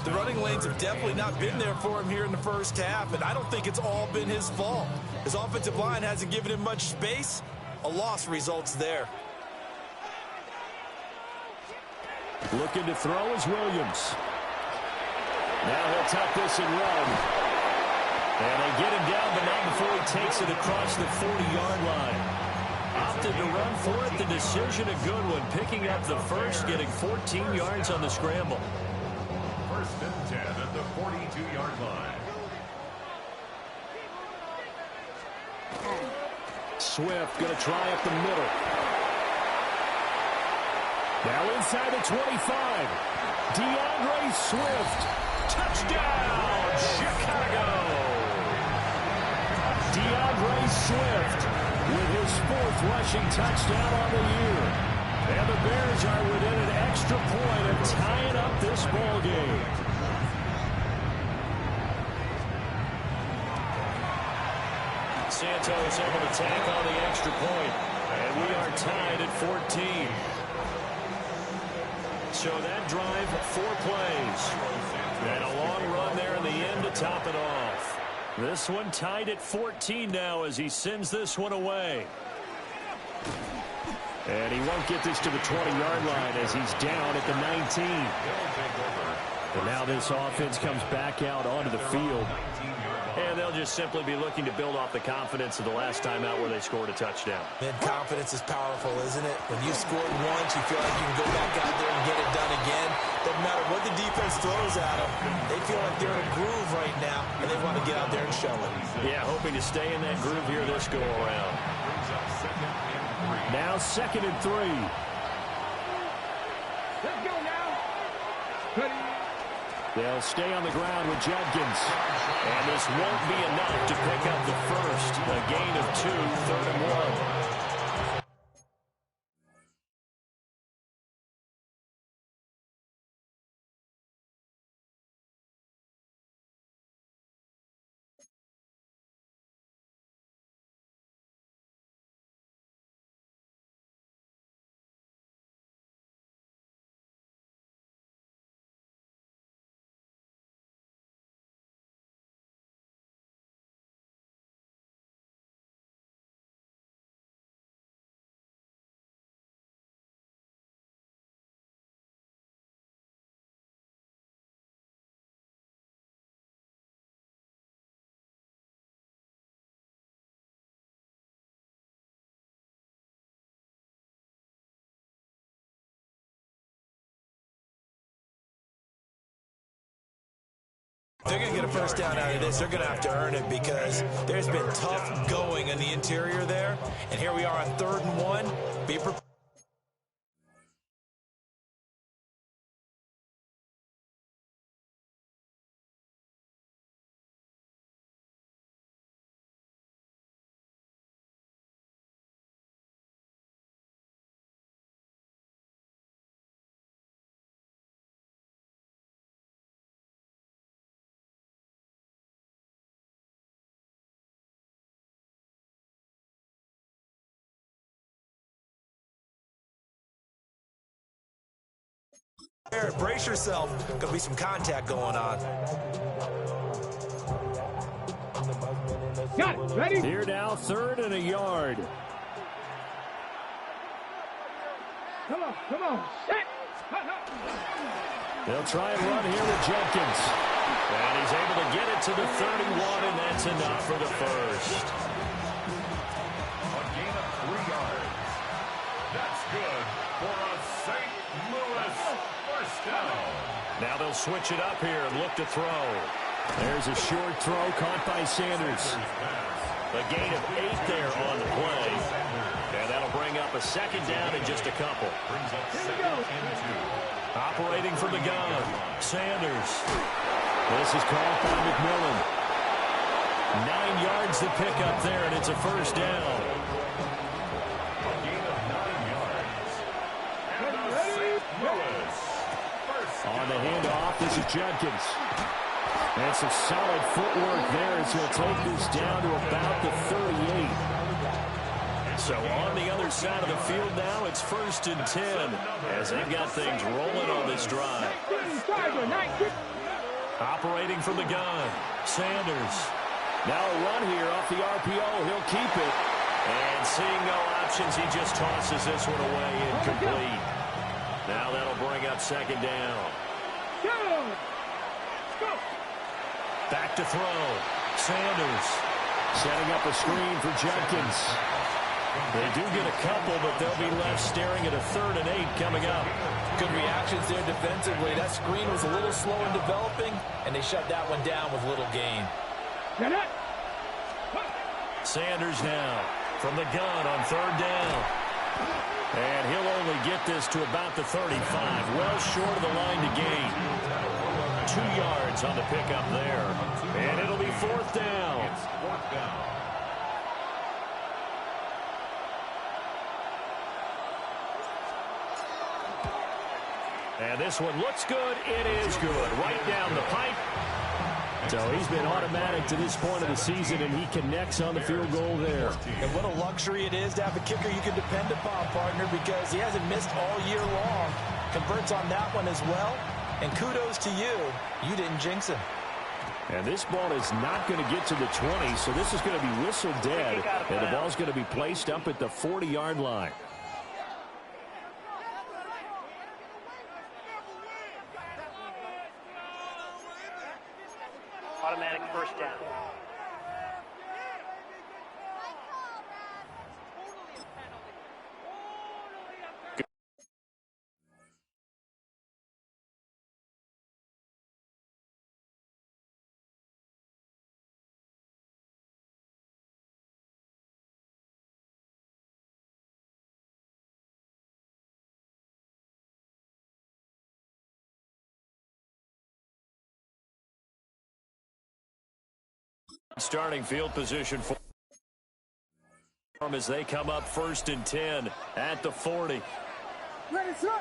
Speaker 8: The running lanes have definitely not been there for him here in the first half, and I don't think it's all been his fault. His offensive line hasn't given him much space. A loss results there.
Speaker 9: Looking to throw is Williams. Now he'll tuck this and run. And they get him down, but not before he takes it across the 40-yard line. Opted to run for it. The decision a good one. Picking up the first, getting 14 yards on the scramble.
Speaker 4: 1st and 10 at the 42-yard line.
Speaker 9: Swift going to try up the middle. Now inside the 25.
Speaker 7: DeAndre Swift. Touchdown, Chicago. DeAndre Swift with his 4th rushing touchdown on the year. And the Bears are within an extra point of tying up this ball game. Santos able to tack on the extra point. And we are tied at 14. So that drive, 4 plays. And a long run there in the end to top it off. This one tied at 14 now as he sends this one away. And he won't get this to the 20-yard line as he's down at the 19. And now this offense comes back out onto the field. And they'll just simply be looking to build off the confidence of the last time out where they scored a touchdown.
Speaker 8: Man, confidence is powerful, isn't it? When you scored once, you feel like you can go back out there and get it done again. Doesn't matter what the defense throws at them. They feel like they're in a groove right now, and they want to get out there and show it.
Speaker 7: Yeah, hoping to stay in that groove here this go-around.
Speaker 9: Now 2nd and 3.
Speaker 10: Let's go now.
Speaker 9: They'll stay on the ground with Judkins.
Speaker 7: And this won't be enough to pick up the first. A gain of 2, 3rd and 1.
Speaker 8: They're going to get a first down out of this. They're going to have to earn it because there's been tough going in the interior there. And here we are on 3rd and 1. Be prepared. Brace yourself. Going to be some contact going on.
Speaker 10: Got it. Ready?
Speaker 9: Here now, 3rd and a yard.
Speaker 10: Come on. Set.
Speaker 9: They'll try and run here with Judkins.
Speaker 7: And he's able to get it to the 31, and that's enough for the first.
Speaker 4: A gain of 3 yards. That's good for a St. Louis first down.
Speaker 7: Now they'll switch it up here and look to throw.
Speaker 9: There's a short throw caught by Sanders.
Speaker 7: A gain of 8 there on the play. And that'll bring up a 2nd down in just a couple.
Speaker 4: Brings up 2nd and 2.
Speaker 7: Operating from the gun, Sanders.
Speaker 9: This is called by McMillan.
Speaker 7: 9 yards to pick up there, and it's a first down.
Speaker 4: A gain of 9 yards. And a St. Louis first down.
Speaker 9: On the handoff, this is Judkins. And some solid footwork there as he'll take this down to about the 38.
Speaker 7: So on the other side of the field now, it's 1st and 10 as they've got things rolling on this drive. Operating from the gun, Sanders.
Speaker 9: Now a run here off the RPO. He'll keep it.
Speaker 7: And seeing no options, he just tosses this one away incomplete. Now that'll bring up 2nd down. Back to throw. Sanders.
Speaker 9: Setting up a screen for Judkins.
Speaker 7: They do get a couple, but they'll be left staring at a 3rd and 8 coming up.
Speaker 8: Good reactions there defensively. That screen was a little slow in developing, and they shut that one down with little gain.
Speaker 7: Sanders now from the gun on 3rd down. And he'll only
Speaker 9: to get this to about the 35. Well short of the line to gain. 2 yards on the pickup there. And it'll be fourth down.
Speaker 4: It's fourth down.
Speaker 9: And this one looks good. It is good. Right down the pipe. So he's been automatic to this point of the season, and he connects on the field goal there.
Speaker 8: And what a luxury it is to have a kicker you can depend upon, partner, because he hasn't missed all year long. Converts on that one as well. And kudos to you. You didn't jinx him.
Speaker 9: And this ball is not going to get to the 20, so this is going to be whistled dead. And the ball's going to be placed up at the 40-yard line.
Speaker 3: Automatic first down.
Speaker 9: Starting field position for them as they come up 1st and 10 at the 40.
Speaker 10: Ready, sir.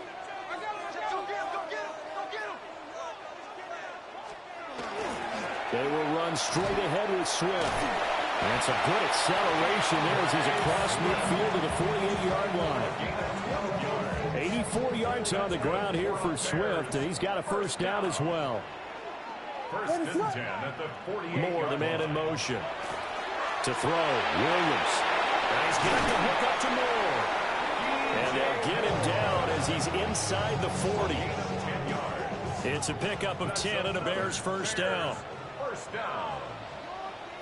Speaker 9: They will run straight ahead with Swift. And some good acceleration there as he's across midfield to the 48-yard line. 84 yards on the ground here for Swift, and he's got a first down as well.
Speaker 4: First and 10 at the 48.
Speaker 9: Moore, the man in motion. To throw, Williams. And he's got the hook up to Moore. And they'll get him down as he's inside the 40. It's a pickup of 10 and a Bears first down.
Speaker 4: First down.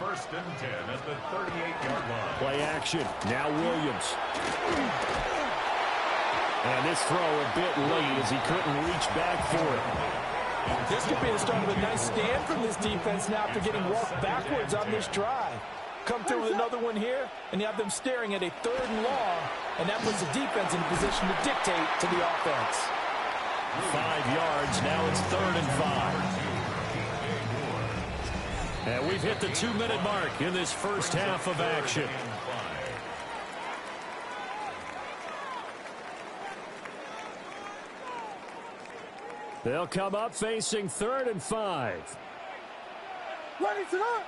Speaker 4: First and 10 at the 38-yard line.
Speaker 9: Play action. Now Williams. And this throw a bit late as he couldn't reach back for it.
Speaker 5: This could be the start of a nice stand from this defense now after getting walked backwards on this drive. Come through with another one here, and you have them staring at a 3rd and long, and that puts the defense in a position to dictate to the offense.
Speaker 9: 5 yards, now it's 3rd and 5. And we've hit the 2-minute mark in this first half of action. They'll come up facing 3rd and 5.
Speaker 10: Ready, sir.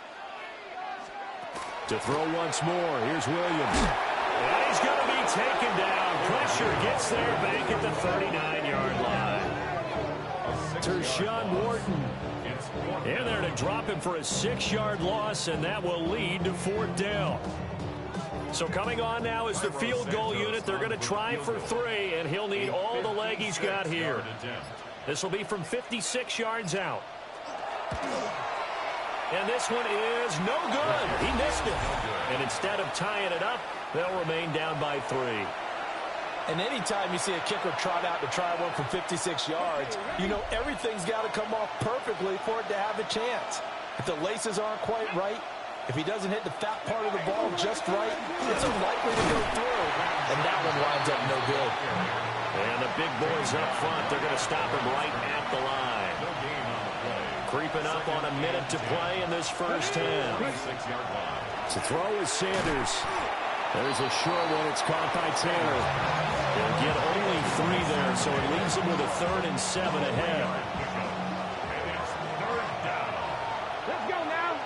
Speaker 9: To throw once more, here's Williams. And he's going to be taken down. Pressure gets there back at the 39-yard line. Tershawn Wharton in there to drop him for a 6-yard loss, and that will lead to 4th down. So coming on now is the field goal unit. They're going to try for 3, and he'll need all the leg he's got here. This will be from 56 yards out. And this one is no good. He missed it. And instead of tying it up, they'll remain down by 3.
Speaker 5: And anytime you see a kicker trot out to try one from 56 yards, you know everything's got to come off perfectly for it to have a chance. If the laces aren't quite right, if he doesn't hit the fat part of the ball just right, it's unlikely to go through. And that one winds up no good.
Speaker 9: And the big boys up front, they're going to stop him right at the line. Creeping up on a minute to play in this first half. To throw is Sanders. There's a short one. It's caught by Taylor. They'll get only 3 there, so it leaves them with a 3rd and 7 ahead.
Speaker 10: Let's go now.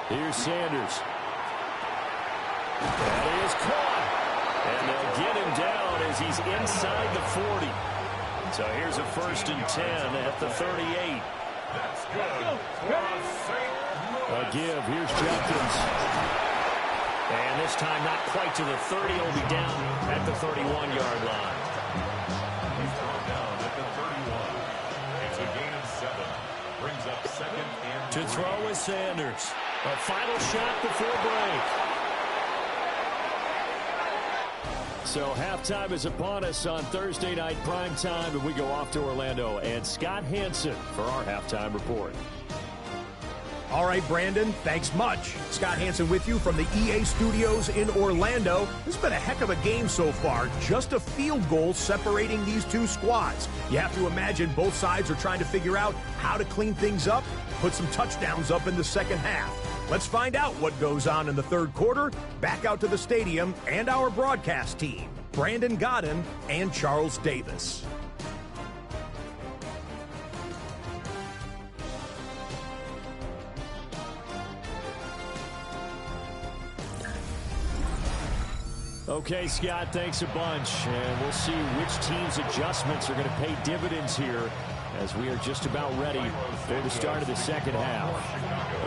Speaker 9: Here's Sanders. That is caught. And they'll get him down as he's inside the 40. So here's a 1st and 10 at the 38.
Speaker 4: That's good.
Speaker 9: A give. Here's Jenkins. And this time not quite to the 30. He'll be down at the 31-yard line.
Speaker 4: He's thrown down at the 31. It's a gain of 7. Brings up 2nd and 3.
Speaker 9: To throw is Sanders. A final shot before break. So halftime is upon us on Thursday night prime time, and we go off to Orlando and Scott Hansen for our halftime report.
Speaker 6: All right, Brandon, thanks much. Scott Hansen with you from the EA Studios in Orlando. This has been a heck of a game so far. Just a field goal separating these two squads. You have to imagine both sides are trying to figure out how to clean things up, put some touchdowns up in the second half. Let's find out what goes on in the third quarter. Back out to the stadium and our broadcast team, Brandon Godden and Charles Davis.
Speaker 9: Okay, Scott, thanks a bunch. And we'll see which team's adjustments are going to pay dividends here as we are just about ready for the start of the second half.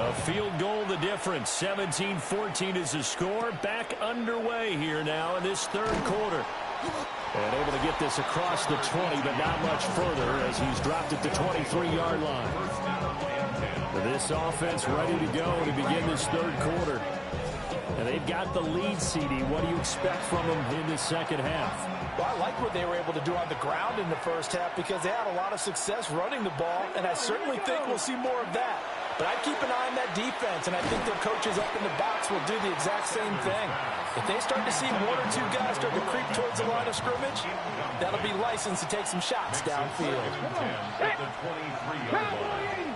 Speaker 9: A field goal the difference. 17-14 is the score. Back underway here now in this third quarter. And able to get this across the 20, but not much further as he's dropped at the 23-yard line. This offense ready to go to begin this third quarter. And they've got the lead, CD. What do you expect from them in the second half?
Speaker 5: Well, I like what they were able to do on the ground in the first half because they had a lot of success running the ball, and I certainly think we'll see more of that. But I'd keep an eye on that defense, and I think their coaches up in the box will do the exact same thing. If they start to see one or two guys start to creep towards the line of scrimmage, that'll be licensed to take some shots downfield.
Speaker 4: At the 23-yard line.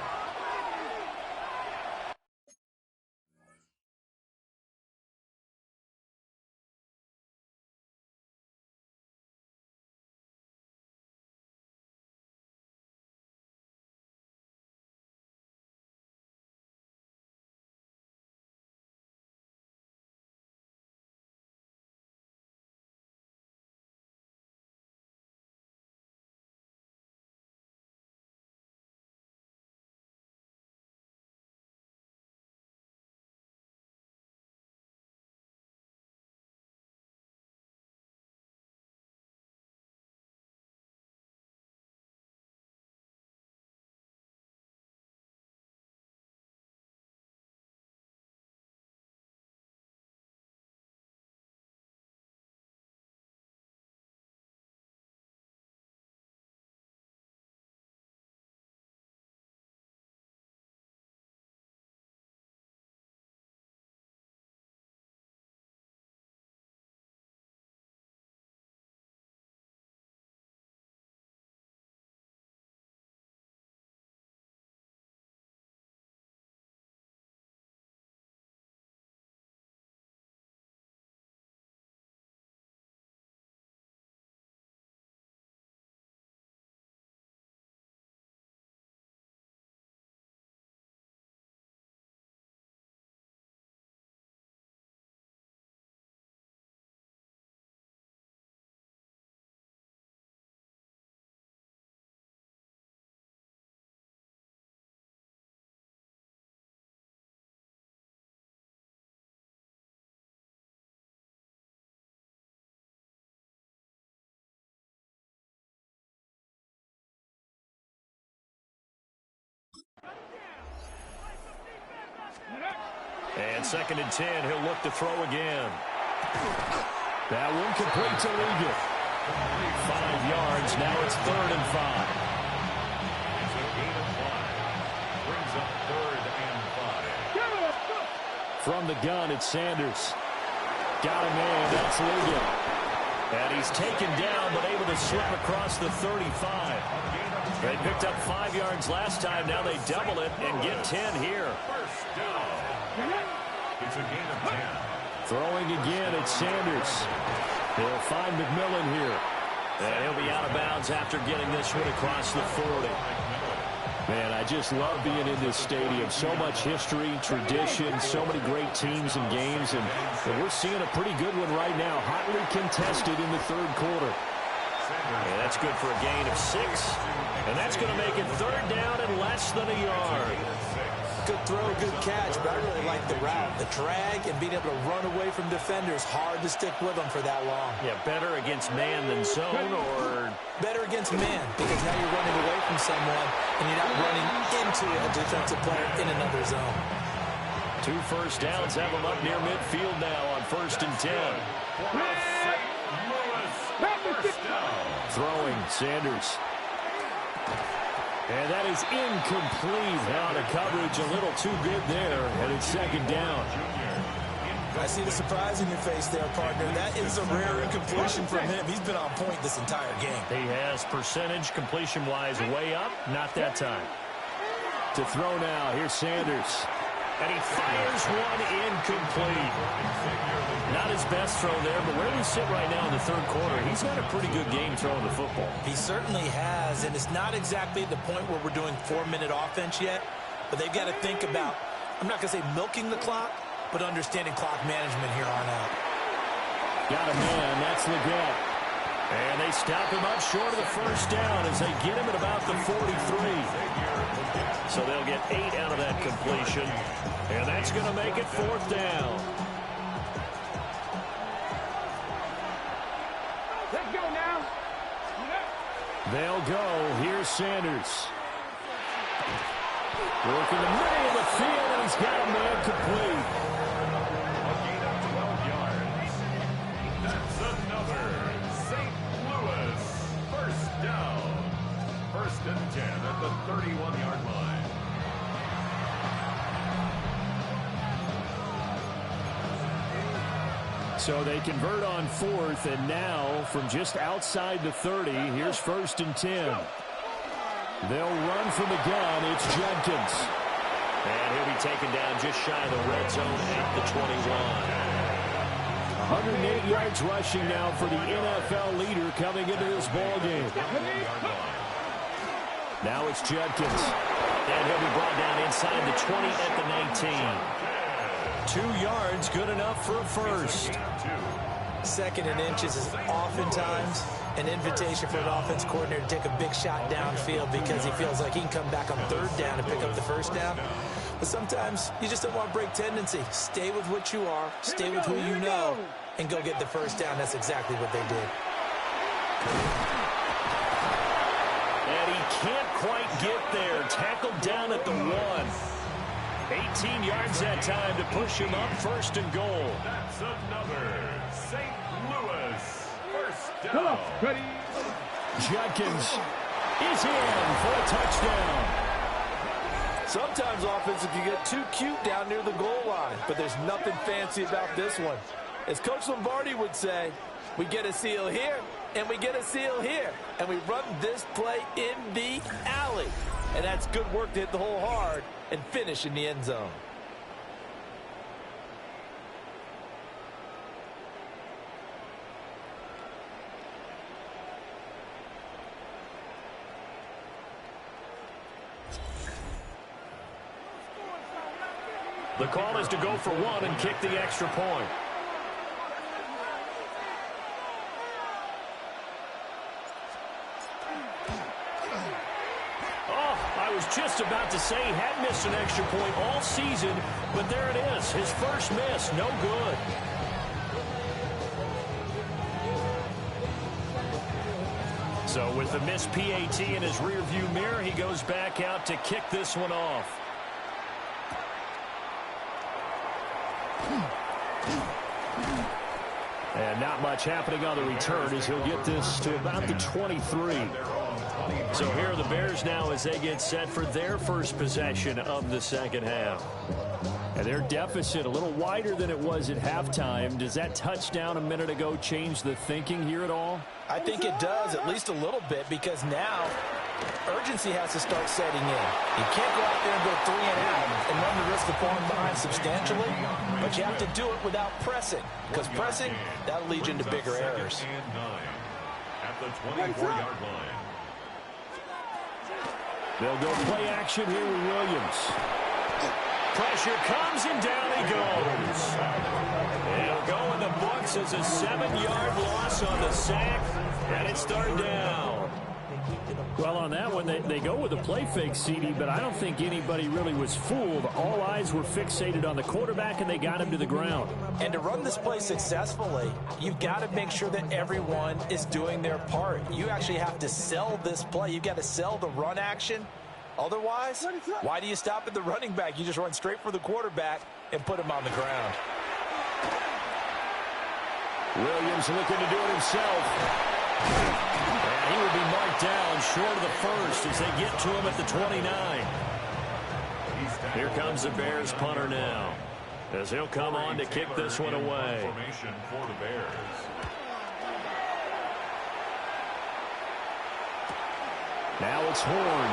Speaker 9: And 2nd and 10, he'll look to throw again. That one complete to Liga. 5 yards, now it's 3rd and 5.
Speaker 4: It's a gain of 5. Brings up 3rd and 5.
Speaker 9: From the gun, it's Sanders. Got a man, that's Liga. And he's taken down, but able to slip across the 35. They picked up 5 yards last time. Now they double it and get 10 here.
Speaker 4: First down. It's a gain of 10.
Speaker 9: Throwing again, it's Sanders. They'll find McMillan here. And he'll be out of bounds after getting this one across the 40. Man, I just love being in this stadium. So much history, tradition, so many great teams and games. And we're seeing a pretty good one right now. Hotly contested in the third quarter. And that's good for a gain of 6. And that's going to make it 3rd down and less than a yard.
Speaker 5: Good throw, good catch, but I really like the route. The drag and being able to run away from defenders, hard to stick with them for that long.
Speaker 9: Yeah, better against man than zone, or
Speaker 5: better against man, because now you're running away from someone and you're not running into a defensive player in another zone.
Speaker 9: 2 first downs have them up near midfield now on 1st and 10. Throwing, Sanders. And that is incomplete. Now the coverage a little too good there, and it's second down.
Speaker 8: I see the surprise in your face there, partner. That is a rare incompletion from him. He's been on point this entire game.
Speaker 9: He has percentage completion-wise way up. Not that time. To throw now, here's Sanders. And he fires one incomplete. Not his best throw there, but where we sit right now in the third quarter, he's had a pretty good game throwing the football.
Speaker 8: He certainly has, and it's not exactly the point where we're doing 4-minute offense yet, but they've got to think about, I'm not going to say milking the clock, but understanding clock management here on out.
Speaker 9: Got a man, that's Leggett. And they stop him up short of the first down as they get him at about the 43. So they'll get 8 out of that completion. And that's going to make it fourth down.
Speaker 10: Let's go now.
Speaker 9: They'll go. Here's Sanders. Working the middle of the field, and he's got a man complete.
Speaker 4: A gain of 12 yards. That's another St. Louis first down. 1st and 10 at the 31-yard line.
Speaker 9: So they convert on 4th, and now from just outside the 30, here's 1st and 10. They'll run from the gun. It's Jenkins. And he'll be taken down just shy of the red zone at the 21. 108 yards rushing now for the NFL leader coming into this ballgame. Now it's Jenkins. And he'll be brought down inside the 20 at the 19. 2 yards, good enough for a first.
Speaker 8: 2nd and inches is oftentimes an invitation for an offense coordinator to take a big shot downfield because he feels like he can come back on 3rd down and pick up the first down. But sometimes you just don't want to break tendency. Stay with what you are, stay with who you know, and go get the first down. That's exactly what they did.
Speaker 9: And he can't quite get there. Tackled down at the 1. 18 yards that time to push him up 1st and goal.
Speaker 4: That's another St. Louis first down.
Speaker 10: Come on, ready.
Speaker 9: Jenkins is in for a touchdown.
Speaker 5: Sometimes offenses can get too cute down near the goal line, but there's nothing fancy about this one. As Coach Lombardi would say, we get a seal here, and we get a seal here, and we run this play in the alley. And that's good work to hit the hole hard and finish in the end zone.
Speaker 9: The call is to go for 1 and kick the extra point. I was just about to say he had missed an extra point all season, but there it is. His first miss, no good. So with the missed PAT in his rearview mirror, he goes back out to kick this one off. And not much happening on the return as he'll get this to about the 23. So here are the Bears now as they get set for their first possession of the second half. And their deficit a little wider than it was at halftime. Does that touchdown a minute ago change the thinking here at all?
Speaker 8: I think it does, at least a little bit, because now urgency has to start setting in. You can't go out there and go 3 and out and run the risk of falling behind substantially, but you have to do it without pressing, because pressing, that'll lead you into bigger errors.
Speaker 4: At the 24-yard line.
Speaker 9: They'll go play action here with Williams. Pressure comes and down he goes. It'll go in the books as a 7-yard loss on the sack, and it's 3rd down. Well, on that one, they go with a play fake, CD, but I don't think anybody really was fooled. All eyes were fixated on the quarterback, and they got him to the ground.
Speaker 8: And to run this play successfully, you've got to make sure that everyone is doing their part. You actually have to sell this play. You've got to sell the run action. Otherwise, why do you stop at the running back? You just run straight for the quarterback and put him on the ground.
Speaker 9: Williams looking to do it himself. And he will be marked
Speaker 7: down short of the first as they get to him at the 29. Here comes the Bears punter now, as he'll come on to kick this one away.
Speaker 4: Formation for the Bears.
Speaker 9: Now it's Horn.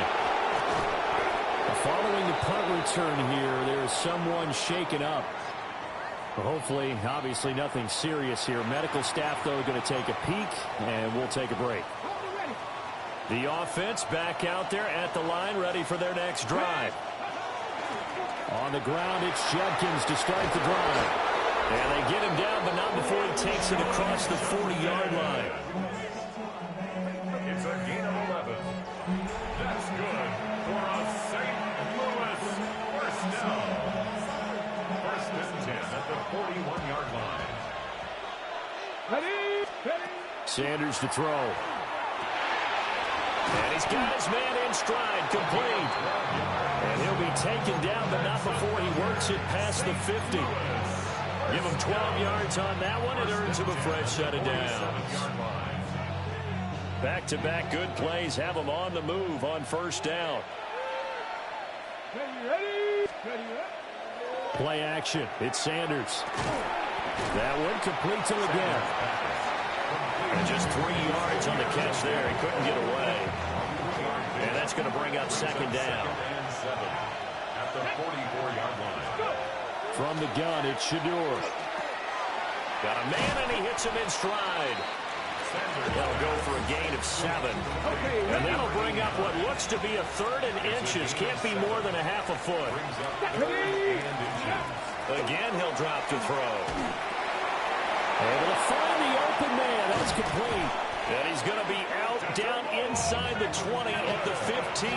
Speaker 9: Following the punt return here, there's someone shaken up. Hopefully, obviously nothing serious here. Medical staff, though, going to take a peek, and we'll take a break. The offense back out there at the line, ready for their next drive. On the ground, it's Judkins to start the drive. And they get him down, but not before he takes it across the 40-yard line.
Speaker 4: It's a gain of 11. That's good for a St. Louis first down. First and 10 at the 41-yard line.
Speaker 10: Ready.
Speaker 9: Sanders to throw.
Speaker 7: And he's got his man in stride, complete. And he'll be taken down, but not before he works it past the 50. Give him 12 yards on that one. It earns him a fresh set of downs. Back-to-back good plays have him on the move on first down.
Speaker 10: Ready.
Speaker 9: Play action. It's Sanders. That one completes him again.
Speaker 7: And just 3 yards on the catch there. He couldn't get away. And that's going to bring up second down.
Speaker 4: At the 44-yard line.
Speaker 9: From the gun, it's Shador.
Speaker 7: Got a man, and he hits him in stride. They'll go for a gain of 7. And that'll bring up what looks to be a third and inches. Can't be more than a half a foot. Again, he'll drop to throw.
Speaker 9: Able to find the open man. That's complete.
Speaker 7: And he's going to be out down inside the 20 at the 15.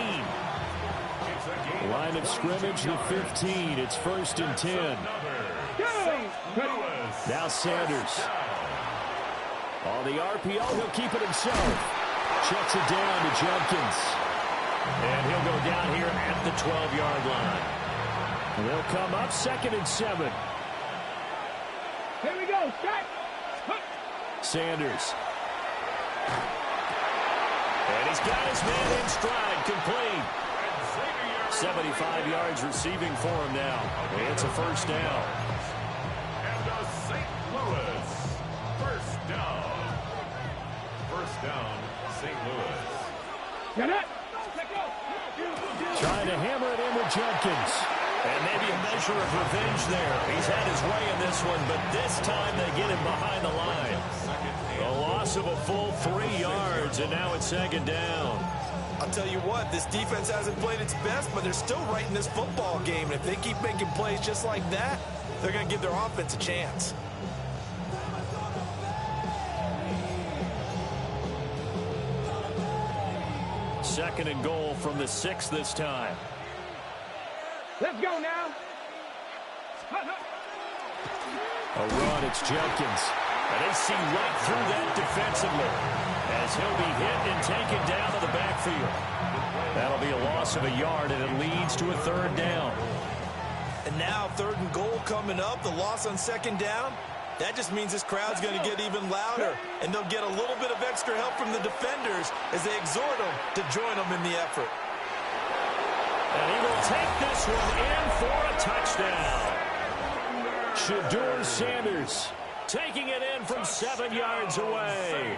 Speaker 9: Line of scrimmage, the 15. It's first and 10. Now Sanders. On the RPO, he'll keep it himself. Checks it down to Judkins.
Speaker 7: And he'll go down here at the 12-yard line.
Speaker 9: They'll come up second and 7.
Speaker 10: Here we go. Strike.
Speaker 9: Sanders.
Speaker 7: And he's got his man in stride, complete. 75 yards receiving for him now. It's a first down.
Speaker 4: And a St. Louis first down. First down, St. Louis.
Speaker 10: Get it.
Speaker 9: Trying to hammer it in with Judkins.
Speaker 7: And maybe a measure of revenge there. He's had his way in this one, but this time they get him behind the line. A loss of a full 3 yards, and now it's second down.
Speaker 8: I'll tell you what, this defense hasn't played its best, but they're still right in this football game. And if they keep making plays just like that, they're going to give their offense a chance.
Speaker 7: Second and goal from the 6 this time.
Speaker 10: Let's go now.
Speaker 9: A run, it's Judkins.
Speaker 7: And they see right through that defensively as he'll be hit and taken down to the backfield. That'll be a loss of a yard, and it leads to a third down.
Speaker 8: And now third and goal coming up, the loss on second down. That just means this crowd's going to get even louder, and they'll get a little bit of extra help from the defenders as they exhort them to join them in the effort.
Speaker 7: And he will take this one in for a touchdown.
Speaker 9: Shador Sanders
Speaker 7: taking it in from 7 yards away.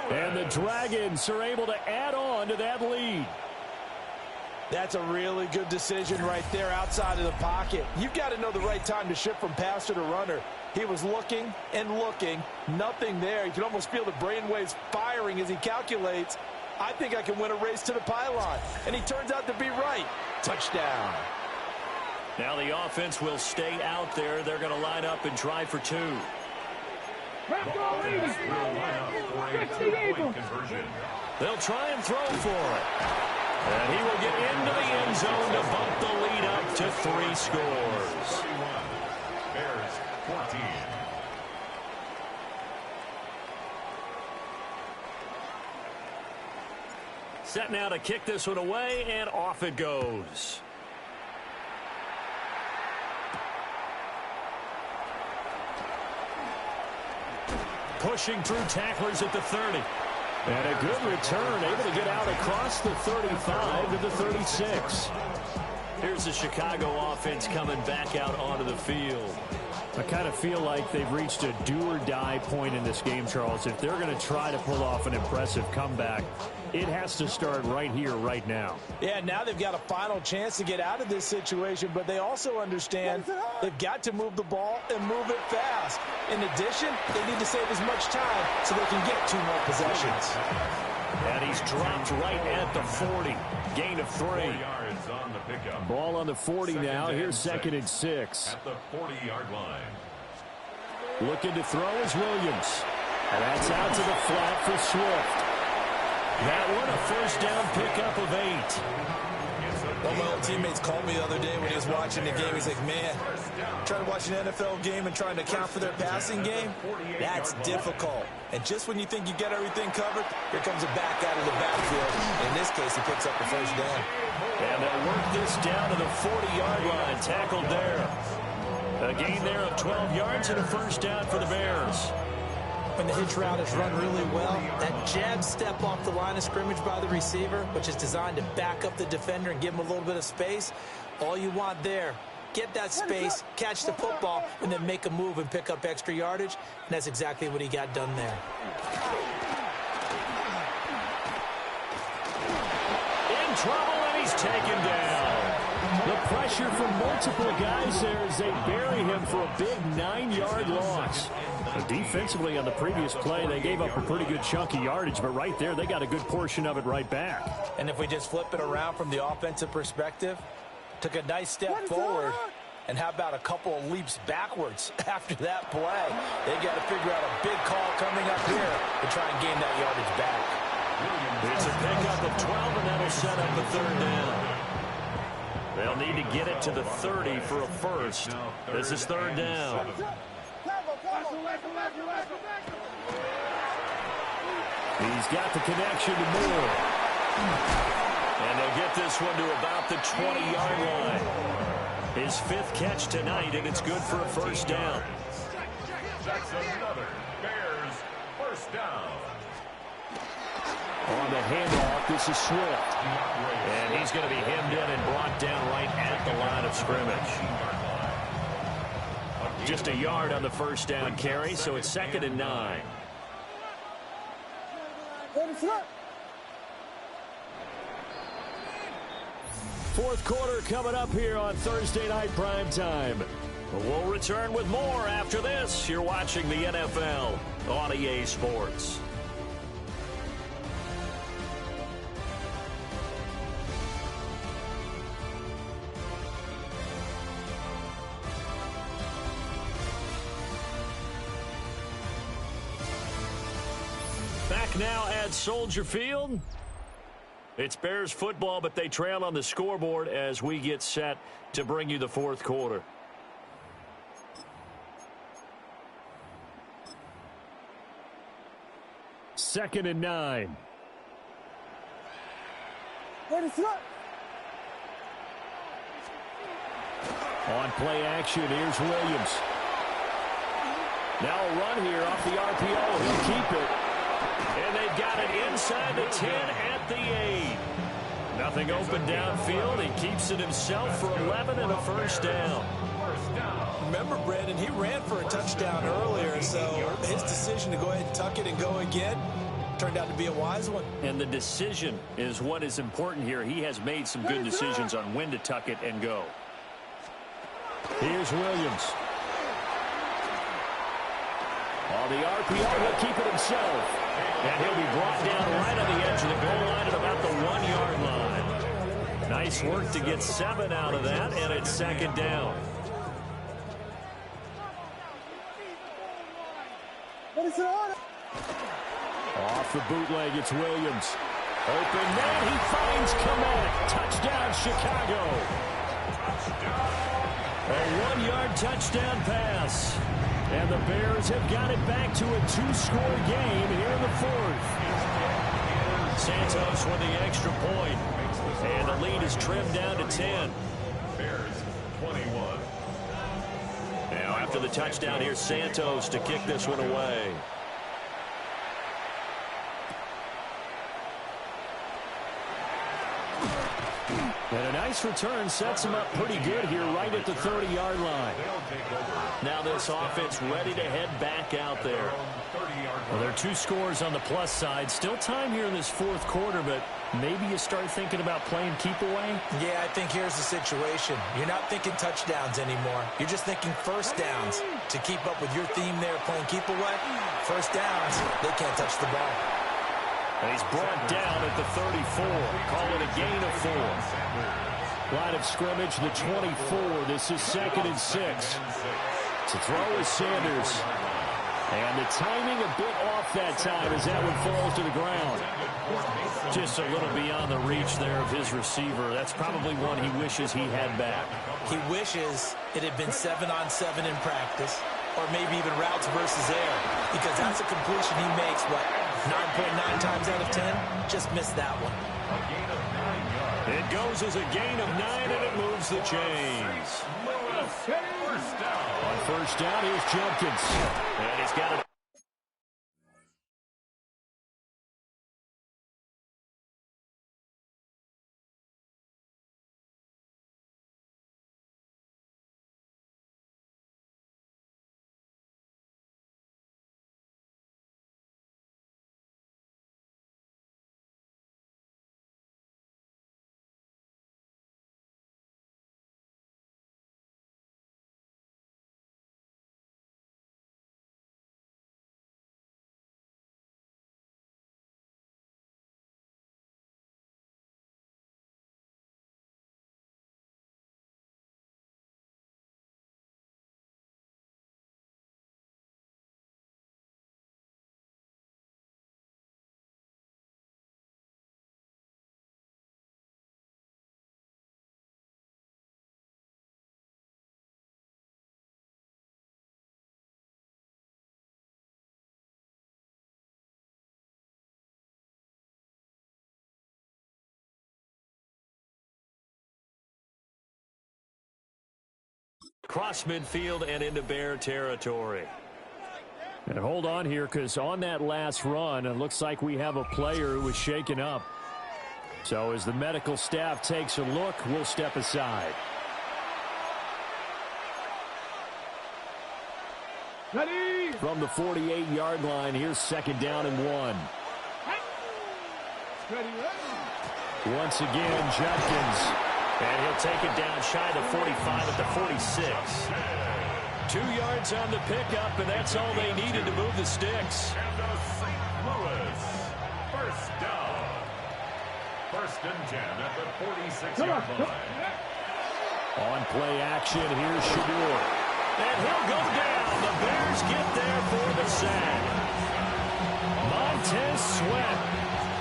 Speaker 9: And the Dragons are able to add on to that lead.
Speaker 5: That's a really good decision right there outside of the pocket. You've got to know the right time to shift from passer to runner. He was looking and looking. Nothing there. You can almost feel the brainwaves firing as he calculates, I think I can win a race to the pylon. And he turns out to be right. Touchdown.
Speaker 7: Now the offense will stay out there. They're going to line up and try for 2. They'll try and throw for it. And he will get into the end zone to bump the lead up to 3 scores.
Speaker 4: Bears 14.
Speaker 7: Set now to kick this one away, and off it goes. Pushing through tacklers at the 30.
Speaker 9: And a good return, able to get out across the 35 to the 36.
Speaker 7: Here's the Chicago offense coming back out onto the field.
Speaker 9: I kind of feel like they've reached a do-or-die point in this game, Charles. If they're going to try to pull off an impressive comeback, it has to start right here, right now.
Speaker 5: Yeah, now they've got a final chance to get out of this situation, but they also understand they've got to move the ball and move it fast. In addition, they need to save as much time so they can get 2 more possessions.
Speaker 9: And he's dropped right at the 40. Gain of 3.
Speaker 4: 4 yards on the pickup.
Speaker 9: Ball on the 40 now. Here's 2nd and 6.
Speaker 4: At the 40-yard line.
Speaker 9: Looking to throw is Williams. And that's out to the flat for Swift. That one, a first down pickup of 8.
Speaker 8: One of my old teammates called me the other day when he was watching the game. He's like, man, trying to watch an NFL game and trying to account for their passing game, that's difficult. And just when you think you get everything covered, here comes a back out of the backfield. In this case, he picks up the first down.
Speaker 9: And they'll work this down to the 40-yard line, tackled there. A gain there of 12 yards and a first down for the Bears.
Speaker 8: When the hitch route is run really well, that jab step off the line of scrimmage by the receiver, which is designed to back up the defender and give him a little bit of space, all you want there, get that space, catch the football, and then make a move and pick up extra yardage, and that's exactly what he got done there.
Speaker 9: In trouble, and he's taken down. The pressure from multiple guys there as they bury him for a big 9-yard loss. Defensively on the previous play, they gave up a pretty good chunk of yardage, but right there, they got a good portion of it right back.
Speaker 5: And if we just flip it around from the offensive perspective, took a nice step forward, and how about a couple of leaps backwards after that play? They got to figure out a big call coming up here to try and gain that yardage back.
Speaker 9: It's a pickup of 12, and that'll set up a 3rd down. They'll need to get it to the 30 for a first. This is 3rd down. He's got the connection to Moore. And they'll get this one to about the 20-yard line. His 5th catch tonight, and it's good for a first down.
Speaker 4: That's another Bears first down.
Speaker 9: On the handoff, this is Swift. And he's going to be hemmed in and brought down right at the line of scrimmage. Just a yard on the first down carry, so it's 2nd and 9. Fourth quarter coming up here on Thursday Night Prime Time. We'll return with more after this. You're watching the NFL on EA Sports. Back now at Soldier Field. It's Bears football, but they trail on the scoreboard as we get set to bring you the fourth quarter. Second and 9. On play action, here's Williams. Now a run here off the RPO. He'll keep it. And they've got it inside the 10 at the 8. Nothing open downfield. He keeps it himself for 11 and a first down.
Speaker 8: Remember, Brandon, he ran for a touchdown earlier, so his decision to go ahead and tuck it and go again turned out to be a wise one.
Speaker 9: And the decision is what is important here. He has made some good decisions on when to tuck it and go. Here's Williams. On the RPO, he'll keep it himself. And he'll be brought down right on the edge of the goal line at about the 1-yard line. Nice work to get 7 out of that, and it's second down. Off the bootleg, it's Williams. Open man, he finds Komet. Touchdown, Chicago. A 1-yard touchdown pass. And the Bears have got it back to a 2-score game here in the fourth. Santos with the extra point. And the lead is trimmed down to 10.
Speaker 4: Bears 21.
Speaker 9: Now after the touchdown, here's Santos to kick this one away. And a nice return sets him up pretty good here right at the 30-yard line. Now this offense ready to head back out there. Well, there are 2 scores on the plus side. Still time here in this fourth quarter, but maybe you start thinking about playing keep away?
Speaker 8: Yeah, I think here's the situation. You're not thinking touchdowns anymore. You're just thinking first downs. To keep up with your theme there, playing keep away, first downs, they can't touch the ball.
Speaker 9: And he's brought down at the 34. Call it a gain of 4. Line of scrimmage, the 24. This is 2nd and 6. To throw is Sanders. And the timing a bit off that time as that one falls to the ground. Just a little beyond the reach there of his receiver. That's probably one he wishes he had back.
Speaker 8: He wishes it had been 7-on-7 in practice, or maybe even routes versus air, because that's a completion he makes, what, 9.9 times out of 10? Just missed that one.
Speaker 9: It goes as a gain of 9, and it moves the chains. On first down, here's Jenkins. And he's got it. Cross midfield and into Bear territory. And hold on here, because on that last run, it looks like we have a player who was shaken up. So as the medical staff takes a look, we'll step aside.
Speaker 10: Ready.
Speaker 9: From the 48-yard line, here's 2nd down and 1.
Speaker 10: Ready.
Speaker 9: Once again, Jenkins. And he'll take it down shy of the 45 at the 46. 2 yards on the pickup, and that's all they needed to move the sticks.
Speaker 4: And the St. Louis first down. 1st and 10 at the 46-yard line.
Speaker 9: On play action, here's Shadur. And he'll go down. The Bears get there for the sack. Montez Sweat,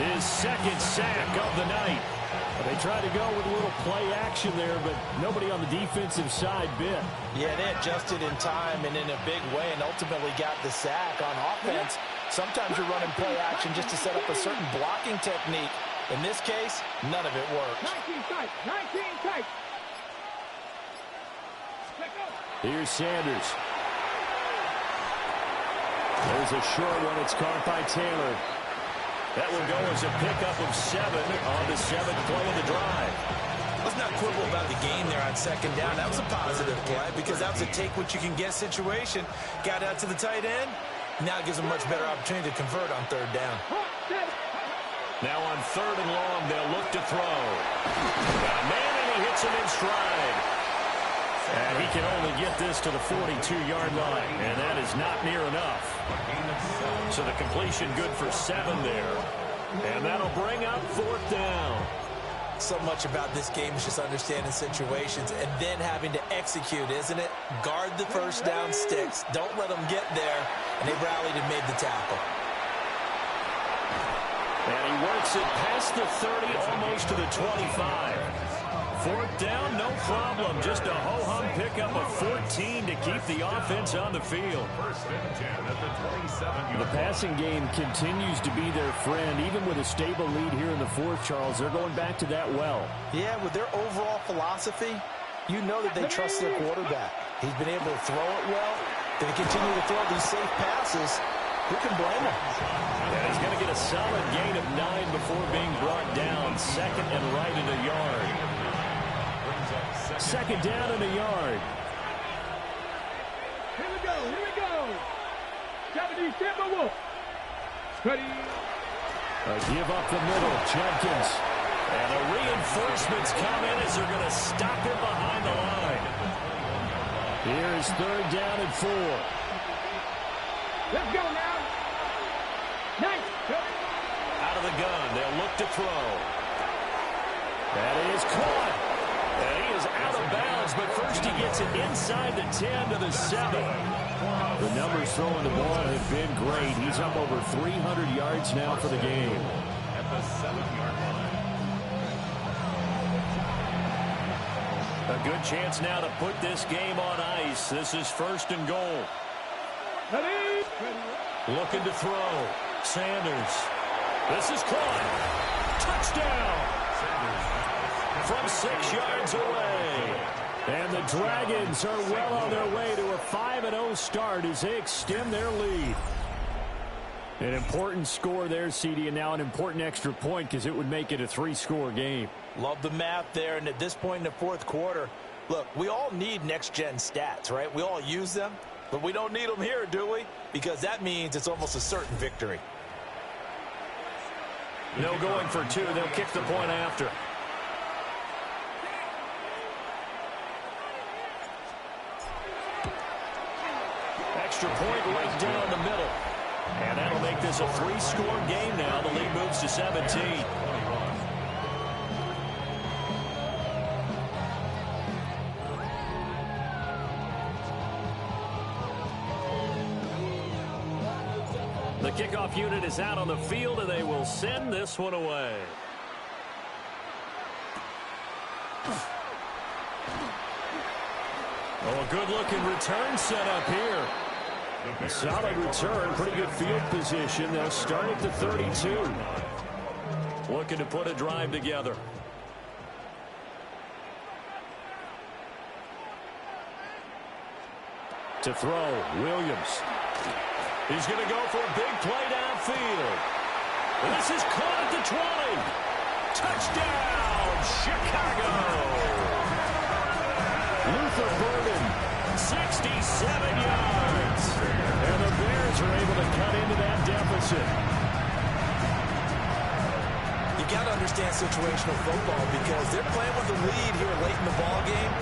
Speaker 9: his 2nd sack of the night. They tried to go with a little play action there, but nobody on the defensive side bit.
Speaker 8: Yeah, they adjusted in time and in a big way and ultimately got the sack. On offense, sometimes you're running play action just to set up a certain blocking technique. In this case, none of it works.
Speaker 10: 19 tight. 19 tight.
Speaker 9: Here's Sanders. There's a short one. It's caught by Taylor. That will go as a pickup of 7 on the 7th play of the drive.
Speaker 8: Let's not quibble about the game there on 2nd down. That was a positive play because that was a take-what-you-can-get situation. Got out to the tight end. Now it gives them a much better opportunity to convert on 3rd down.
Speaker 9: Now on 3rd and long, they'll look to throw. Got a man, and he hits him in stride. And he can only get this to the 42-yard line, and that is not near enough. So the completion good for 7 there. And that'll bring up 4th down.
Speaker 8: So much about this game is just understanding situations and then having to execute, isn't it? Guard the first down sticks. Don't let them get there. And they rallied and made the tackle.
Speaker 9: And he works it past the 30, almost to the 25. 4th down, no problem. Just a ho-hum pickup of 14 to keep the offense on the field.
Speaker 4: 1st and 10 at the 27-yard.
Speaker 9: The passing game continues to be their friend. Even with a stable lead here in the 4th, Charles, they're going back to that well.
Speaker 8: Yeah, with their overall philosophy, you know that they trust their quarterback. He's been able to throw it well. They continue to throw these safe passes. Who can blame them?
Speaker 7: And he's going to get a solid gain of 9 before being brought down. Second and right at a yard.
Speaker 9: Second down and a yard.
Speaker 10: Here we go, here we go. 70 Timberwolves. Steady.
Speaker 9: Give up the middle, Jenkins.
Speaker 7: And the reinforcements come in as they're going to stop him behind the line.
Speaker 9: Here is third down and 4.
Speaker 10: Let's go now. Nice.
Speaker 7: Out of the gun, they'll look to throw.
Speaker 9: That is caught.
Speaker 7: And he is out of bounds, but first he gets it inside the 10 to the 7.
Speaker 9: The numbers throwing the ball have been great. He's up over 300 yards now for the game.
Speaker 4: At the 7-yard line.
Speaker 7: A good chance now to put this game on ice. This is first and goal.
Speaker 10: Ready.
Speaker 7: Looking to throw. Sanders. This is caught. Touchdown. From 6 yards away.
Speaker 9: And the Dragons are well on their way to a 5-0 start as they extend their lead. An important score there, CD, and now an important extra point because it would make it a 3-score game.
Speaker 8: Love the math there, and at this point in the fourth quarter, look, we all need next-gen stats, right? We all use them, but we don't need them here, do we? Because that means it's almost a certain victory.
Speaker 7: No going for 2. They'll kick the point after. Extra point right down the middle. And that'll make this a 3-score game now. The lead moves to 17. The kickoff unit is out on the field, and they will send this one away. Oh, a good-looking return set up here.
Speaker 9: A solid return, pretty good field position. They'll start at the 32.
Speaker 7: Looking to put a drive together.
Speaker 9: To throw, Williams.
Speaker 7: He's going to go for a big play downfield. This is caught at the 20. Touchdown, Chicago.
Speaker 9: Luther Burden,
Speaker 7: 67 yards.
Speaker 9: and the Bears are able to cut into that deficit.
Speaker 8: You got to understand situational football because they're playing with the lead here late in the ball game.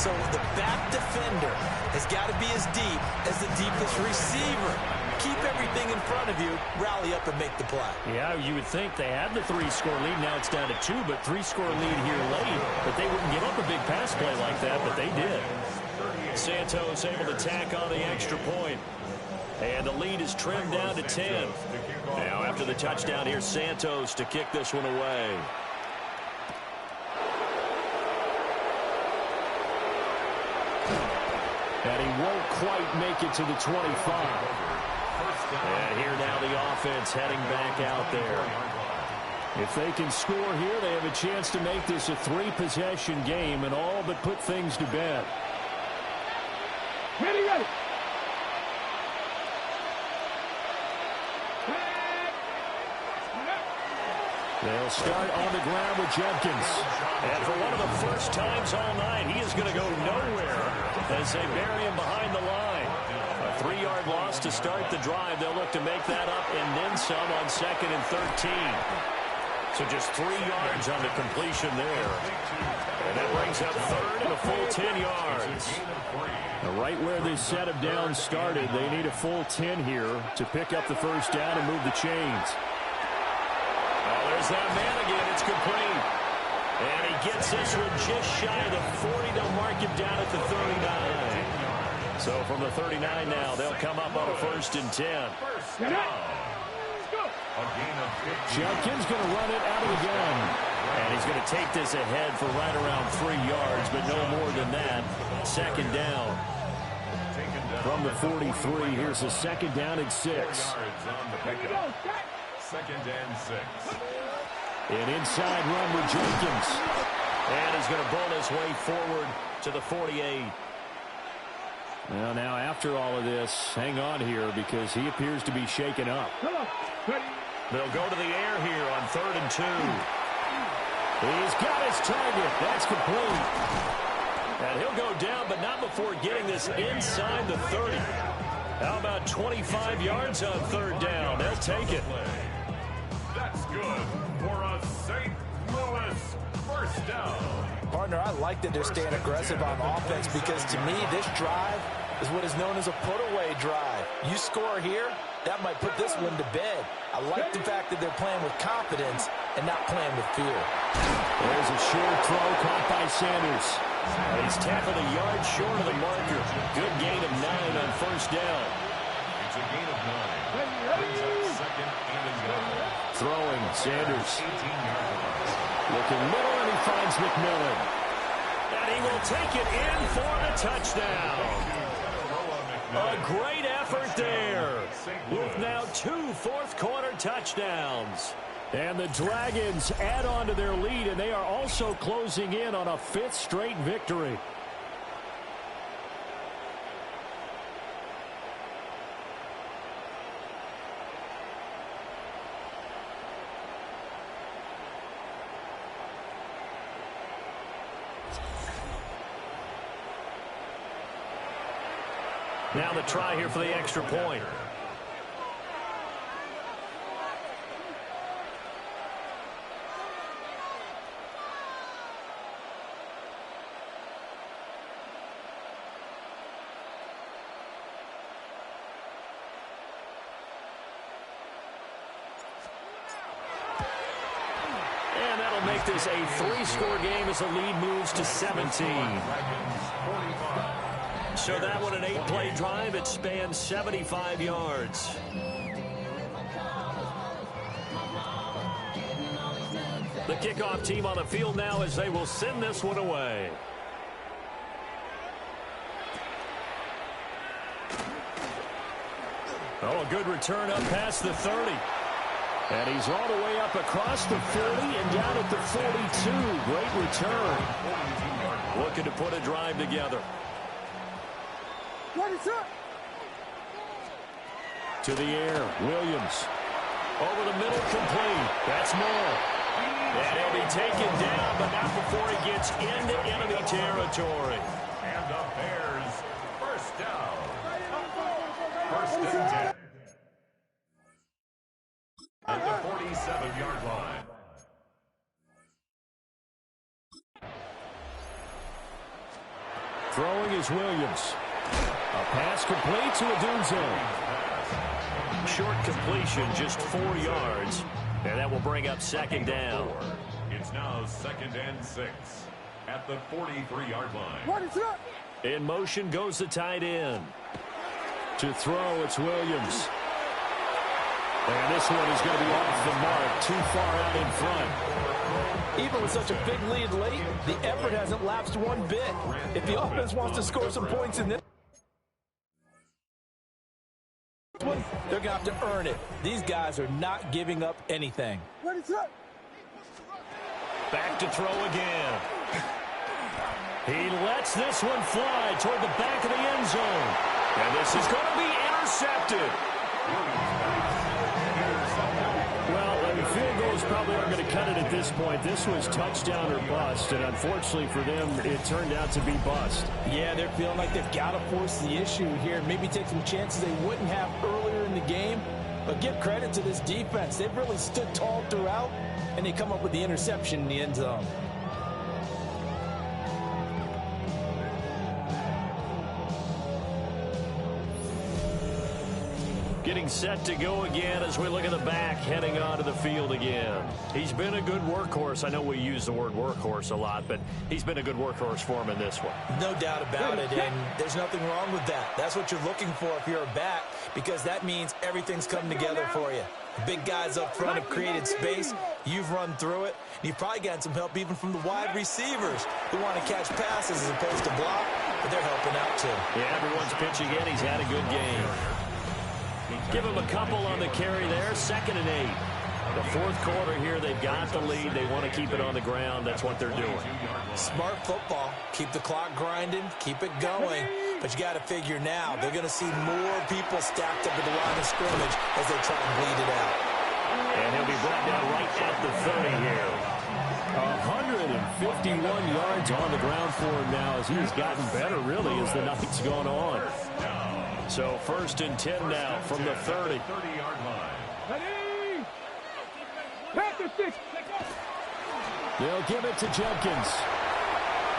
Speaker 8: So the back defender has got to be as deep as the deepest receiver. Keep everything in front of you, rally up and make the play.
Speaker 9: Yeah, you would think they had the 3-score lead. Now it's down to 2, but 3-score lead here late. But they wouldn't give up a big pass play like that, but they did.
Speaker 7: Santos able to tack on the extra point. And the lead is trimmed down to 10. Now after the touchdown, here's Santos to kick this one away.
Speaker 9: And he won't quite make it to the 25.
Speaker 7: And here now the offense heading back out there.
Speaker 9: If they can score here, they have a chance to make this a 3-possession game and all but put things to bed.
Speaker 10: Ready, ready.
Speaker 9: They'll start on the ground with Jenkins.
Speaker 7: And for one of the first times all night, he is going to go nowhere as they bury him behind the line. A 3-yard loss to start the drive. They'll look to make that up and then some on 2nd and 13. So just 3 yards on the completion there. And that brings up 3rd and a full 10 yards.
Speaker 9: Right where this set of downs started, they need a full 10 here to pick up the first down and move the chains.
Speaker 7: Oh, there's that man again. It's complete. And he gets this one just shy of the 40. They'll mark him down at the 39. So from the 39 now, they'll come up on a 1st and 10.
Speaker 9: Jenkins going to run it out of the gun.
Speaker 7: And he's going to take this ahead for right around 3 yards, but no more than that. 2nd down.
Speaker 9: From the 43, here's a 2nd down and 6.
Speaker 4: 2nd and 6.
Speaker 9: An inside run with Jenkins.
Speaker 7: And he's going to bull his way forward to the 48.
Speaker 9: Well, now after all of this, hang on here because he appears to be shaken up.
Speaker 7: They'll go to the air here on 3rd and 2.
Speaker 9: He's got his target. That's complete.
Speaker 7: And he'll go down, but not before getting this inside the 30. How about 25 yards on 3rd down? They'll take it.
Speaker 4: That's good for a St. Louis first down.
Speaker 8: Partner, I like that they're staying aggressive on offense because to me, this drive is what is known as a put-away drive. You score here, that might put this one to bed. I like the fact that they're playing with confidence and not playing with fear.
Speaker 9: There's a short throw caught by Sanders.
Speaker 7: He's tackled a yard short of the marker. Good gain of 9 on 1st down.
Speaker 4: It's a gain of 9. Brings up 2nd and goal.
Speaker 9: Throwing, Sanders.
Speaker 4: 18-yard line.
Speaker 9: Looking middle, and he finds McMillan.
Speaker 7: And he will take it in for the touchdown. A great effort there. With now 2 fourth-quarter touchdowns.
Speaker 9: And the Dragons add on to their lead, and they are also closing in on a 5th straight victory.
Speaker 7: Now the try here for the extra point. And that'll make this a 3-score game as the lead moves to 17. So that one, an 8-play drive. It spans 75 yards. The kickoff team on the field now as they will send this one away. Oh, a good return up past the 30.
Speaker 9: And he's all the way up across the 40 and down at the 42. Great return.
Speaker 7: Looking to put a drive together.
Speaker 9: To the air, Williams.
Speaker 7: Over the middle, complete. That's Moore. And he'll be taken down, but not before he gets into enemy territory.
Speaker 4: And the Bears first down. 1st and 10. At the 47-yard line.
Speaker 9: Throwing is Williams. A pass complete to Odunze.
Speaker 7: Short completion, just 4 yards. And that will bring up 2nd down.
Speaker 4: It's now 2nd and 6 at the 43-yard line.
Speaker 7: In motion goes the tight end.
Speaker 9: To throw, it's Williams. And this one is going to be off the mark, too far out in front.
Speaker 8: Even with such a big lead late, the effort hasn't lapsed one bit. If the offense wants to score some points in this one, they're going to have to earn it. These guys are not giving up anything.
Speaker 7: Back to throw again. He lets this one fly toward the back of the end zone. And this is going to be intercepted.
Speaker 9: Well, the field goals probably aren't going to cut it at this point. This was touchdown or bust, and unfortunately for them, it turned out to be bust.
Speaker 8: Yeah, they're feeling like they've got to force the issue here. Maybe take some chances they wouldn't have earlier in the game. But give credit to this defense. They've really stood tall throughout, and they come up with the interception in the end zone.
Speaker 7: Getting set to go again as we look at the back heading onto the field again. He's been a good workhorse. I know we use the word workhorse a lot, but he's been a good workhorse for him in this one.
Speaker 8: No doubt about it, and there's nothing wrong with that. That's what you're looking for if you're a back, because that means everything's come together for you. Big guys up front have created space. You've run through it. You've probably gotten some help even from the wide receivers who want to catch passes as opposed to block, but they're helping out too.
Speaker 7: Yeah, everyone's pitching in. He's had a good game. Give him a couple on the carry there. 2nd and 8. The 4th quarter here, they've got the lead. They want to keep it on the ground. That's what they're doing.
Speaker 8: Smart football. Keep the clock grinding. Keep it going. But you got to figure now, they're going to see more people stacked up at the line of scrimmage as they try and bleed it out.
Speaker 9: And he'll be brought down right at the 30 here. 151 yards on the ground for him now as he's gotten better, really, as the night's gone on. So 1st and 10 now from the 30. They'll give it to Jenkins.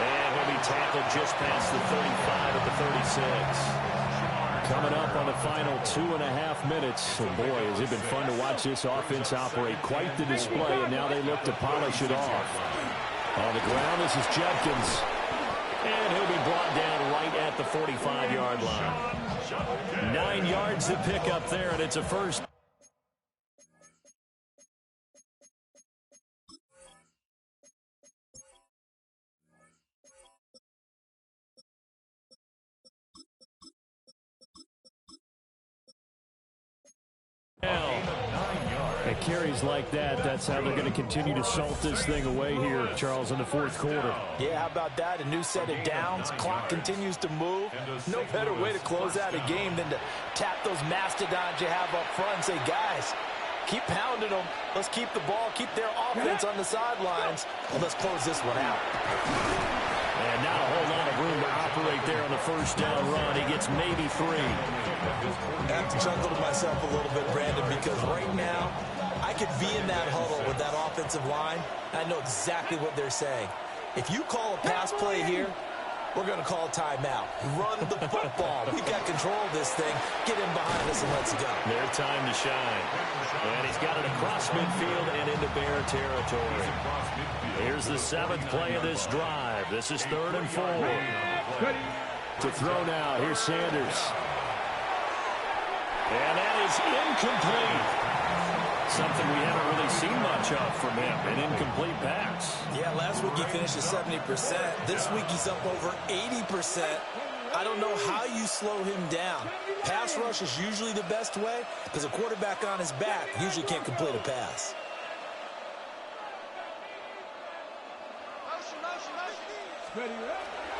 Speaker 9: And he'll be tackled just past the 35 at the 36. Coming up on the final 2.5 minutes. And boy, has it been fun to watch this offense operate. Quite the display, and now they look to polish it off. On the ground, this is Jenkins. And he'll be brought down right at the 45-yard line. 9 yards to pick up there, and it's a first. At carries like that, that's how they're going to continue to salt this thing away here, Charles, in the 4th quarter.
Speaker 8: Yeah, how about that? A new set of downs. Clock continues to move. No better way to close out a game than to tap those mastodons you have up front and say, guys, keep pounding them. Let's keep the ball, keep their offense on the sidelines, and let's close this one out.
Speaker 9: And not a whole lot of room to operate there on the 1st down run. He gets maybe 3.
Speaker 8: I have to chuckle to myself a little bit, Brandon, because right now I could be in that huddle with that offensive line. I know exactly what they're saying. If you call a pass play here, we're going to call a timeout. Run the football. We've got control of this thing. Get in behind us and let's go.
Speaker 9: Their time to shine. And he's got it across midfield and into Bear territory. Here's the 7th play of this drive. This is 3rd and 4. To throw now. Here's Sanders. And that is incomplete. Something we haven't really seen much of from him, an incomplete pass.
Speaker 8: Yeah, last week he finished at 70%. This week he's up over 80%. I don't know how you slow him down. Pass rush is usually the best way because a quarterback on his back usually can't complete a pass.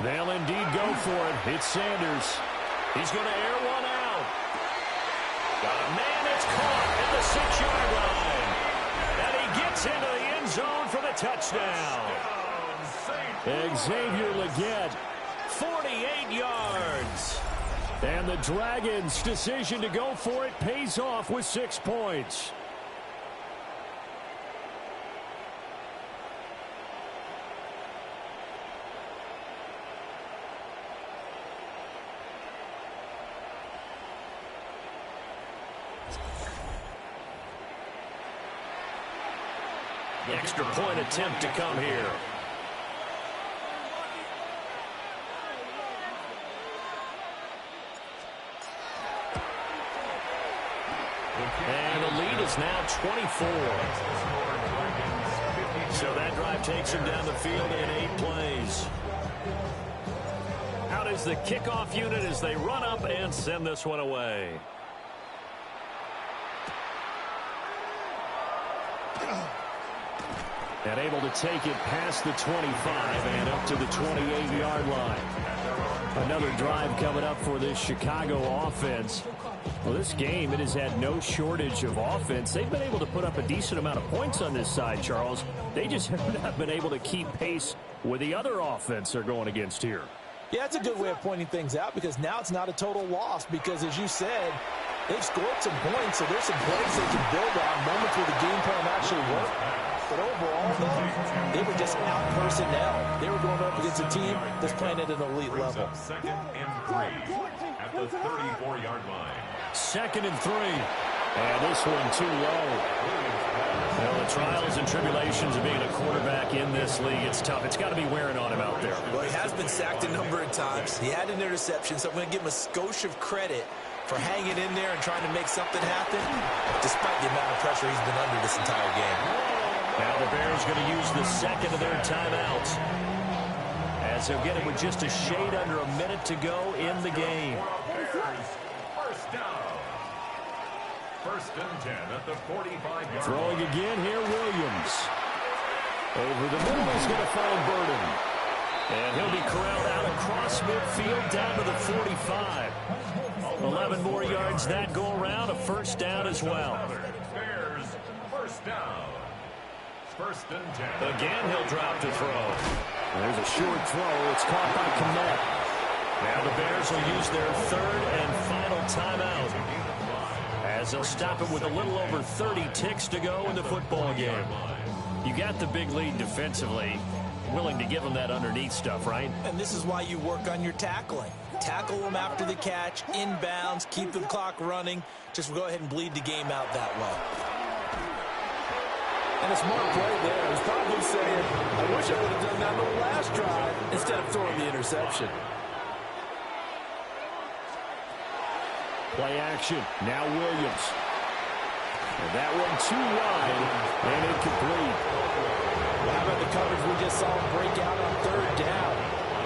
Speaker 9: They'll indeed go for it. It's Sanders. He's going to air one out. Got a man that's caught at the 6-yard line. And he gets into the end zone for the touchdown. Xavier Legette, 48 yards. And the Dragons' decision to go for it pays off with 6 points. Extra point attempt to come here. And the lead is now 24. So that drive takes him down the field in 8 plays. Out is the kickoff unit as they run up and send this one away. And able to take it past the 25 and up to the 28-yard line. Another drive coming up for this Chicago offense. Well, this game, it has had no shortage of offense. They've been able to put up a decent amount of points on this side, Charles. They just have not been able to keep pace with the other offense they're going against here.
Speaker 8: Yeah, it's a good way of pointing things out because now it's not a total loss because, as you said, they've scored some points, so there's some plays they can build on, moments where the game plan actually worked. But overall, they were just out personnel. They were going up against a team that's playing at an elite level.
Speaker 4: 2nd and 3 at the 34-yard line.
Speaker 9: 2nd and 3. And this one too low. Well, the trials and tribulations of being a quarterback in this league, it's tough. It's got to be wearing on him out there.
Speaker 8: Well, he has been sacked a number of times. He had an interception, so I'm going to give him a skosh of credit for hanging in there and trying to make something happen, despite the amount of pressure he's been under this entire game.
Speaker 9: Now the Bears going to use the 2nd of their timeouts as they'll get it with just a shade under a minute to go in the game.
Speaker 4: First down. 1st and 10 at the 45-yard line.
Speaker 9: Throwing again here, Williams. Over the middle is going to find Burden. And he'll be corralled out across
Speaker 7: across midfield down to the 45. 11 more yards that go around, a first down as well.
Speaker 4: Bears, first down. First and 10.
Speaker 7: Again, he'll drop to throw.
Speaker 9: There's a short throw. It's caught by Kmet.
Speaker 7: Now the Bears will use their third and final timeout, as they'll stop it with a little over 30 ticks to go in the football game.
Speaker 9: You got the big lead defensively. Willing to give them that underneath stuff, right?
Speaker 8: And this is why you work on your tackling. Tackle them after the catch, inbounds, keep the clock running. Just go ahead and bleed the game out that way.
Speaker 5: And a smart play there. He's probably saying, I wish I would have done that on the last drive instead of throwing the interception.
Speaker 9: Play action. Now Williams. And that one too wide and incomplete.
Speaker 5: Well, how about the coverage we just saw him break out on third down?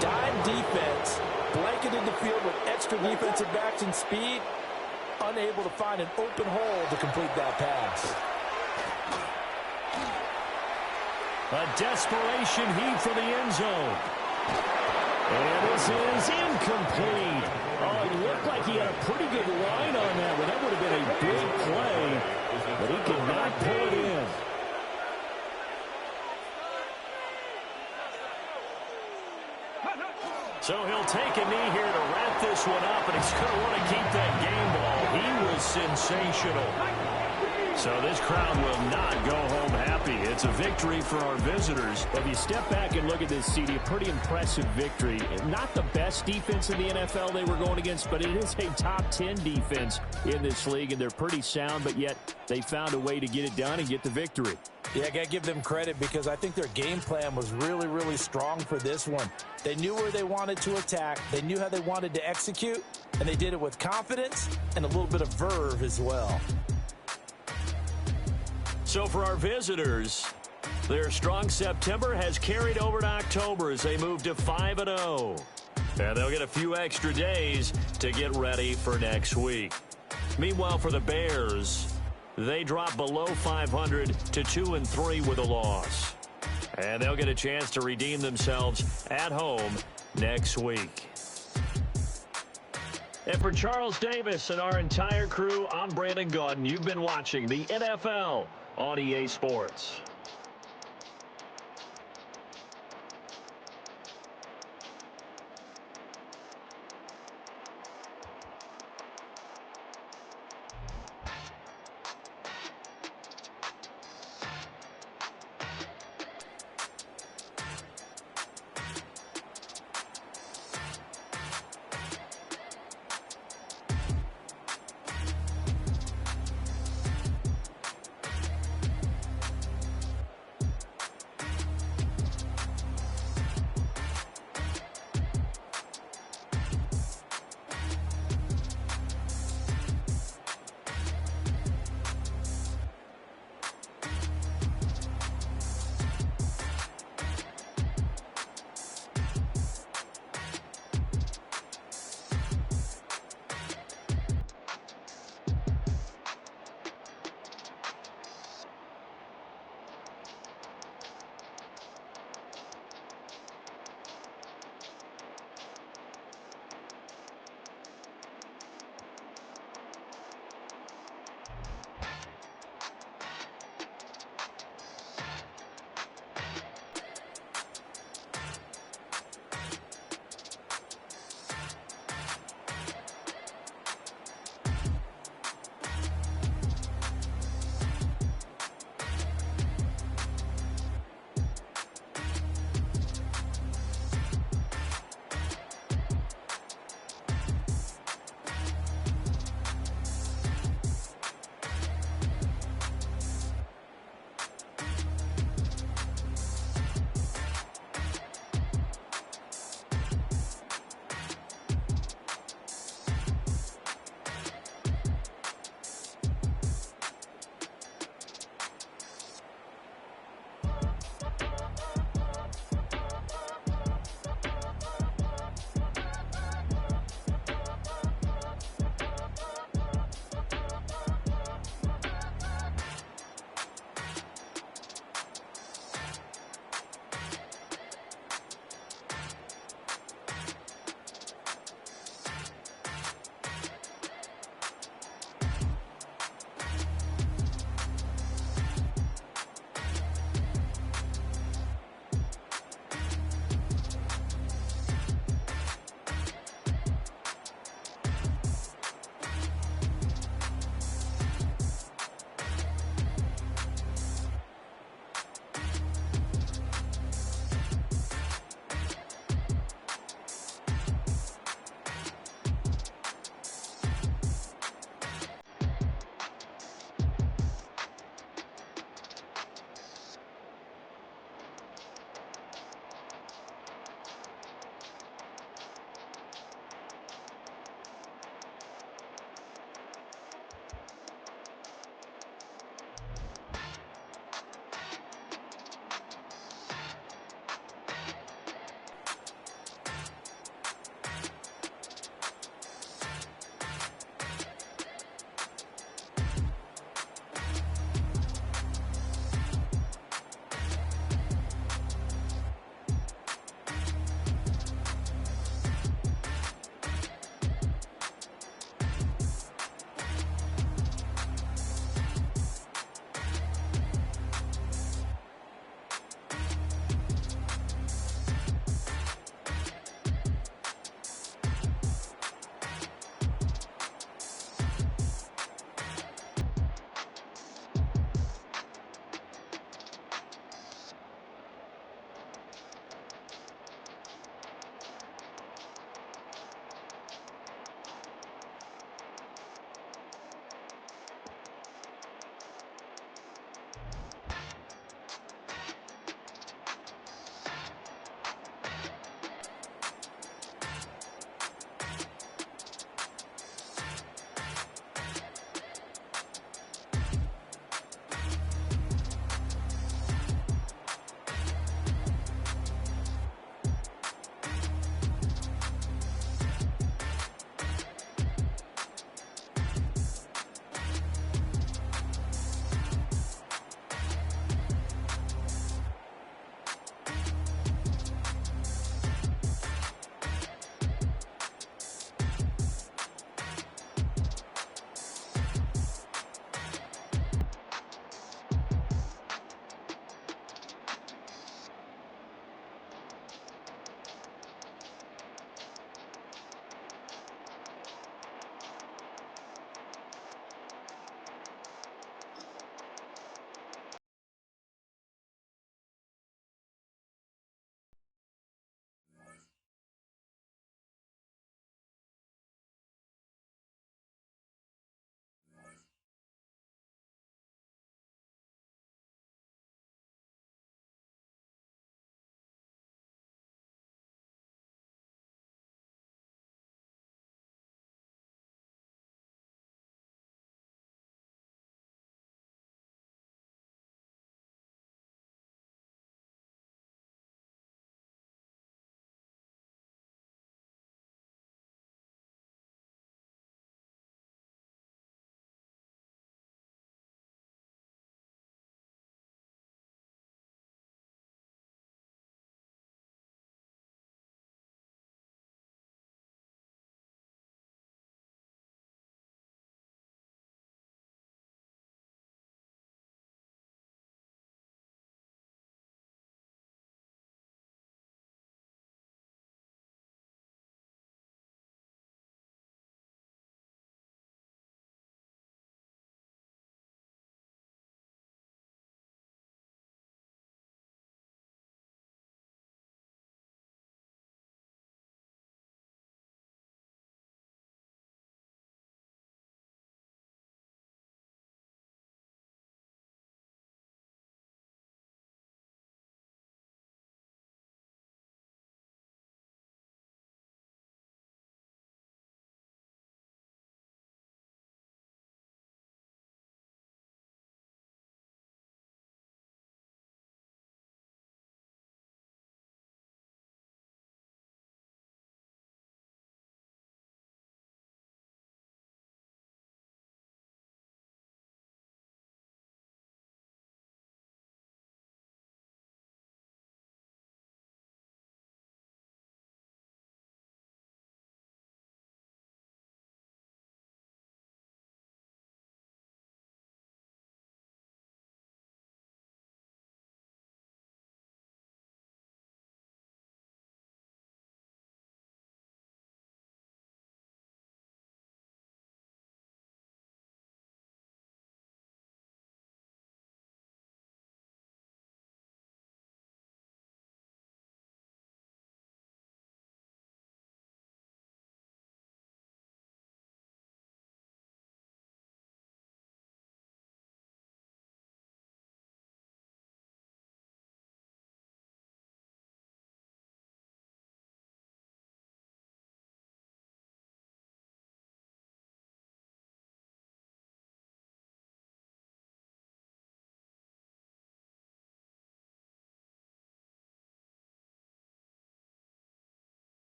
Speaker 5: Dime defense, blanketed the field with extra defensive backs and speed, unable to find an open hole to complete that pass.
Speaker 7: A desperation heave for the end zone. And this is incomplete.
Speaker 9: Oh, it looked like he had a pretty good line on that one. That would have been a big play, but he could not pull it in.
Speaker 7: So he'll take a knee here to wrap this one up, and he's going to want to keep that game ball. He was sensational. So this crowd will not go home happy. It's a victory for our visitors.
Speaker 9: If you step back and look at this, CD, a pretty impressive victory. Not the best defense in the NFL they were going against, but it is a top 10 defense in this league, and they're pretty sound, but yet they found a way to get it done and get the victory.
Speaker 5: Yeah, I got to give them credit because I think their game plan was really, really strong for this one. They knew where they wanted to attack. They knew how they wanted to execute, and they did it with confidence and a little bit of verve as well.
Speaker 7: So for our visitors, their strong September has carried over to October as they move to 5-0. And they'll get a few extra days to get ready for next week. Meanwhile, for the Bears, they drop below 500 to 2-3 with a loss. And they'll get a chance to redeem themselves at home next week. And for Charles Davis and our entire crew, I'm Brandon Gaudin. You've been watching the NFL on EA Sports.